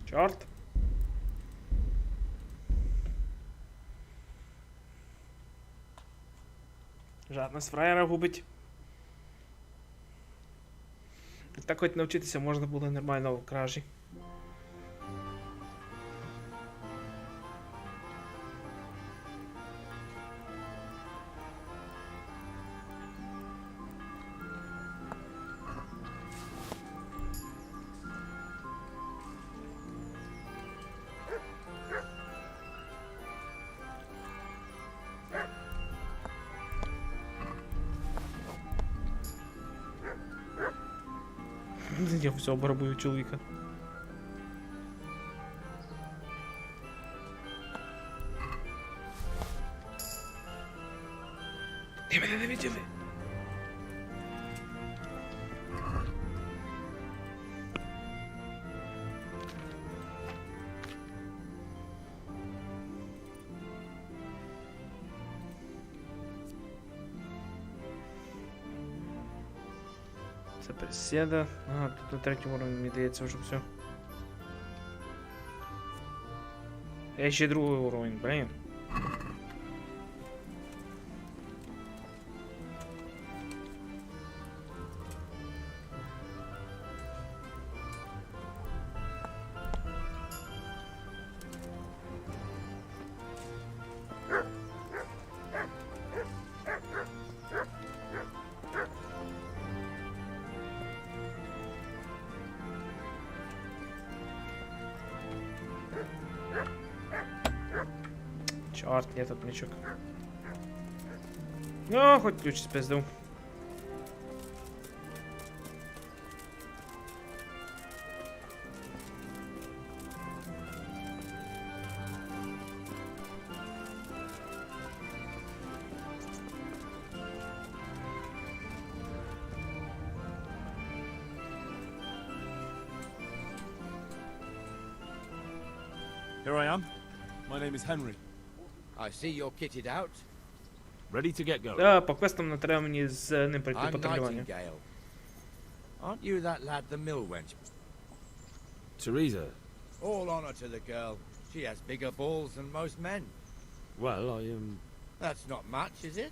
Чорт. Жадність фраєра губить. Так хоч навчитися можна було нормально в кражі. Я все обрабую чоловіка. Ти мене не виділи? Це присіда. Ага, тут на третьому уровні, мені дається вже все. Я ще другий уровень, блін. Чёрт, где этот мячок? Ну, хоть ключ спиздил. Here I am. My name is Henry. I see you're kitted out. Ready to get going. Да, по квестам не треба мені з ним пройти I'm патрулювання. Nightingale. Aren't you that lad, the mill wench? Teresa. All honor to the girl. She has bigger balls than most men. Well, I am... That's not much, is it?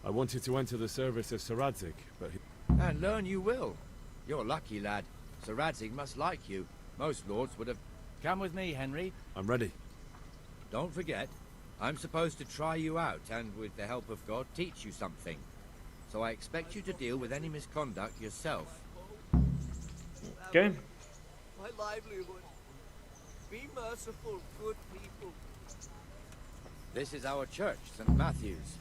I wanted to enter the service of Sir Radzik, but he... And learn you will. You're lucky, lad. Sir Radzig must like you. Most lords would have... Come with me, Henry. I'm ready. Don't forget, I'm supposed to try you out and, with the help of God, teach you something. So I expect you to deal with any misconduct yourself. Okay. My livelihood. Be merciful, good people. This is our church, St. Matthew's.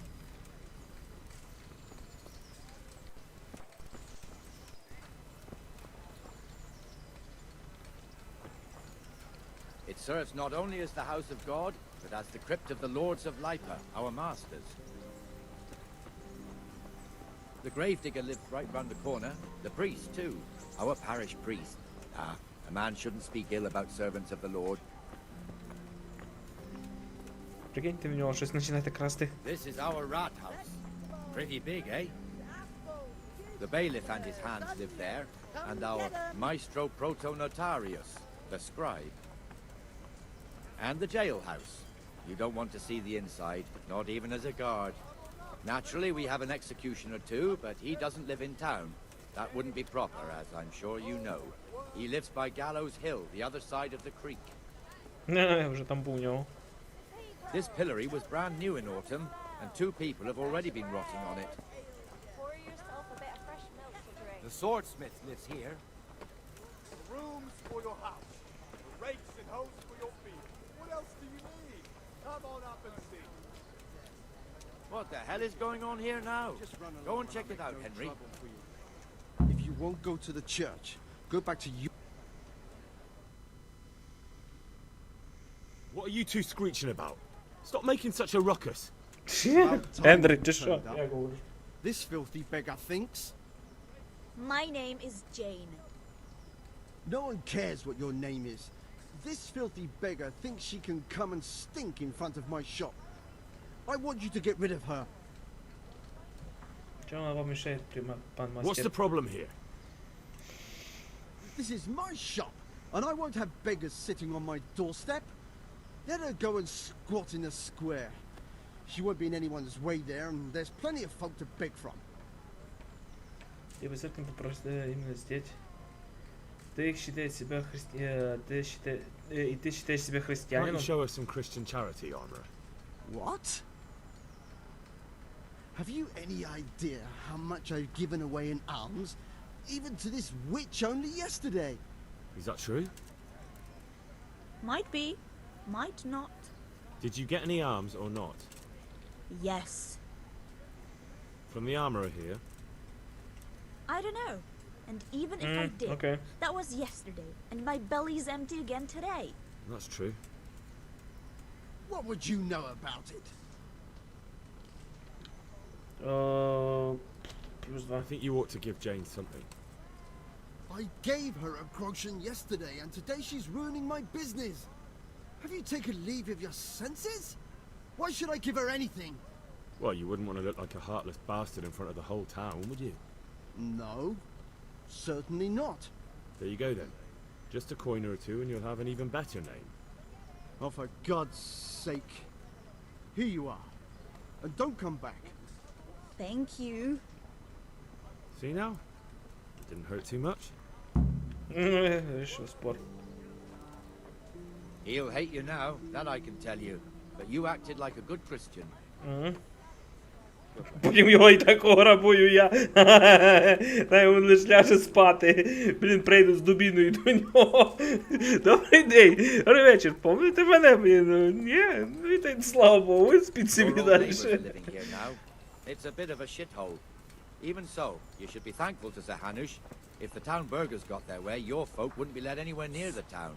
It serves not only as the house of God, but as the crypt of the Lords of Lipa, our masters. The gravedigger lives right round the corner. The priest, too. Our parish priest. Ah, a man shouldn't speak ill about servants of the Lord. Прикиньте, в нього щось починаєте красти. This is our rat house. Pretty big, eh? The bailiff and his hands live there, and our maestro protonotarius, the scribe. And the jailhouse. You don't want to see the inside, not even as a guard. Naturally, we have an executioner too, but he doesn't live in town. That wouldn't be proper, as I'm sure you know. He lives by Gallows Hill, the other side of the creek. Не, вже там був у нього. This pillory was brand new in autumn, and 2 people have already been rotting on it. Pour yourself a bit of fresh milk to drink. The swordsmith lives here. The rooms for your house. The rakes and hoes for your feet. What else do you need? Come on up and see. What the hell is going on here now? Go and check it out, Henry. If you won't go to the church, go back to you. What are you two screeching about? Stop making such a ruckus. Henry, ти що? Я говорю. This filthy beggar thinks. My name is Jane. No one cares what your name is. This filthy beggar thinks she can come and stink in front of my shop. I want you to get rid of her. Чому вона вам мішає, пан What's Маскер? the problem here? This is my shop, and I won't have beggars sitting on my doorstep. Let her go and squat in the square. She won't be in anyone's way there, and there's plenty of folk to beg from. Я бы с этим попросил именно здесь. Ты считаешь себя ты считаешь себя Can't you христианином? show us some Christian charity, Armourer? What? Have you any idea how much I've given away in alms, even to this witch only yesterday? Is that true? Might be, might not. Did you get any arms or not? Yes. From the armourer here? I don't know. And even if I did, okay. that was yesterday, and my belly's empty again today. That's true. What would you know about it? I think you ought to give Jane something. I gave her a groschen yesterday, and today she's ruining my business. Have you taken leave of your senses? Why should I give her anything? Well, you wouldn't want to look like a heartless bastard in front of the whole town, would you? No, certainly not. There you go then. Just a coin or two and you'll have an even better name. Oh, for God's sake. Here you are. And don't come back. Thank you. See now? It didn't hurt too much. He'll hate you now, that I can tell you. But you acted like a good Christian. Потім його і такого грабую я. Та він лиш ляже спати. Блін, прийду з дубіною до нього. Добрий день, добрий вечір. Помните мене, блін? Ні? Вітайте, слава Богу, ви спіть собі далі. It's a bit of a shithole. Even so, you should be thankful to Sir Hanush. If the town burghers got their way, your folk wouldn't be let anywhere near the town.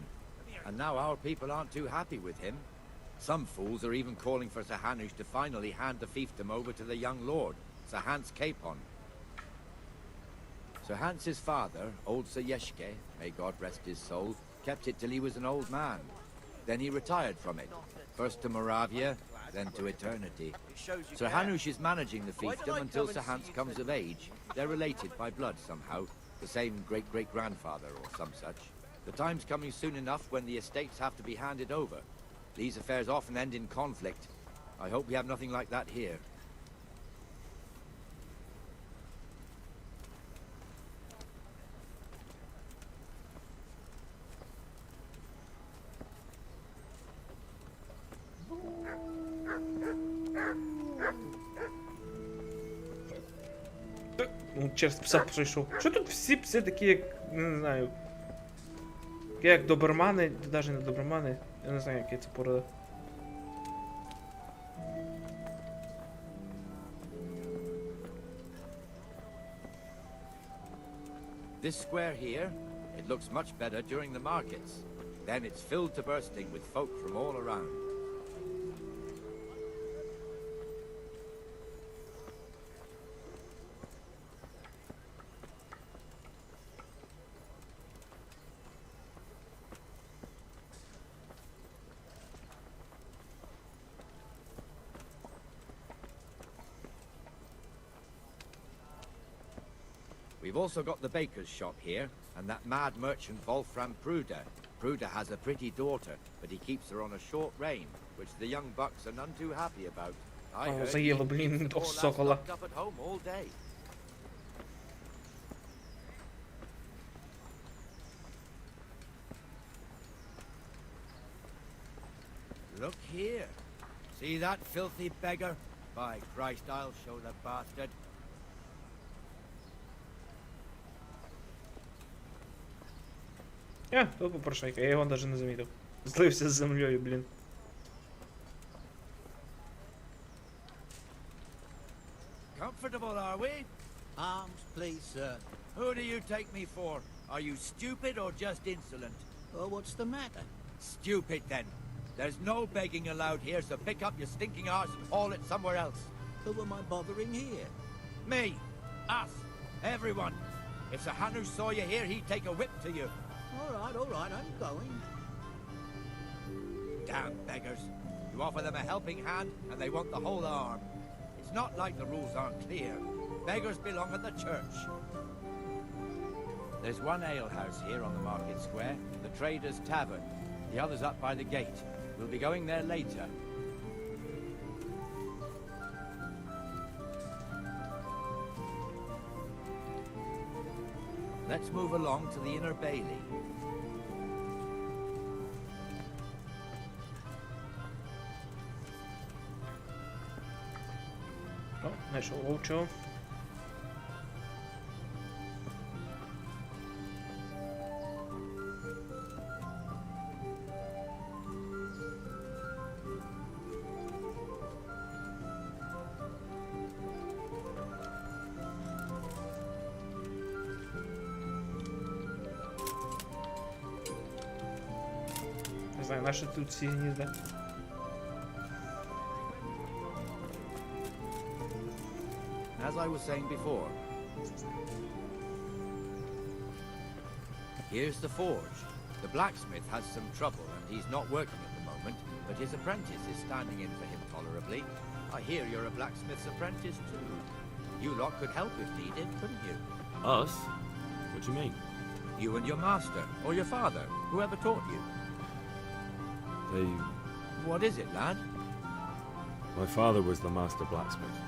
And now our people aren't too happy with him. Some fools are even calling for Sir Hanush to finally hand the fiefdom over to the young lord, Sir Hans Capon. Sir Hans's father, old Sir Yeshke, may God rest his soul, kept it till he was an old man. Then he retired from it, first to Moravia, then to eternity. Sir Hanush is managing the fiefdom until Sir Hans comes of age. They're related by blood somehow, the same great-great-grandfather or some such. The time's coming soon enough when the estates have to be handed over. These affairs often end in conflict. I hope we have nothing like that here. Ну, через пса прийшов. Що тут всі пси такі, як, не знаю. Як добермани, навіть не добермани. Я не знаю, яка це порода. This square here, it looks much better during the markets. Then it's filled to bursting with folk from all around. We've also got the baker's shop here, and that mad merchant Wolfram Pruder. Pruder has a pretty daughter, but he keeps her on a short rein, which the young bucks are none too happy about. I heard he keeps the poor lass locked up at home all day. Look here. See that filthy beggar? By Christ, I'll show the bastard. Тут попрошайка, я його навіть не замітив. Злився з землею, блін. Comfortable, are we? Arms, please, sir. Who do you take me for? Are you stupid or just insolent? Well, what's the matter? Stupid, then. There's no begging allowed here, so pick up your stinking arse and haul it somewhere else. Who am I bothering here? Me. Us. Everyone. If Sir Hanush saw you here, he'd take a whip to you. All right, I'm going. Damn beggars. You offer them a helping hand, and they want the whole arm. It's not like the rules aren't clear. Beggars belong at the church. There's one alehouse here on the market square, the Trader's Tavern. The other's up by the gate. We'll be going there later. Let's move along to the inner bailey. О, знайшов вовчого. наші тут всі гнізда. As I was saying before, here's the forge. The blacksmith has some trouble and he's not working at the moment, but his apprentice is standing in for him tolerably. I hear you're a blacksmith's apprentice too. You lot could help if needed, couldn't you? Us? What do you mean? You and your master, or your father, whoever taught you. They... What is it, lad? My father was the master blacksmith.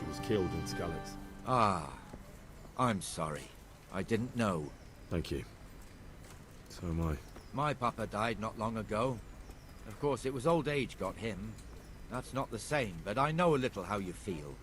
He was killed in Skalitz. Ah, I'm sorry. I didn't know. Thank you. So am I. My papa died not long ago. Of course, it was old age got him. That's not the same, but I know a little how you feel.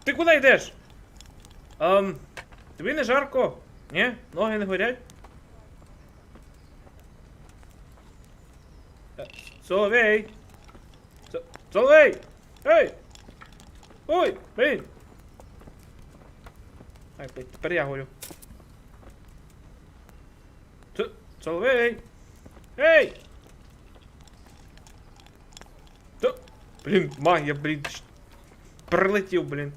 Ти куди йдеш? Тобі не жарко? Ні? Ноги не горять? Соловей! Соловей! Ей! Ой! Блін! Ай, блін, тепер я горю. Соловей! Ей! Блін, магія, блін. Прилетів, блін.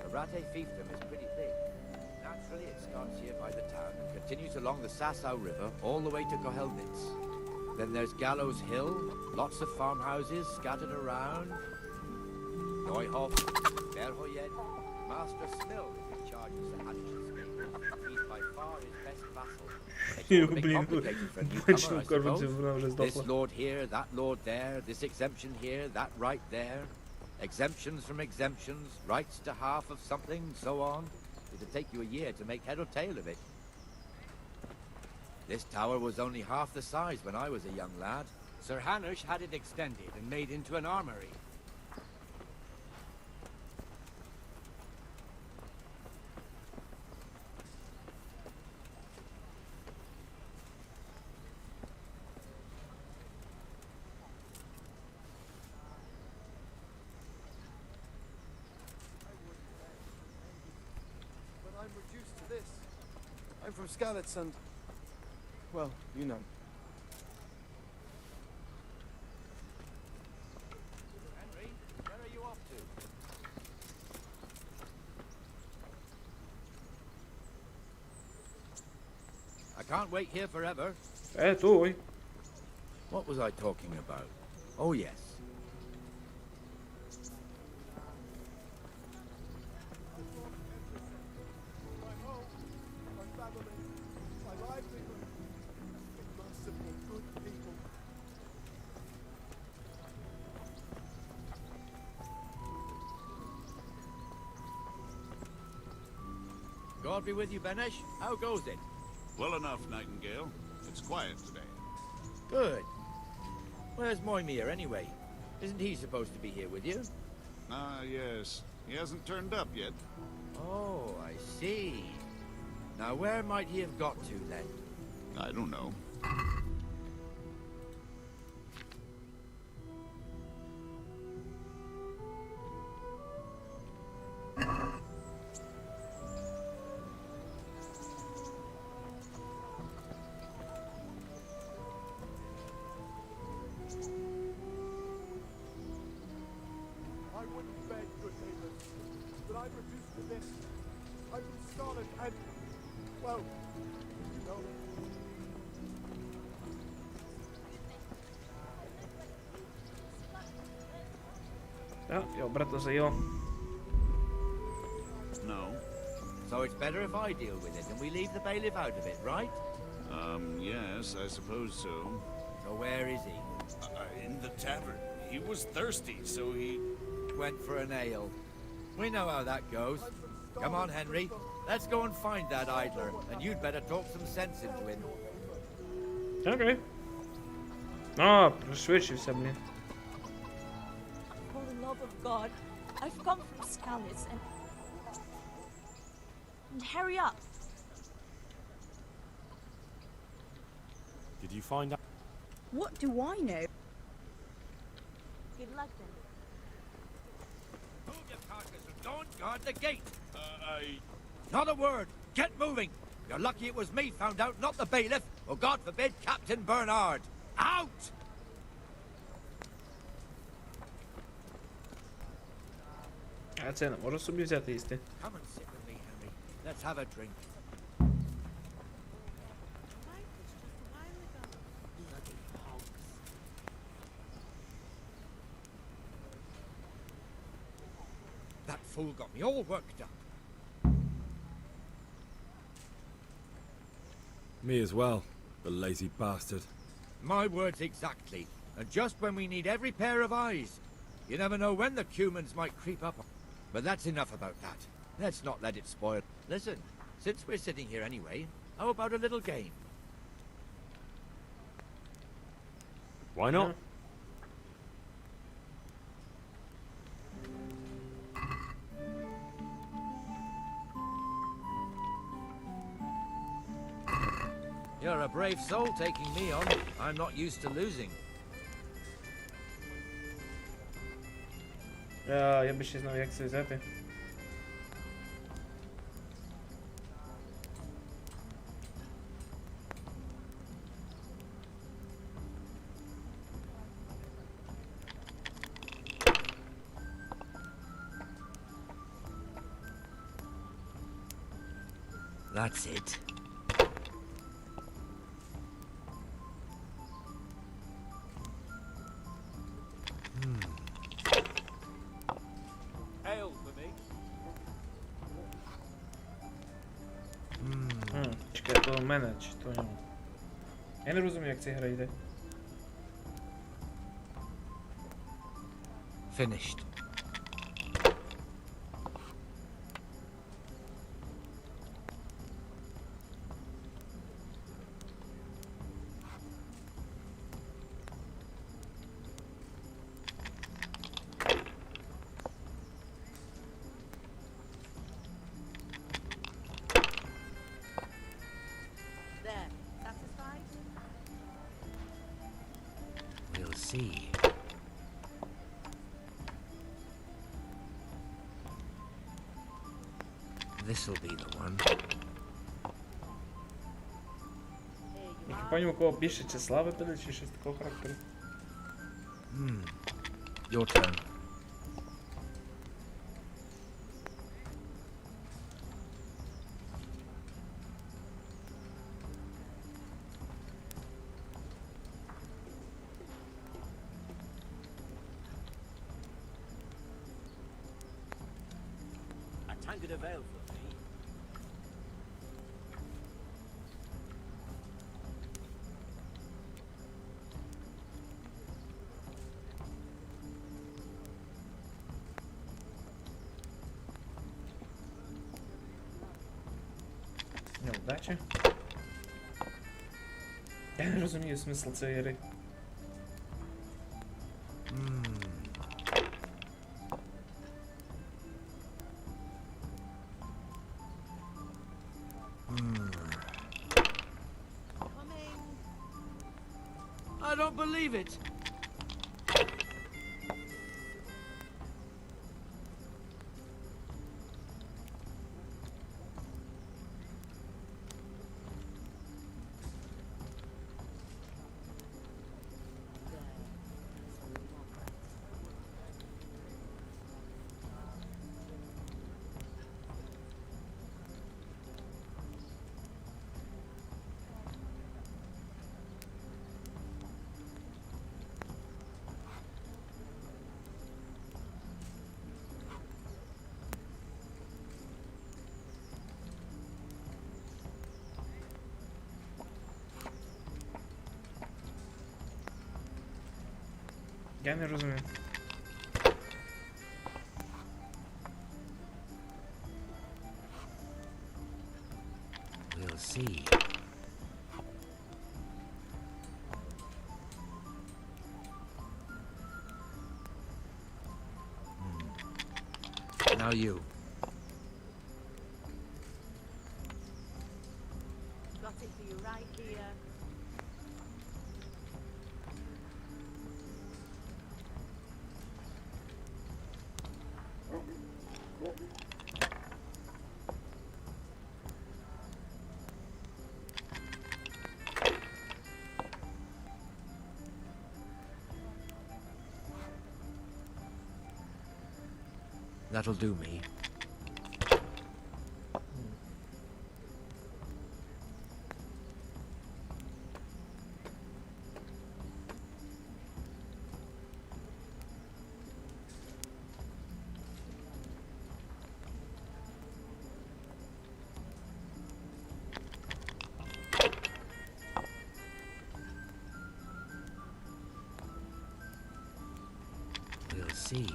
The Rate fiefdom is pretty big. Naturally, it starts here by the town and continues along the Sasau River all the way to Kohelnitz. Then there's Gallows Hill, lots of farmhouses scattered around. Neuhof, Berhoyed, Master Smill is in charge of the Hanish's stable. He's by far his best vassal. It's all a bit complicated for a newcomer, I suppose. This lord here, that lord there, this exemption here, that right there. Exemptions from exemptions, rights to half of something, so on. It'd take you a year to make head or tail of it. This tower was only half the size when I was a young lad. Sir Hanush had it extended and made into an armory. I'm reduced to this. I'm from Skalitz and... well, you know. Henry, where are you off to? I can't wait here forever. What was I talking about? Oh, yes. God be with you, Benesh. How goes it? Well enough, Nightingale. It's quiet today. Good. Where's Moimir, anyway? Isn't he supposed to be here with you? Ah, yes. He hasn't turned up yet. Oh, I see. Now, where might he have got to, then? I don't know. Ja, berätta sig jag. No. So it's better if I deal with it and we leave the bailiff out of it, right? Yes, I suppose so. So where is he? In the tavern. He was thirsty, so he... went for an ale. We know how that goes. Come on, Henry. Let's go and find that idler, and you'd better talk some sense into him. Okay. А, пришвидшився, блін. For the love of God, I I've come from Scalis and hurry up. Did you find out? What do I know? Good luck then. Move your carcass and don't guard the gate. Not a word. Get moving. You're lucky it was me found out, not the bailiff, or God forbid, Captain Bernard. Out! А це не можу собі взяти їсти. Come and sit with me, Henry. Let's have a drink. Bloody hogs. That fool got me all worked up. Me as well, the lazy bastard. My words exactly. And just when we need every pair of eyes. You never know when the cumans might creep up. But that's enough about that. Let's not let it spoil. Listen, since we're sitting here anyway, how about a little game? Why not? You're a brave soul taking me on. I'm not used to losing. Я би ще знав, як це взяти. That's it. Ale for me. Чекай, то у мене, чи то у нього. Я не розумію, як ця гра йде. Finished. There. Satisfied? We'll see. This'll be the one. Я пам'ятаю, у кого більше числа випаде, чи щось такого характеру. Your turn. A tankard of ale for me. Неудача. Я не розумію смисл цієї гри. I don't believe it. Я не розумію. We'll see. Now you. Got it for you right here. That'll do me. We'll see.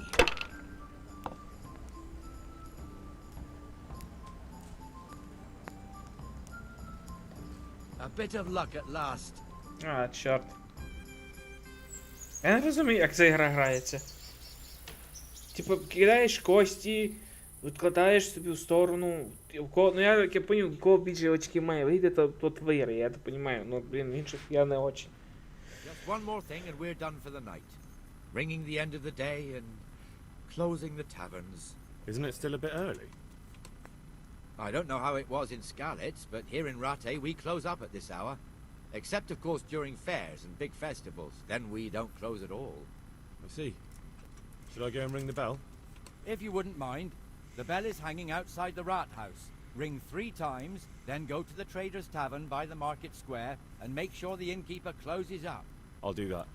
A bit of luck at last. А, чорт. Я не розумію, як ця гра грається. Типу, кидаєш кості, відкладаєш собі в сторону. Ну я як я поняв, у кого більше очки має вийти, то виграє, я так розумію. Ну, блін, інших я не очень. Just one more thing and we're done for the night. Ringing the end of the day and closing the taverns. Isn't it still a bit early? I don't know how it was in Skalitz, but here in Rattay we close up at this hour. Except, of course, during fairs and big festivals. Then we don't close at all. I see. Should I go and ring the bell? If you wouldn't mind, the bell is hanging outside the rat house. Ring 3 times, then go to the Trader's Tavern by the market square and make sure the innkeeper closes up. I'll do that.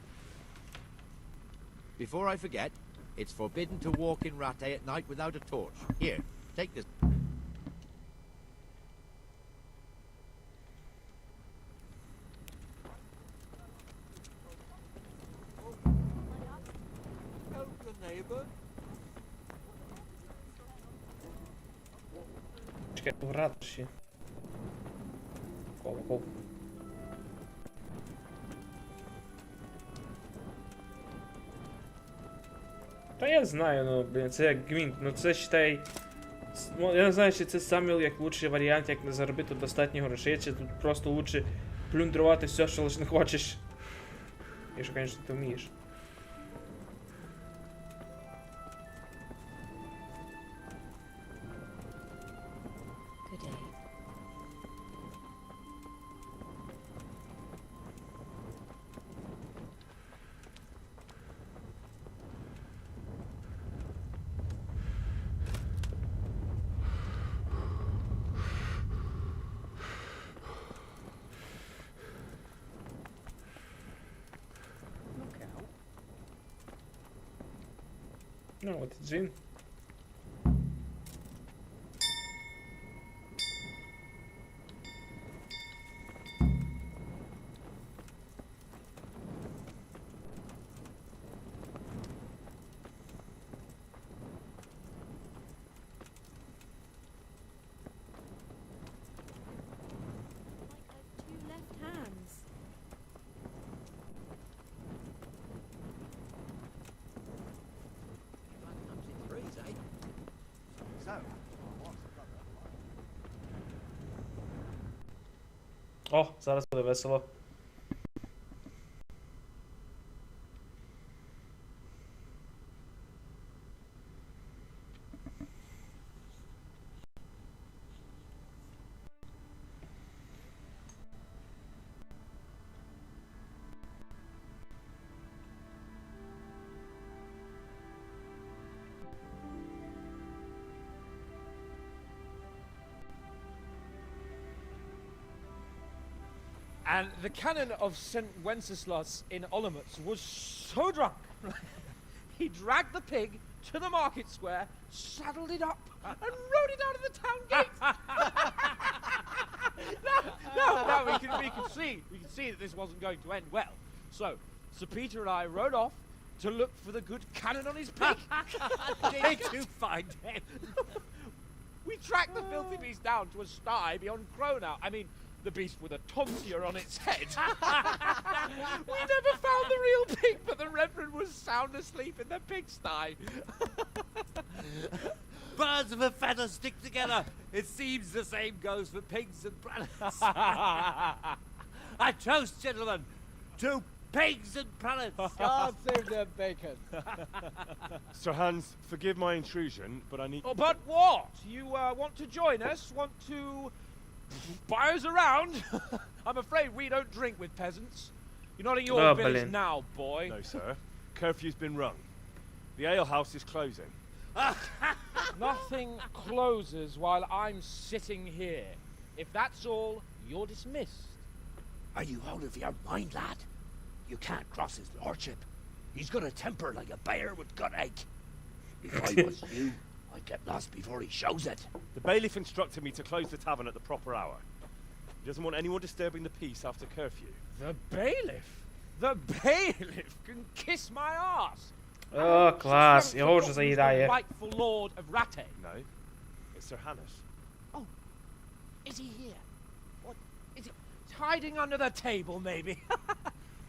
Before I forget, it's forbidden to walk in Rattay at night without a torch. Here, take this. Help the neighbor. Чекай, в ратуші. Колокол. Та я знаю, ну, блін, це як гвинт, ну це считай... Ну, я не знаю, чи це саме як лучший варіант, як не заробити достатньо грошей, чи тут просто лучше плюндрувати все, що лише не хочеш. Якщо, звісно, ти вмієш. Good day. Ну, от джин. Two left hands. О, зараз буде весело. And the canon of St. Wenceslas in Olomouc was so drunk, he dragged the pig to the market square, saddled it up, and rode it out of the town gate. No, we can see that this wasn't going to end well. So, Sir Peter and I rode off to look for the good canon on his pig. Did you find him? We tracked the filthy beast down to a sty beyond Cronau. I mean, the beast with a tonsure on its head. We never found the real pig, but the Reverend was sound asleep in the pigsty. birds of a feather stick together. It seems the same goes for pigs and prelates. I toast, gentlemen, to pigs and prelates. God save the bacon. Sir Hans, forgive my intrusion, but I need... Oh, but what? You want to join us? Want to buy us around? I'm afraid we don't drink with peasants. You're not in your village now, boy. No, sir. Curfew's been rung. The alehouse is closing. Nothing closes while I'm sitting here. If that's all, you're dismissed. Are you out of your mind, lad? You can't cross his lordship. He's got a temper like a bear with gut ache. If I was you, I'd get lost before he shows it. The bailiff instructed me to close the tavern at the proper hour. He doesn't want anyone disturbing the peace after curfew. The bailiff? The bailiff can kiss my ass. О, клас, його вже заїдає. Rightful lord of Rate. No, it's Sir Hannes. Oh, is he here? What is he hiding under the table, maybe?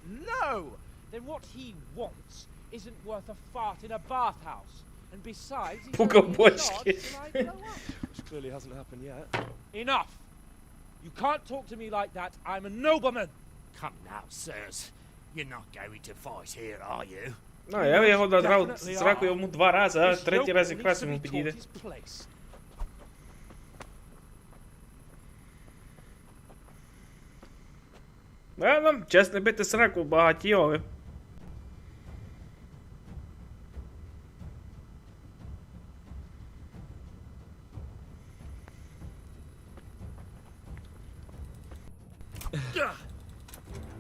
No. Then what he wants isn't worth a fart in a bathhouse. And besides, he's only in charge till I grow up. Which clearly hasn't happened yet. Enough. You can't talk to me like that. I'm a nobleman. Come now, sirs. You're not going to fight here, are you? Ну, я його додрав зраку йому 2 рази, а 3-й раз якраз йому підійде. Да, нам чесно бити сраку багатьові.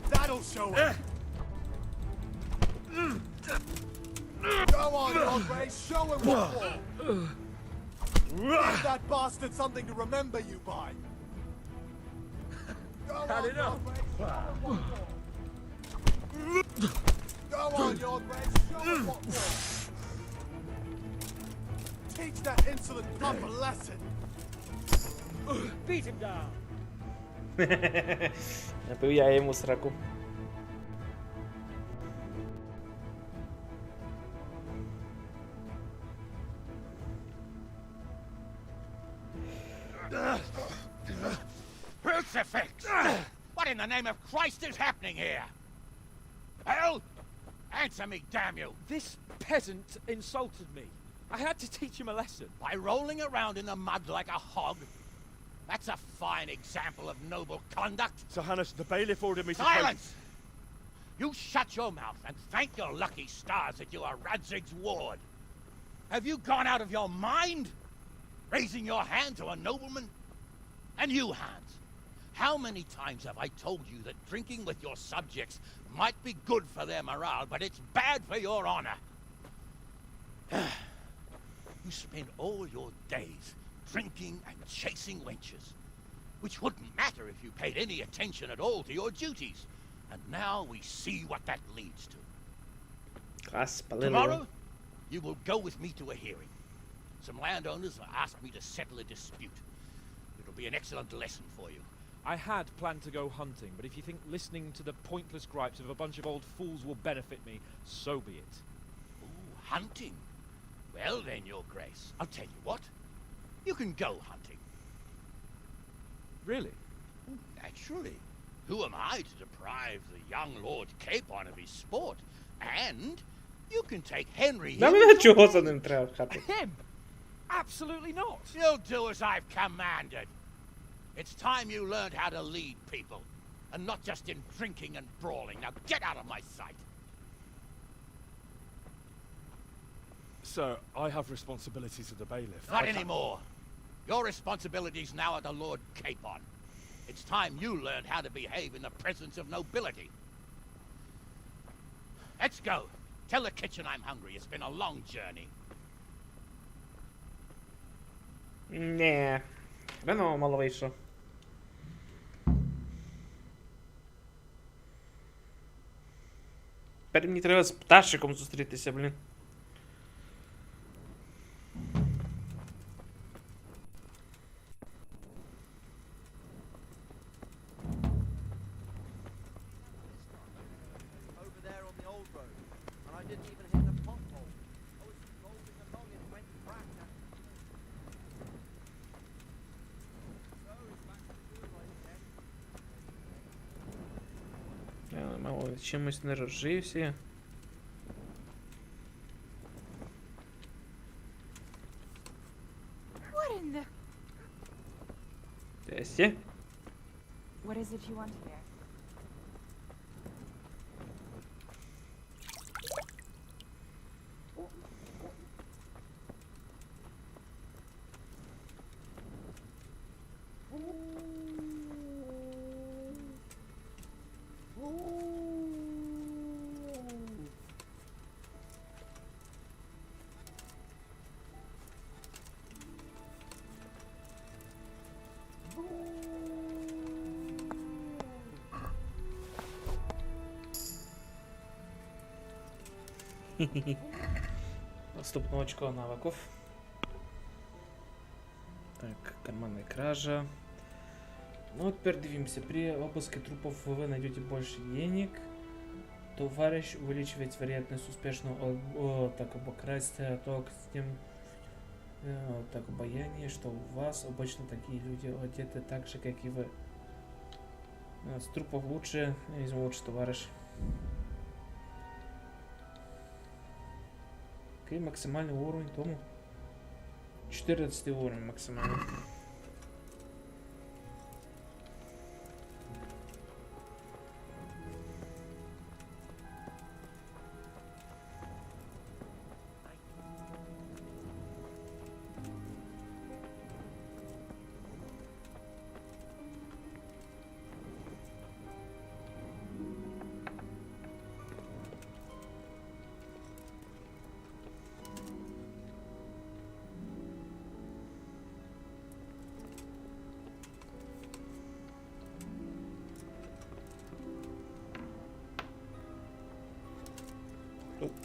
That'll show him. Go on, Lord Ray, show him what for. Give that bastard something to remember you by. Go on, Lord Ray, show him what for. Go on, Lord Ray, show him what for. Teach that insolent pup a lesson. Beat him down. Напив я йому сраку. Crucifix! What in the name of Christ is happening here? Hell? Answer me, damn you! This peasant insulted me. I had to teach him a lesson. By rolling around in the mud like a hog? That's a fine example of noble conduct. Sir Hannes, the bailiff ordered me to... Silence! You shut your mouth and thank your lucky stars that you are Radzig's ward. Have you gone out of your mind? Raising your hand to a nobleman? And you, Hans, how many times have I told you that drinking with your subjects might be good for their morale, but it's bad for your honor? You spend all your days drinking and chasing wenches, which wouldn't matter if you paid any attention at all to your duties. And now we see what that leads to. Tomorrow, you will go with me to a hearing. Some landowners have asked me to settle a dispute. It'll be an excellent lesson for you. I had planned to go hunting, but if you think listening to the pointless gripes of a bunch of old fools will benefit me, so be it. Ooh, hunting? Well then, Your Grace, I'll tell you what. You can go hunting. Really? Naturally. Who am I to deprive the young Lord Capon of his sport? And you can take Henry here. Him? Absolutely not. You'll do as I've commanded. It's time you learned how to lead people, and not just in drinking and brawling. Now get out of my sight. Sir, I have responsibilities of the bailiff. Not anymore. Your responsibilities now are the Lord Capon. It's time you learned how to behave in the presence of nobility. Let's go. Tell the kitchen I'm hungry. It's been a long journey. Не, хреново мало вийшло. Тепер мені треба з пташиком зустрітися, блін. Мало чимось не розжився. What in the... Здрасте. What is it you want here? Наступне очко навыков. Так, карманная кража. Ну вот теперь дивимся. При обыске трупов вы найдете больше денег. Товарищ увеличивает вероятность успешного так обокрасть, а то с тем так обаяние, что у вас обычно такие люди одеты так же, как и вы. С трупов лучше, возьму лучше товарищ. Окей, максимальный уровень тому. 14 уровень максимальный.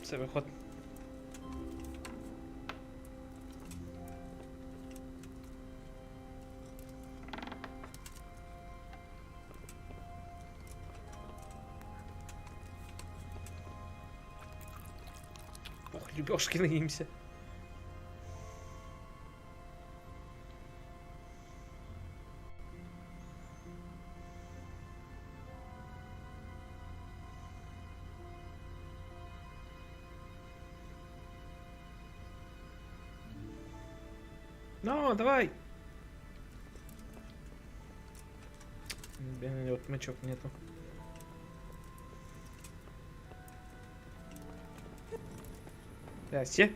Це виход. Ох, лебёшки наимся. Ну, давай! Блин, вот мячок нету. Здрасте.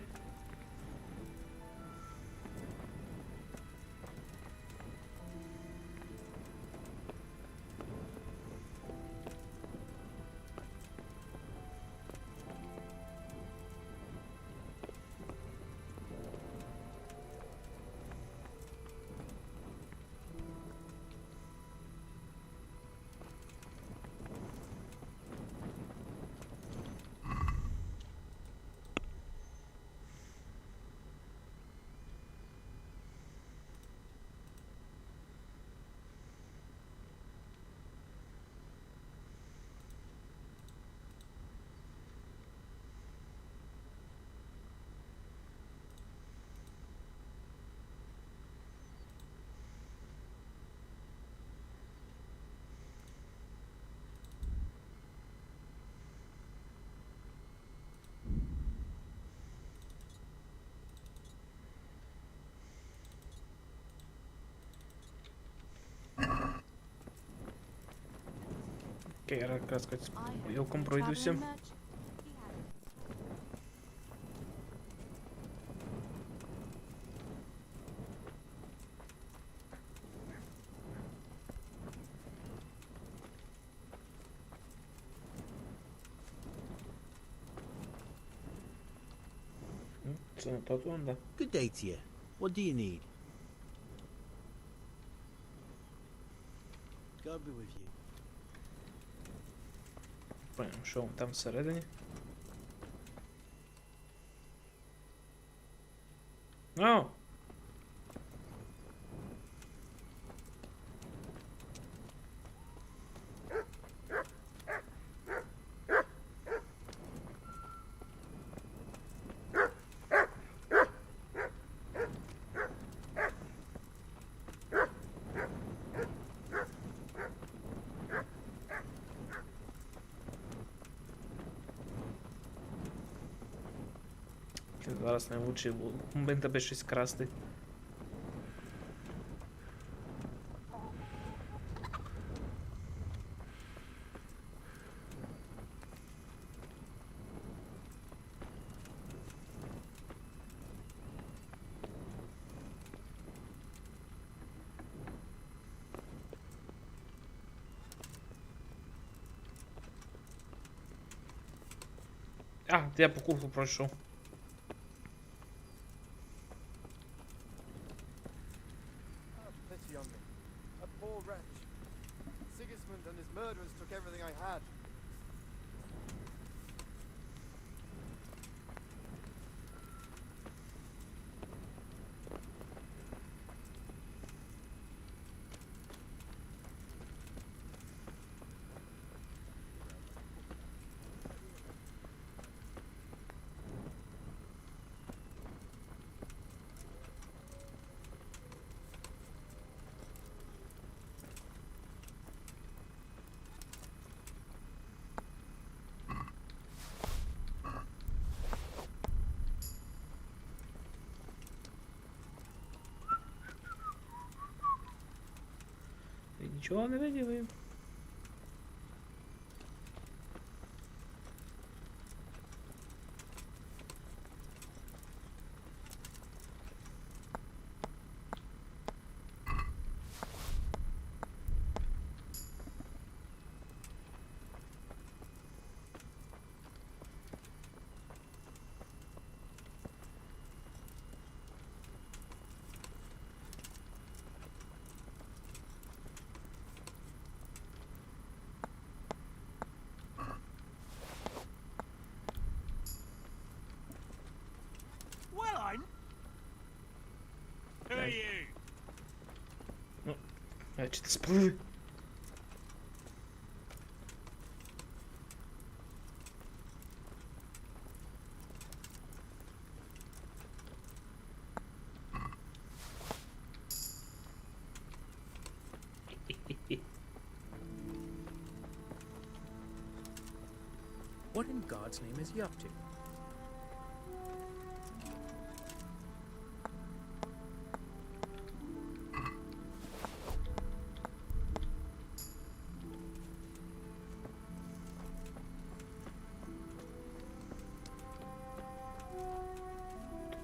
Окей, я как сказать, вилком пройдуся. Це не тот вон, да. Good day to you. What do you need? God be with you. Понял, що вон там всередині. О! Зараз не влучив, бо тебе щось красти. А, я по куху пройшов. Pity on me. A poor wretch. Sigismund and his murderers took everything I had. І нічого не виділив. Well, I... Who are you? Ну, значить, спливи. What in God's name is he up to?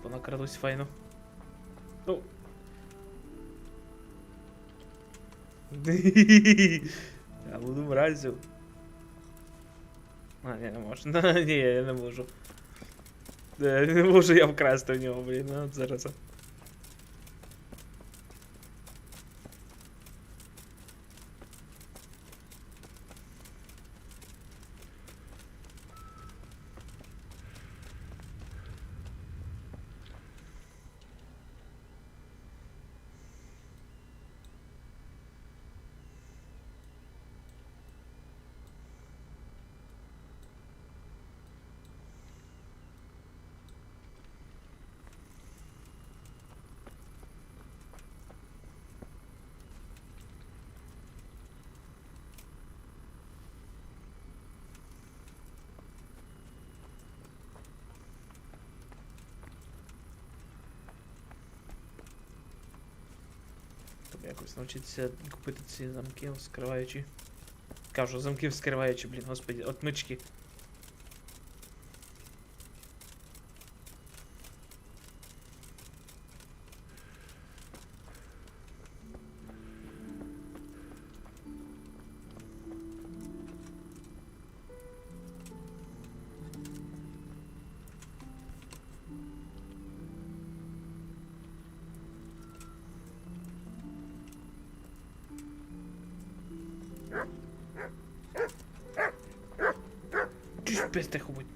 Понакрадусь файно. Ну. Я буду мразю. А, я не можу. Ні, я не можу. Не можу я вкрасти в нього, блін, ну от зараз. Треба якось навчитися купити ці замки вскриваючі. Кажу, замки вскриваючі, блін, господи, отмички. Чуть без тихо будь.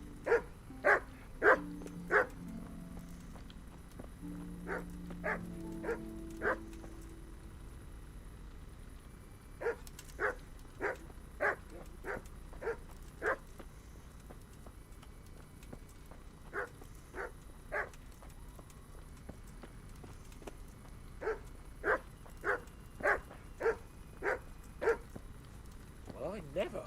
Well, I never.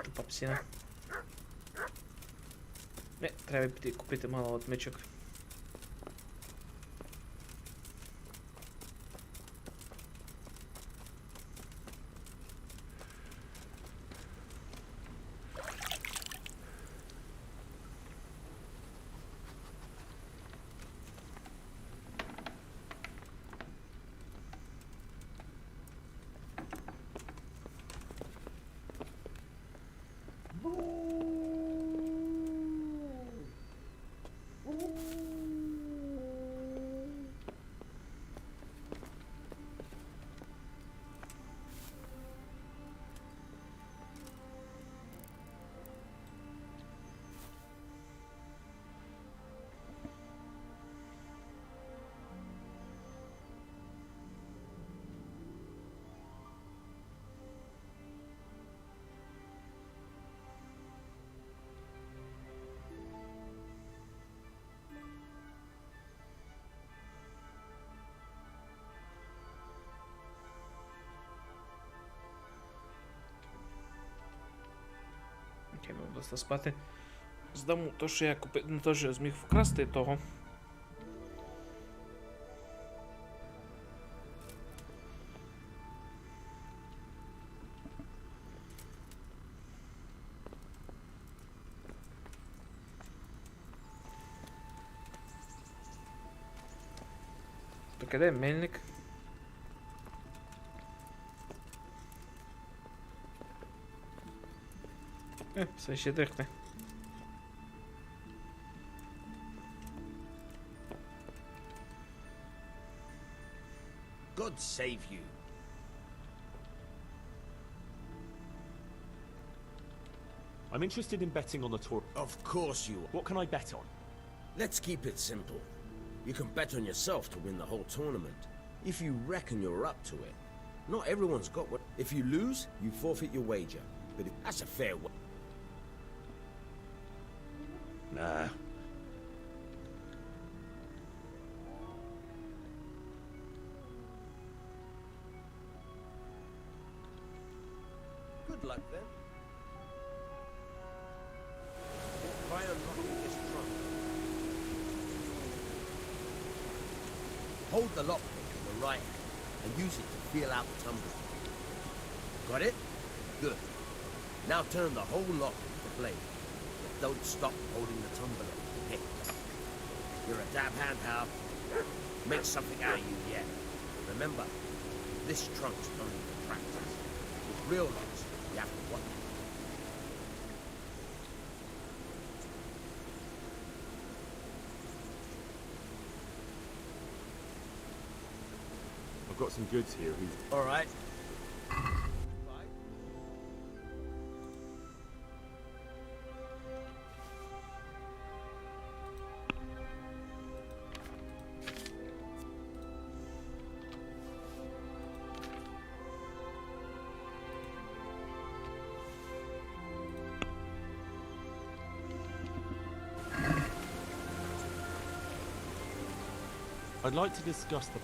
Тупа псина. Треба піти купити мало от мечок. Окей, ну просто спати. Здаму то, що я купив, ну то, що я зміг вкрасти того. Так, де мельник? Все ще дихне. God save you. I'm interested in betting on the tour. Of course you are. What can I bet on? Let's keep it simple. You can bet on yourself to win the whole tournament. If you reckon you're up to it. Not everyone's got what... If you lose, you forfeit your wager. But that's a fair one. Nah. Good luck then. Try unlocking this trunk. Hold the lockpick in the right hand and use it to feel out the tumbler. Got it? Good. Now turn the whole lock into the blade. But don't stop holding the tumbler. Hey, you're a dab hand, pal. Make something out of you yet. Remember, this trunk's only for practice. With real locks, you have to watch. I've got some goods here. All right. I'd like to discuss the...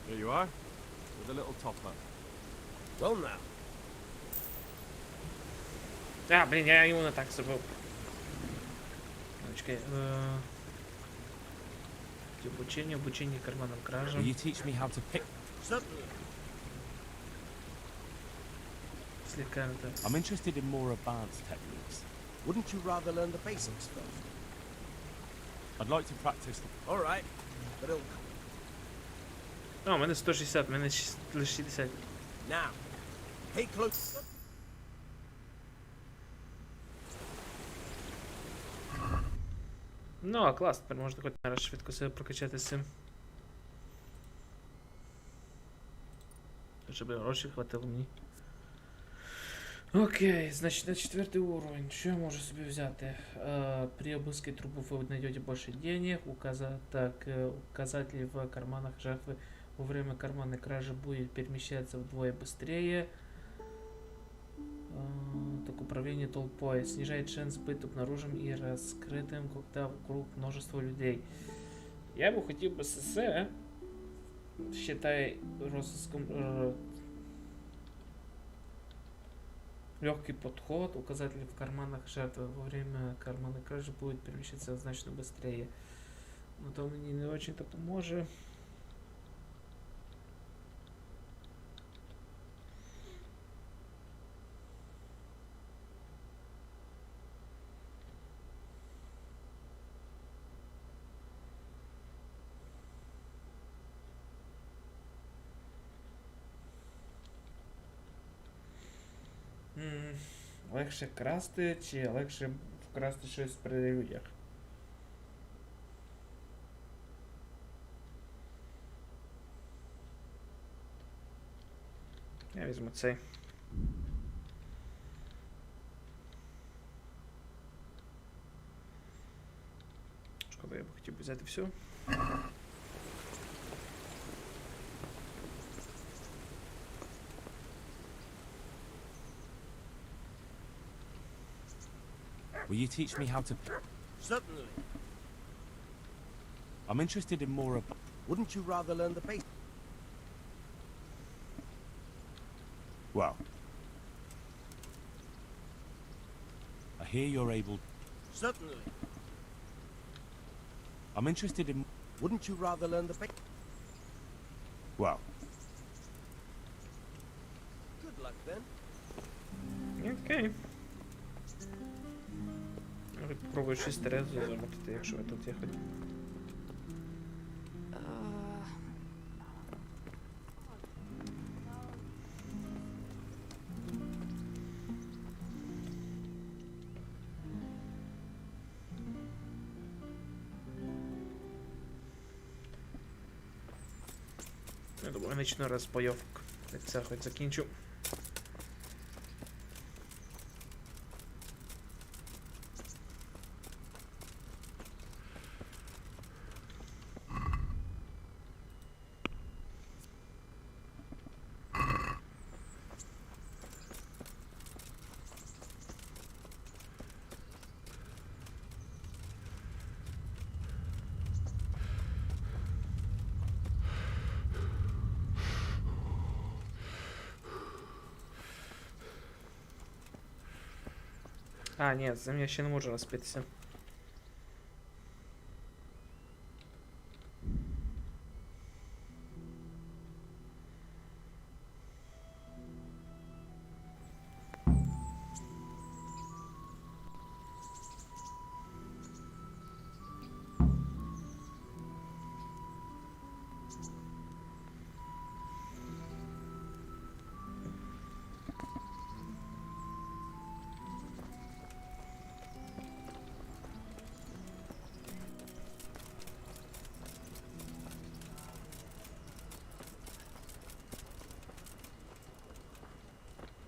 Here you are, with a little top up. Well now. А, блін, я йому не так зробив. Чекай. Обучение карманным кражам. Will you teach me how to pick? Слегка это. I'm interested in more advanced techniques. Wouldn't you rather learn the basics first? I'd like to practice. All right, but it'll... А, у мене 160, у мене лише 60. Now, pay close. Ну, а клас, тепер можна хоч наразі швидко себе прокачати з цим. Щоб гроші хватило мені. Окей, значит, на 4 уровень. Что я могу себе взять? При обыске трупов вы найдете больше денег. Указатели в карманах жертвы Во время карманной кражи будет перемещаться вдвое быстрее. Так управление толпой. Снижает шанс быть обнаруженным и раскрытым, когда вокруг множество людей. Я бы хотел бы СССР, считай розыском легкий подход, указатель в карманах жертвы во время карманной кражи будет перемещаться значно быстрее. Но то мне не очень-то поможет. Легше красти, чи легше вкрасти щось при людях? Я візьму цей. Шкода, я б хотів би взяти все. Will you teach me how to... Certainly. I'm interested in more of... Wouldn't you rather learn the basics? Well... I hear you're able... Certainly. I'm interested in... Wouldn't you rather learn the basics? Well... Good luck then. Окей. Попробую щось Терезу замотати, якщо ви тут є хоч. Я думаю, начну розпайовку. Так це хоч закінчу. А, ні, за мене ще не можу розпитися.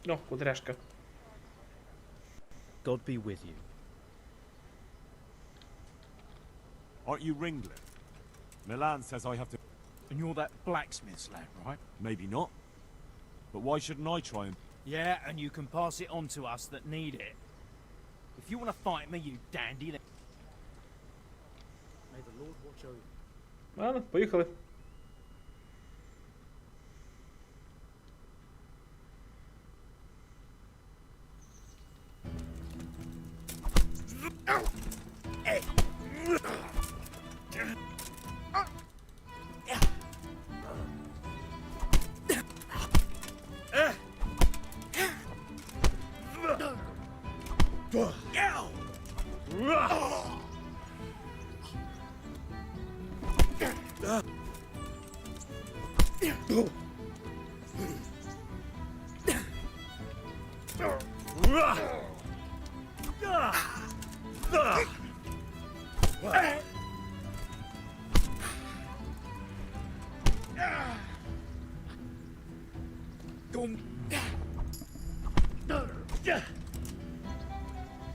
О, кудряшка. God be with you. Aren't you Ringlet? Milan says I have to... And you're that blacksmith's lad, right? Maybe not. But why shouldn't I try and... Yeah, and you can pass it on to us that need it. If you want to fight me, you dandy, then... May the Lord watch over you. Ладно, поїхали.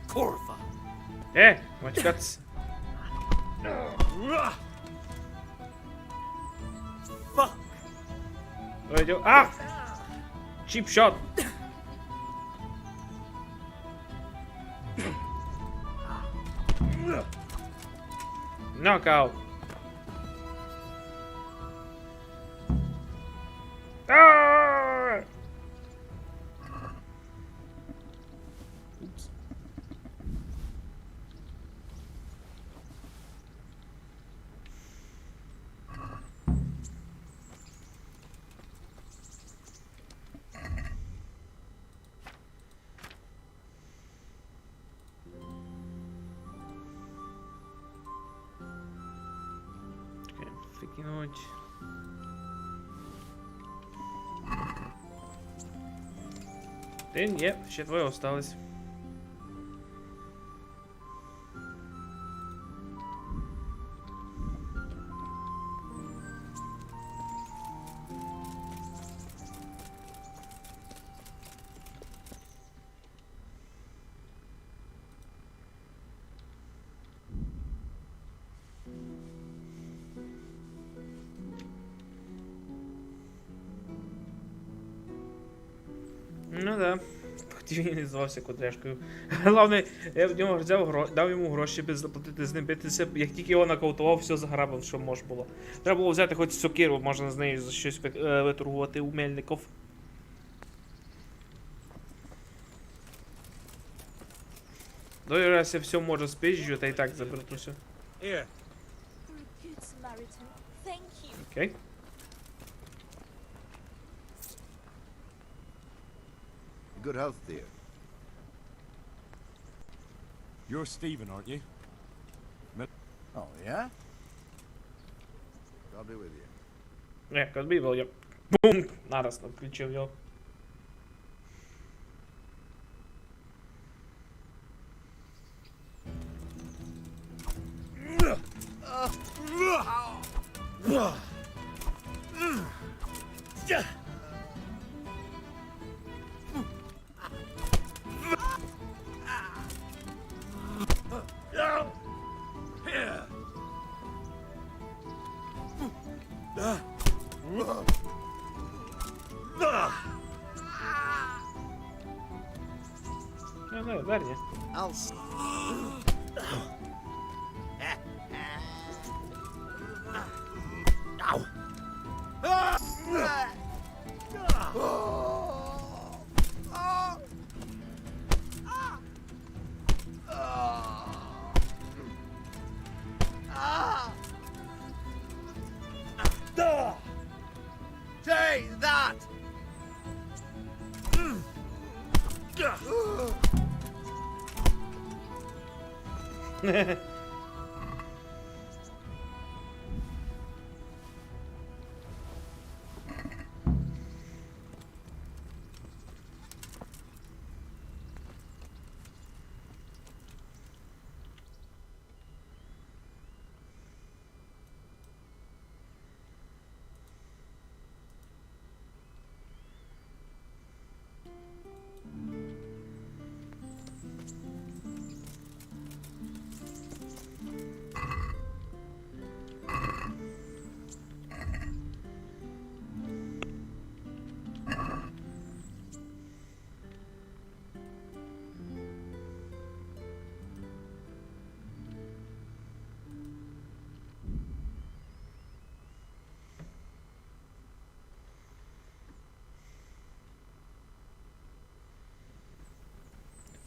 Corva. Мачкаться. Fuck. Вийдю. А! Чіпшот! Нокаут. А! Упс. Выкинуть. Є, ще двоє осталось. Ну да. Хотів він і звався кудряшкою. Головне, я в нього взяв, дав йому гроші без заплатити з ним битися. Як тільки його нокаутував, все заграбив, що можна було. Треба було взяти хоч сокиру, можна з нею за щось виторгувати у мельників. Другий раз я все може спизжу, та і так заберу все. Окей. Good health, dear. You're Stephen, aren't you? Oh, yeah? God be with you. Не, Козбій був, я бум! Нараз відключив його. Ну, верні. Take that!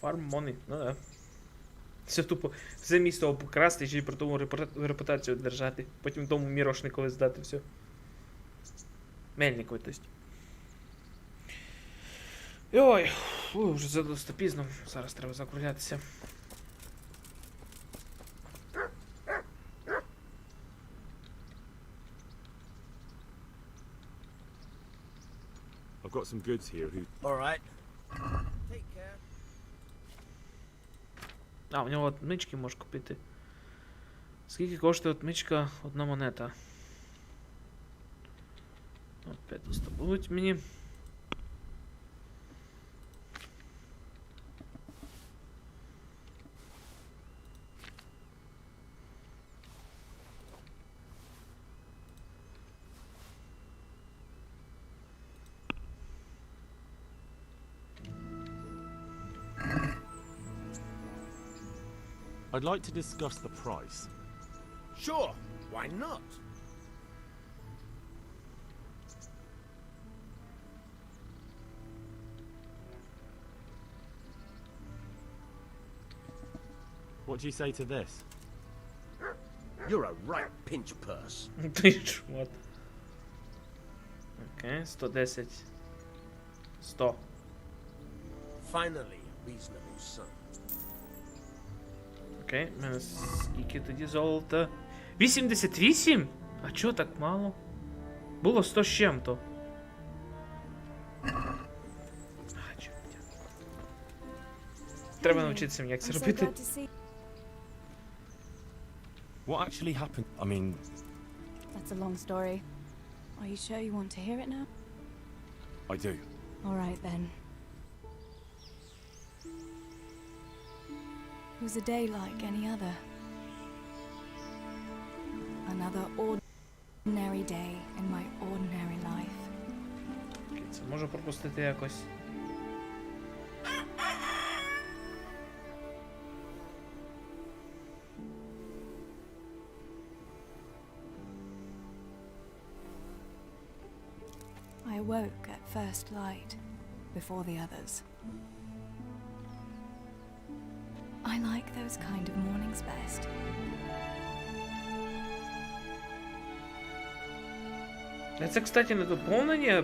Farm money, ну да. Все тупо, все місто покрасти, ще й при тому репутацію держати. Потім тому мірошникові здати все. Мельникові, то есть. Ой, вже задосить пізно, зараз треба закруглятися. I've got some goods here who... All right. Take care. А, у нього отмички можеш купити. Скільки коштує отмичка одна монета? Опять достабуть мені. I'd like to discuss the price. Sure, why not? What do you say to this? You're a right pinch purse. Pinch what? Окей, 110. 100. Finally, reasonable sum. Окей, в мене скільки тоді золота? 88? А чого так мало? Було 100 з чим-то. Треба навчитися мені, як це робити. What actually happened? I mean, That's a long story. Are you sure you want to hear it now? I do. All right then. It was a day like any other. Another ordinary day in my ordinary life. Це можу пропустити якось. I awoke at first light, before the others. I like those kind of mornings best. Це, кстати, не доповнення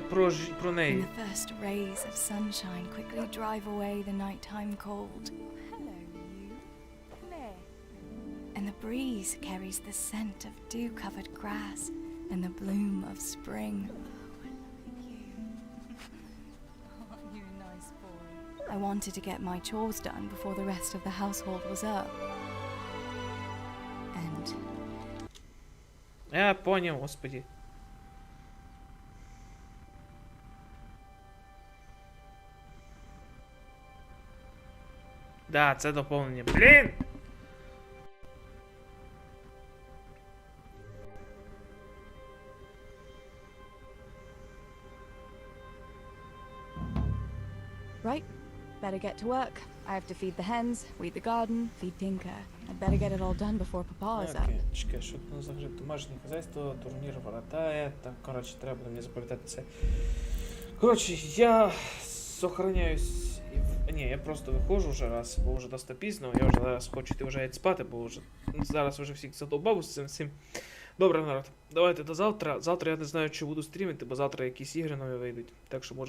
про неї. And the first rays of sunshine quickly drive away the nighttime cold. Hello, you. Come here. And the breeze carries the scent of dew-covered grass and the bloom of spring. Aren't you a nice boy? I wanted to get my chores done before the rest of the household was up. And Я поняв, господи. Да, це доповнення. Блін! right, better get to work. I have to feed the hens, weed the garden, feed Tinker. I'd better get it all done before Papa is up. Окей, чекай, що тут заграти? Домашнє хазяйство, турнір воротає. Так, коротше, треба мені запам'ятати це. Коротше, я сохраняюсь. Ні, я просто виходжу вже раз, бо вже досить пізно. Я вже зараз хочу йти вже спати, бо вже зараз вже всіх задовбав з цим всім. Добре, народ, давайте до завтра. Завтра я не знаю, чи буду стрімити, бо завтра якісь ігри нові вийдуть. Так що може